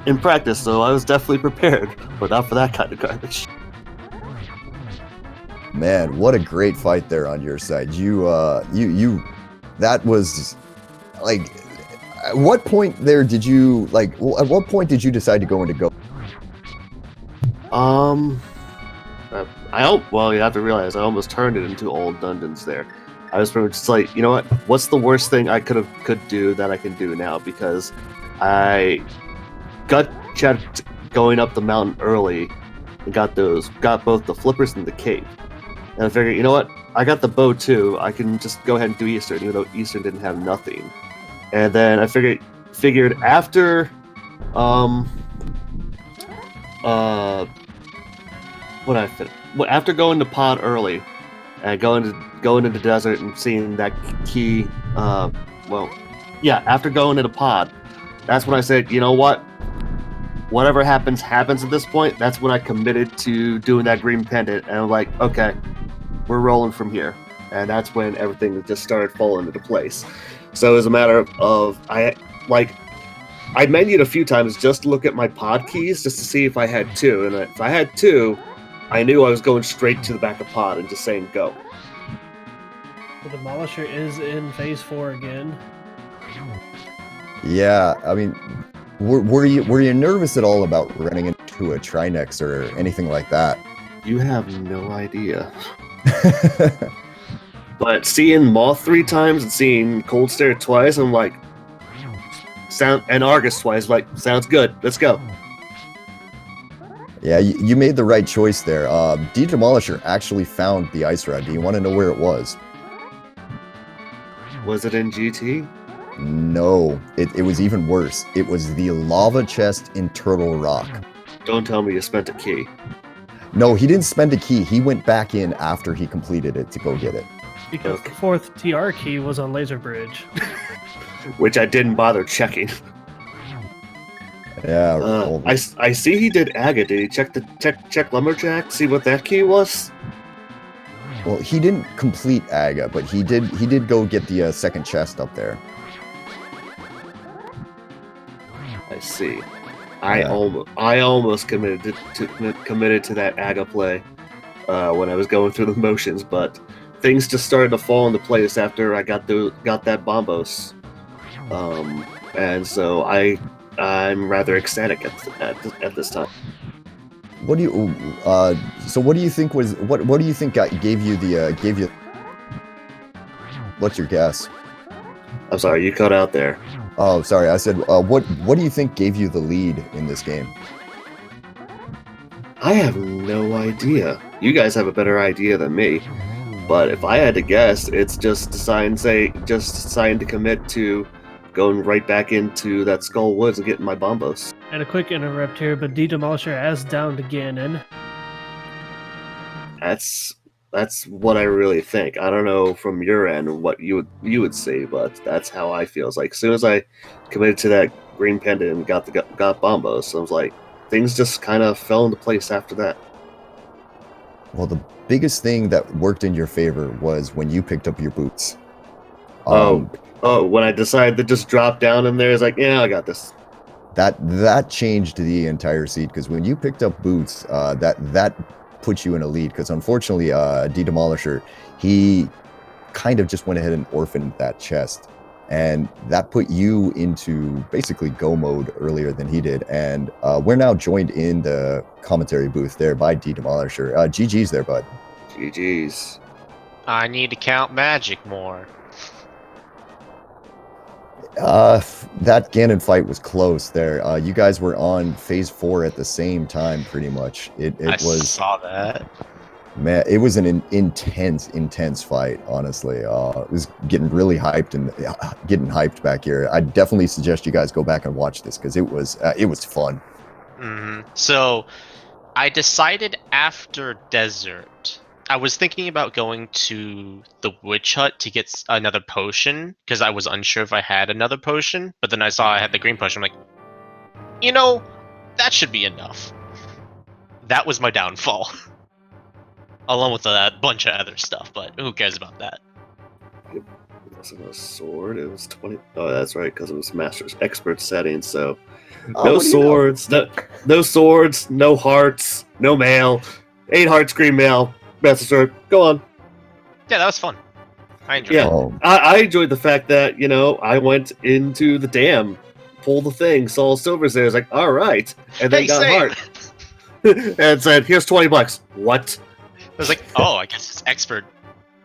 in practice, so I was definitely prepared, but not for that kind of garbage. Man, what a great fight there on your side. That was like, at what point there did you at what point did you decide to go into go? Well, you have to realize I almost turned it into old dungeons there. I was pretty much just like, you know what? What's the worst thing I could do that I can do now? Because I got checked going up the mountain early and got both the flippers and the cape. And I figured, you know what? I got the bow too. I can just go ahead and do Eastern, even though Eastern didn't have nothing. And then I figured after after going to pod early and going into the desert and seeing that key, after going to the pod, that's when I said, you know what? Whatever happens at this point. That's when I committed to doing that green pendant, and I'm like, okay, we're rolling from here. And that's when everything just started falling into place. So it was a matter of I menued a few times just to look at my pod keys just to see if I had two, and if I had two, I knew I was going straight to the back of pod and just saying go. The Demolisher is in phase 4 again. Yeah, I mean, were you nervous at all about running into a Trinex or anything like that? You have no idea. But seeing Moth 3 times and seeing Cold Stare twice, I'm like, and Argus twice, like, sounds good, let's go. Yeah, you made the right choice there. Demolisher actually found the ice rod. Do you want to know where it was? Was it in GT? No, it was even worse. It was the lava chest in Turtle Rock. Don't tell me you spent a key. No, he didn't spend a key. He went back in after he completed it to go get it. Because the 4th TR key was on Laser Bridge. Which I didn't bother checking. Yeah. I see he did Agate. Did he check Lumberjack? See what that key was? Well, he didn't complete Aga, but he did go get the second chest up there. I see. I almost committed to that Aga play when I was going through the motions, but things just started to fall into place after I got that Bombos, and so I'm rather ecstatic at this time. What do you what do you think gave you what's your guess? I'm sorry, you cut out there. Oh, sorry. I said, what do you think gave you the lead in this game? I have no idea. You guys have a better idea than me. But if I had to guess, it's just deciding to commit to going right back into that Skull Woods and getting my Bombos. And a quick interrupt here, but Demolisher has downed Ganon. That's what I really think. I don't know from your end what you would say, but that's how I feel. It's like as soon as I committed to that green pendant and got Bombos, so I was like, things just kind of fell into place after that. Well, the biggest thing that worked in your favor was when you picked up your boots. When I decided to just drop down in there, it's like, yeah, I got this. That changed the entire seed, because when you picked up boots, that put you in a lead, because unfortunately Demolisher, he kind of just went ahead and orphaned that chest, and that put you into basically go mode earlier than he did. And we're now joined in the commentary booth there by Demolisher. GG's there, bud. GG's. I need to count magic more. That Ganon fight was close there. You guys were on phase 4 at the same time, pretty much. I saw that. Man, it was an intense fight, honestly. It was getting really hyped and getting hyped back here. I definitely suggest you guys go back and watch this, because it was fun. So, I decided after Desert, I was thinking about going to the Witch Hut to get another potion, because I was unsure if I had another potion, but then I saw I had the green potion. I'm like, you know, that should be enough. That was my downfall. Along with a bunch of other stuff, but who cares about that? It wasn't a sword, it was 20. Oh, that's right, because it was Master's Expert setting, so no swords, no swords, no hearts, no mail, 8 hearts, green mail. Master Sword, go on. Yeah, that was fun. I enjoyed Yeah. it. Oh, I enjoyed the fact that, I went into the dam, pulled the thing, saw silvers there, was like, all right, and then Hey, got same. heart. And said, here's $20. What? I was like, oh, I guess it's expert,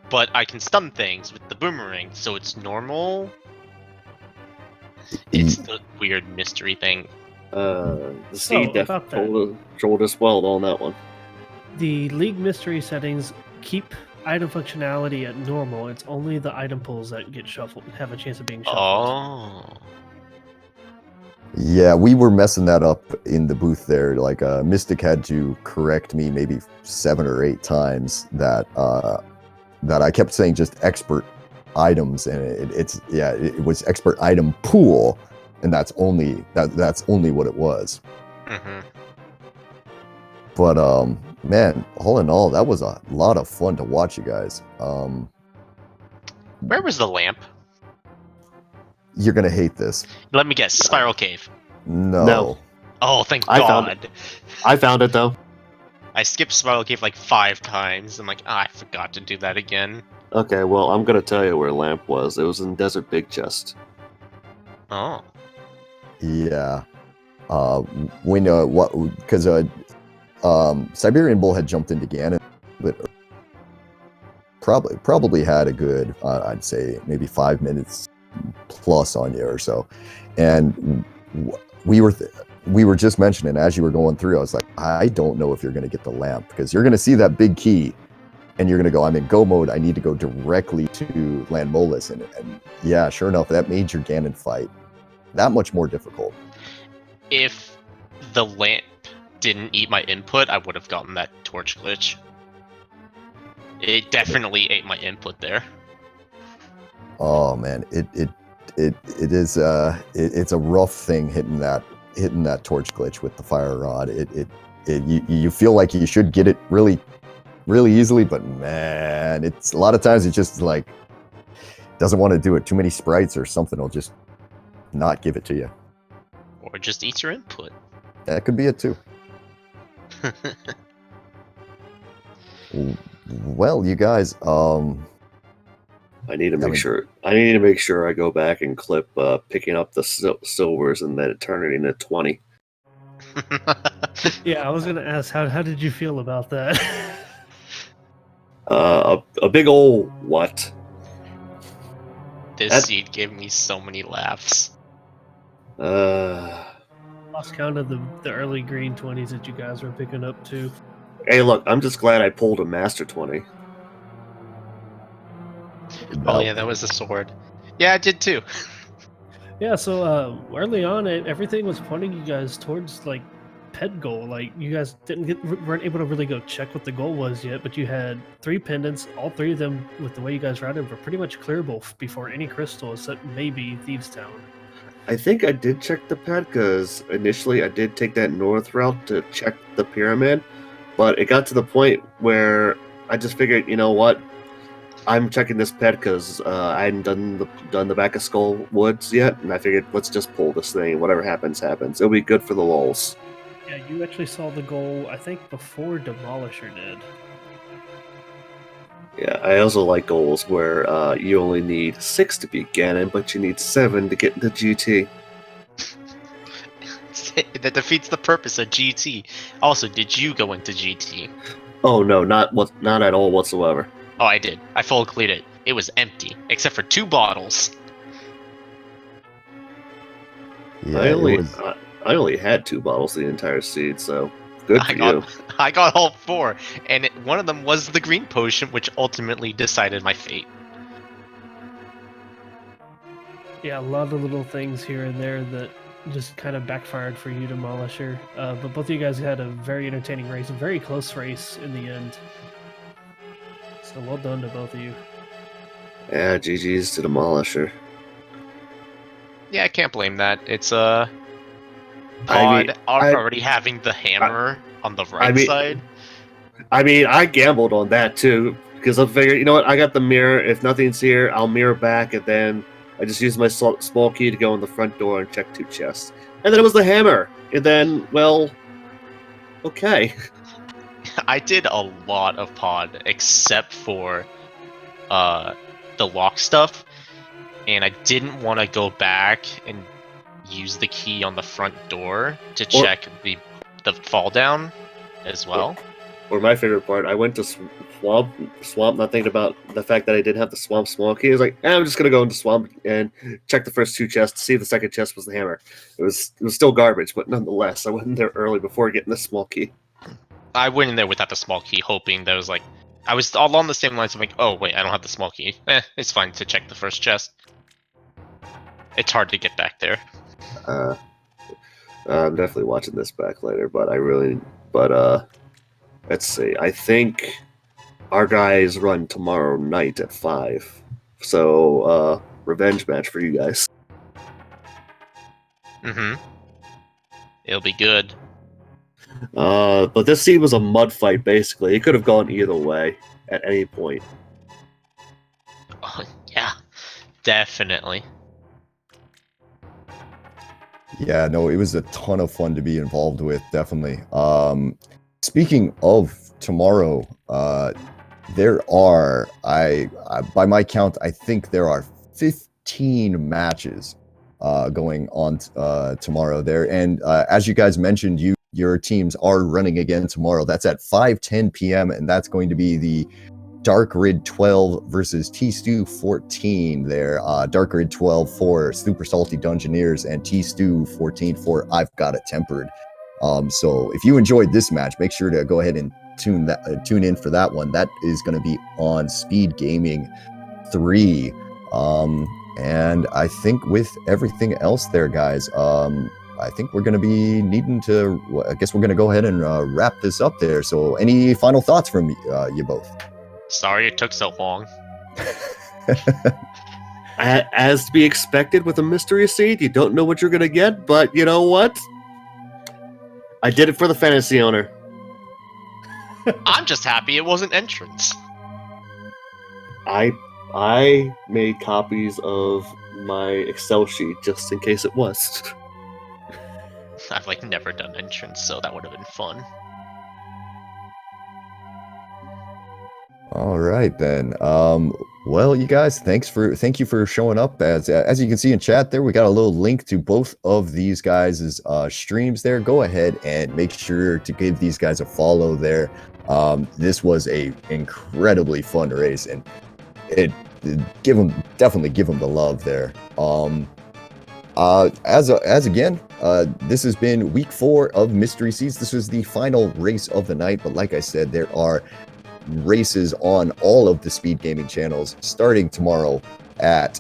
but I can stun things with the boomerang, so it's normal. It's the weird mystery thing. The So, seed about that. told us well on that one. The League mystery settings keep item functionality at normal. It's only the item pools that get shuffled have a chance of being shuffled. Oh. yeah, we were messing that up in the booth there. Like, Mystic had to correct me maybe 7 or 8 times that I kept saying just expert items, and it was expert item pool, and that's only what it was. Mm-hmm. But man, all in all, that was a lot of fun to watch you guys. Where was the lamp? You're gonna hate this. Let me guess. Spiral Cave. No. Oh, thank I God. found it. I found it, though. I skipped Spiral Cave like 5 times. I'm like, I forgot to do that again. Okay, well, I'm going to tell you where Lamp was. It was in Desert Big Chest. Oh. Yeah. When because Siberian Bull had jumped into Ganon, but probably had a good I'd say maybe 5 minutes plus on you or so, and we were just mentioning as you were going through, I was like, I don't know if you're going to get the lamp, because you're going to see that big key and you're going to go, I'm in go mode, I need to go directly to Landmolis, and yeah, sure enough, that made your Ganon fight that much more difficult. If the lamp didn't eat my input, I would have gotten that torch glitch. It definitely ate my input there. Oh man, it's a rough thing hitting that torch glitch with the fire rod. You feel like you should get it really easily, but man, it's a lot of times it just like doesn't want to do it. Too many sprites or something will just not give it to you. Or just eat your input. That could be it too. Well, you guys, I need to make sure. I need to make sure I go back and clip picking up the silvers and then turn it into 20. Yeah, I was gonna ask how did you feel about that? A big ol' what? This seed gave me so many laughs. Lost count of the early green 20s that you guys were picking up too. Hey, look, I'm just glad I pulled a Master 20. Oh yeah, that was the sword. Yeah, I did too. Yeah, so early on, everything was pointing you guys towards like pet goal. Like you guys weren't able to really go check what the goal was yet, but you had 3 pendants. All 3 of them, with the way you guys routed, were pretty much clearable before any crystal, except maybe Thieves Town. I think I did check the pet because initially I did take that north route to check the pyramid, but it got to the point where I just figured, you know what? I'm checking this pet because I hadn't done the back of Skull Woods yet, and I figured let's just pull this thing. Whatever happens, happens. It'll be good for the lulz. Yeah, you actually saw the goal, I think, before Demolisher did. Yeah, I also like goals where you only need 6 to beat Ganon, but you need 7 to get into GT. That defeats the purpose of GT. Also, did you go into GT? Oh no, not at all whatsoever. Oh, I did. I full cleared it. It was empty, except for 2 bottles. Yeah, I only had 2 bottles the entire seed, so good for you. I got all 4, and one of them was the green potion, which ultimately decided my fate. Yeah, a lot of little things here and there that just kind of backfired for you, Demolisher. But both of you guys had a very entertaining race, a very close race in the end. So well done to both of you. Yeah, GG's to Demolisher. Yeah, I can't blame that. It's Pod already having the hammer on the right side. I mean, I gambled on that too, because I figured, you know what, I got the mirror. If nothing's here, I'll mirror back, and then I just used my small key to go in the front door and check 2 chests. And then it was the hammer. And then, well, okay. I did a lot of pod except for the lock stuff, and I didn't want to go back and use the key on the front door to check the fall down as well. Or my favorite part, I went to swamp, not thinking about the fact that I didn't have the swamp small key. I was like, I'm just gonna go into swamp and check the first 2 chests, see if the second chest was the hammer. It was still garbage, but nonetheless, I went in there early before getting the small key. I went in there without the small key, hoping that was like, I was all along the same lines of like, oh wait, I don't have the small key. It's fine to check the first chest. It's hard to get back there. I'm definitely watching this back later, but let's see. I think our guys run tomorrow night at 5. So, revenge match for you guys. Mm-hmm. It'll be good. But this seed was a mud fight, basically. It could have gone either way at any point. Oh, yeah, definitely. Yeah, no, it was a ton of fun to be involved with, definitely. Speaking of tomorrow, there are, by my count, I think there are 15 matches going on tomorrow there. And as you guys mentioned, your teams are running again tomorrow. That's at 5:10 p.m. and that's going to be the Dark Rid 12 versus T-Stew 14 there. Dark Rid 12 for Super Salty Dungeoneers and T-Stew 14 for I've Got It Tempered. So if you enjoyed this match, make sure to go ahead and tune in for that one. That is going to be on Speed Gaming 3. And I think with everything else there, guys, I think we're going to be needing to, I guess we're going to go ahead and wrap this up there. So any final thoughts from you both? Sorry it took so long. As to be expected with a mystery seed, you don't know what you're going to get, but you know what? I did it for the fantasy owner. I'm just happy it wasn't entrance. I made copies of my Excel sheet just in case it was. I've like never done entrance, so that would have been fun. All right then. Well, you guys, thank you for showing up. As you can see in chat there, we got a little link to both of these guys' streams there. Go ahead and make sure to give these guys a follow there. This was a incredibly fun race, and definitely give them the love there. Again, this has been week 4 of Mystery Seeds. This was the final race of the night, but like I said, there are races on all of the Speed Gaming channels starting tomorrow at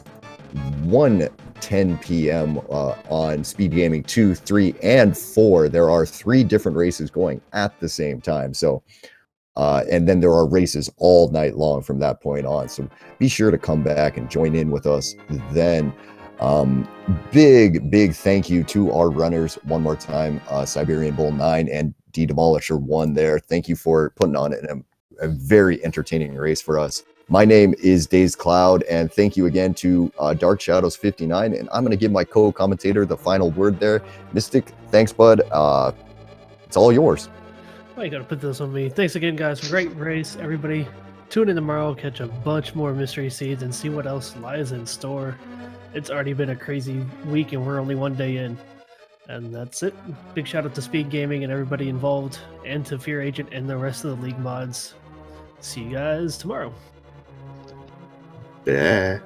1:10 p.m. On Speed Gaming 2, 3, and 4. There are 3 different races going at the same time. So, and then there are races all night long from that point on. So be sure to come back and join in with us then. Big thank you to our runners one more time, siberianbull9 and ddemolisher1 there. Thank you for putting on a very entertaining race for us. My name is Dazed Cloud, and thank you again to Dark Shadows 59. And I'm going to give my co-commentator the final word there. Mystic, thanks, bud. It's all yours. Why you gotta put this on me? Thanks again, guys. Great race, everybody. Tune in tomorrow, catch a bunch more mystery seeds, and see what else lies in store. It's already been a crazy week, and we're only 1 day in. And that's it. Big shout out to Speed Gaming and everybody involved, and to Fear Agent and the rest of the League mods. See you guys tomorrow. Yeah.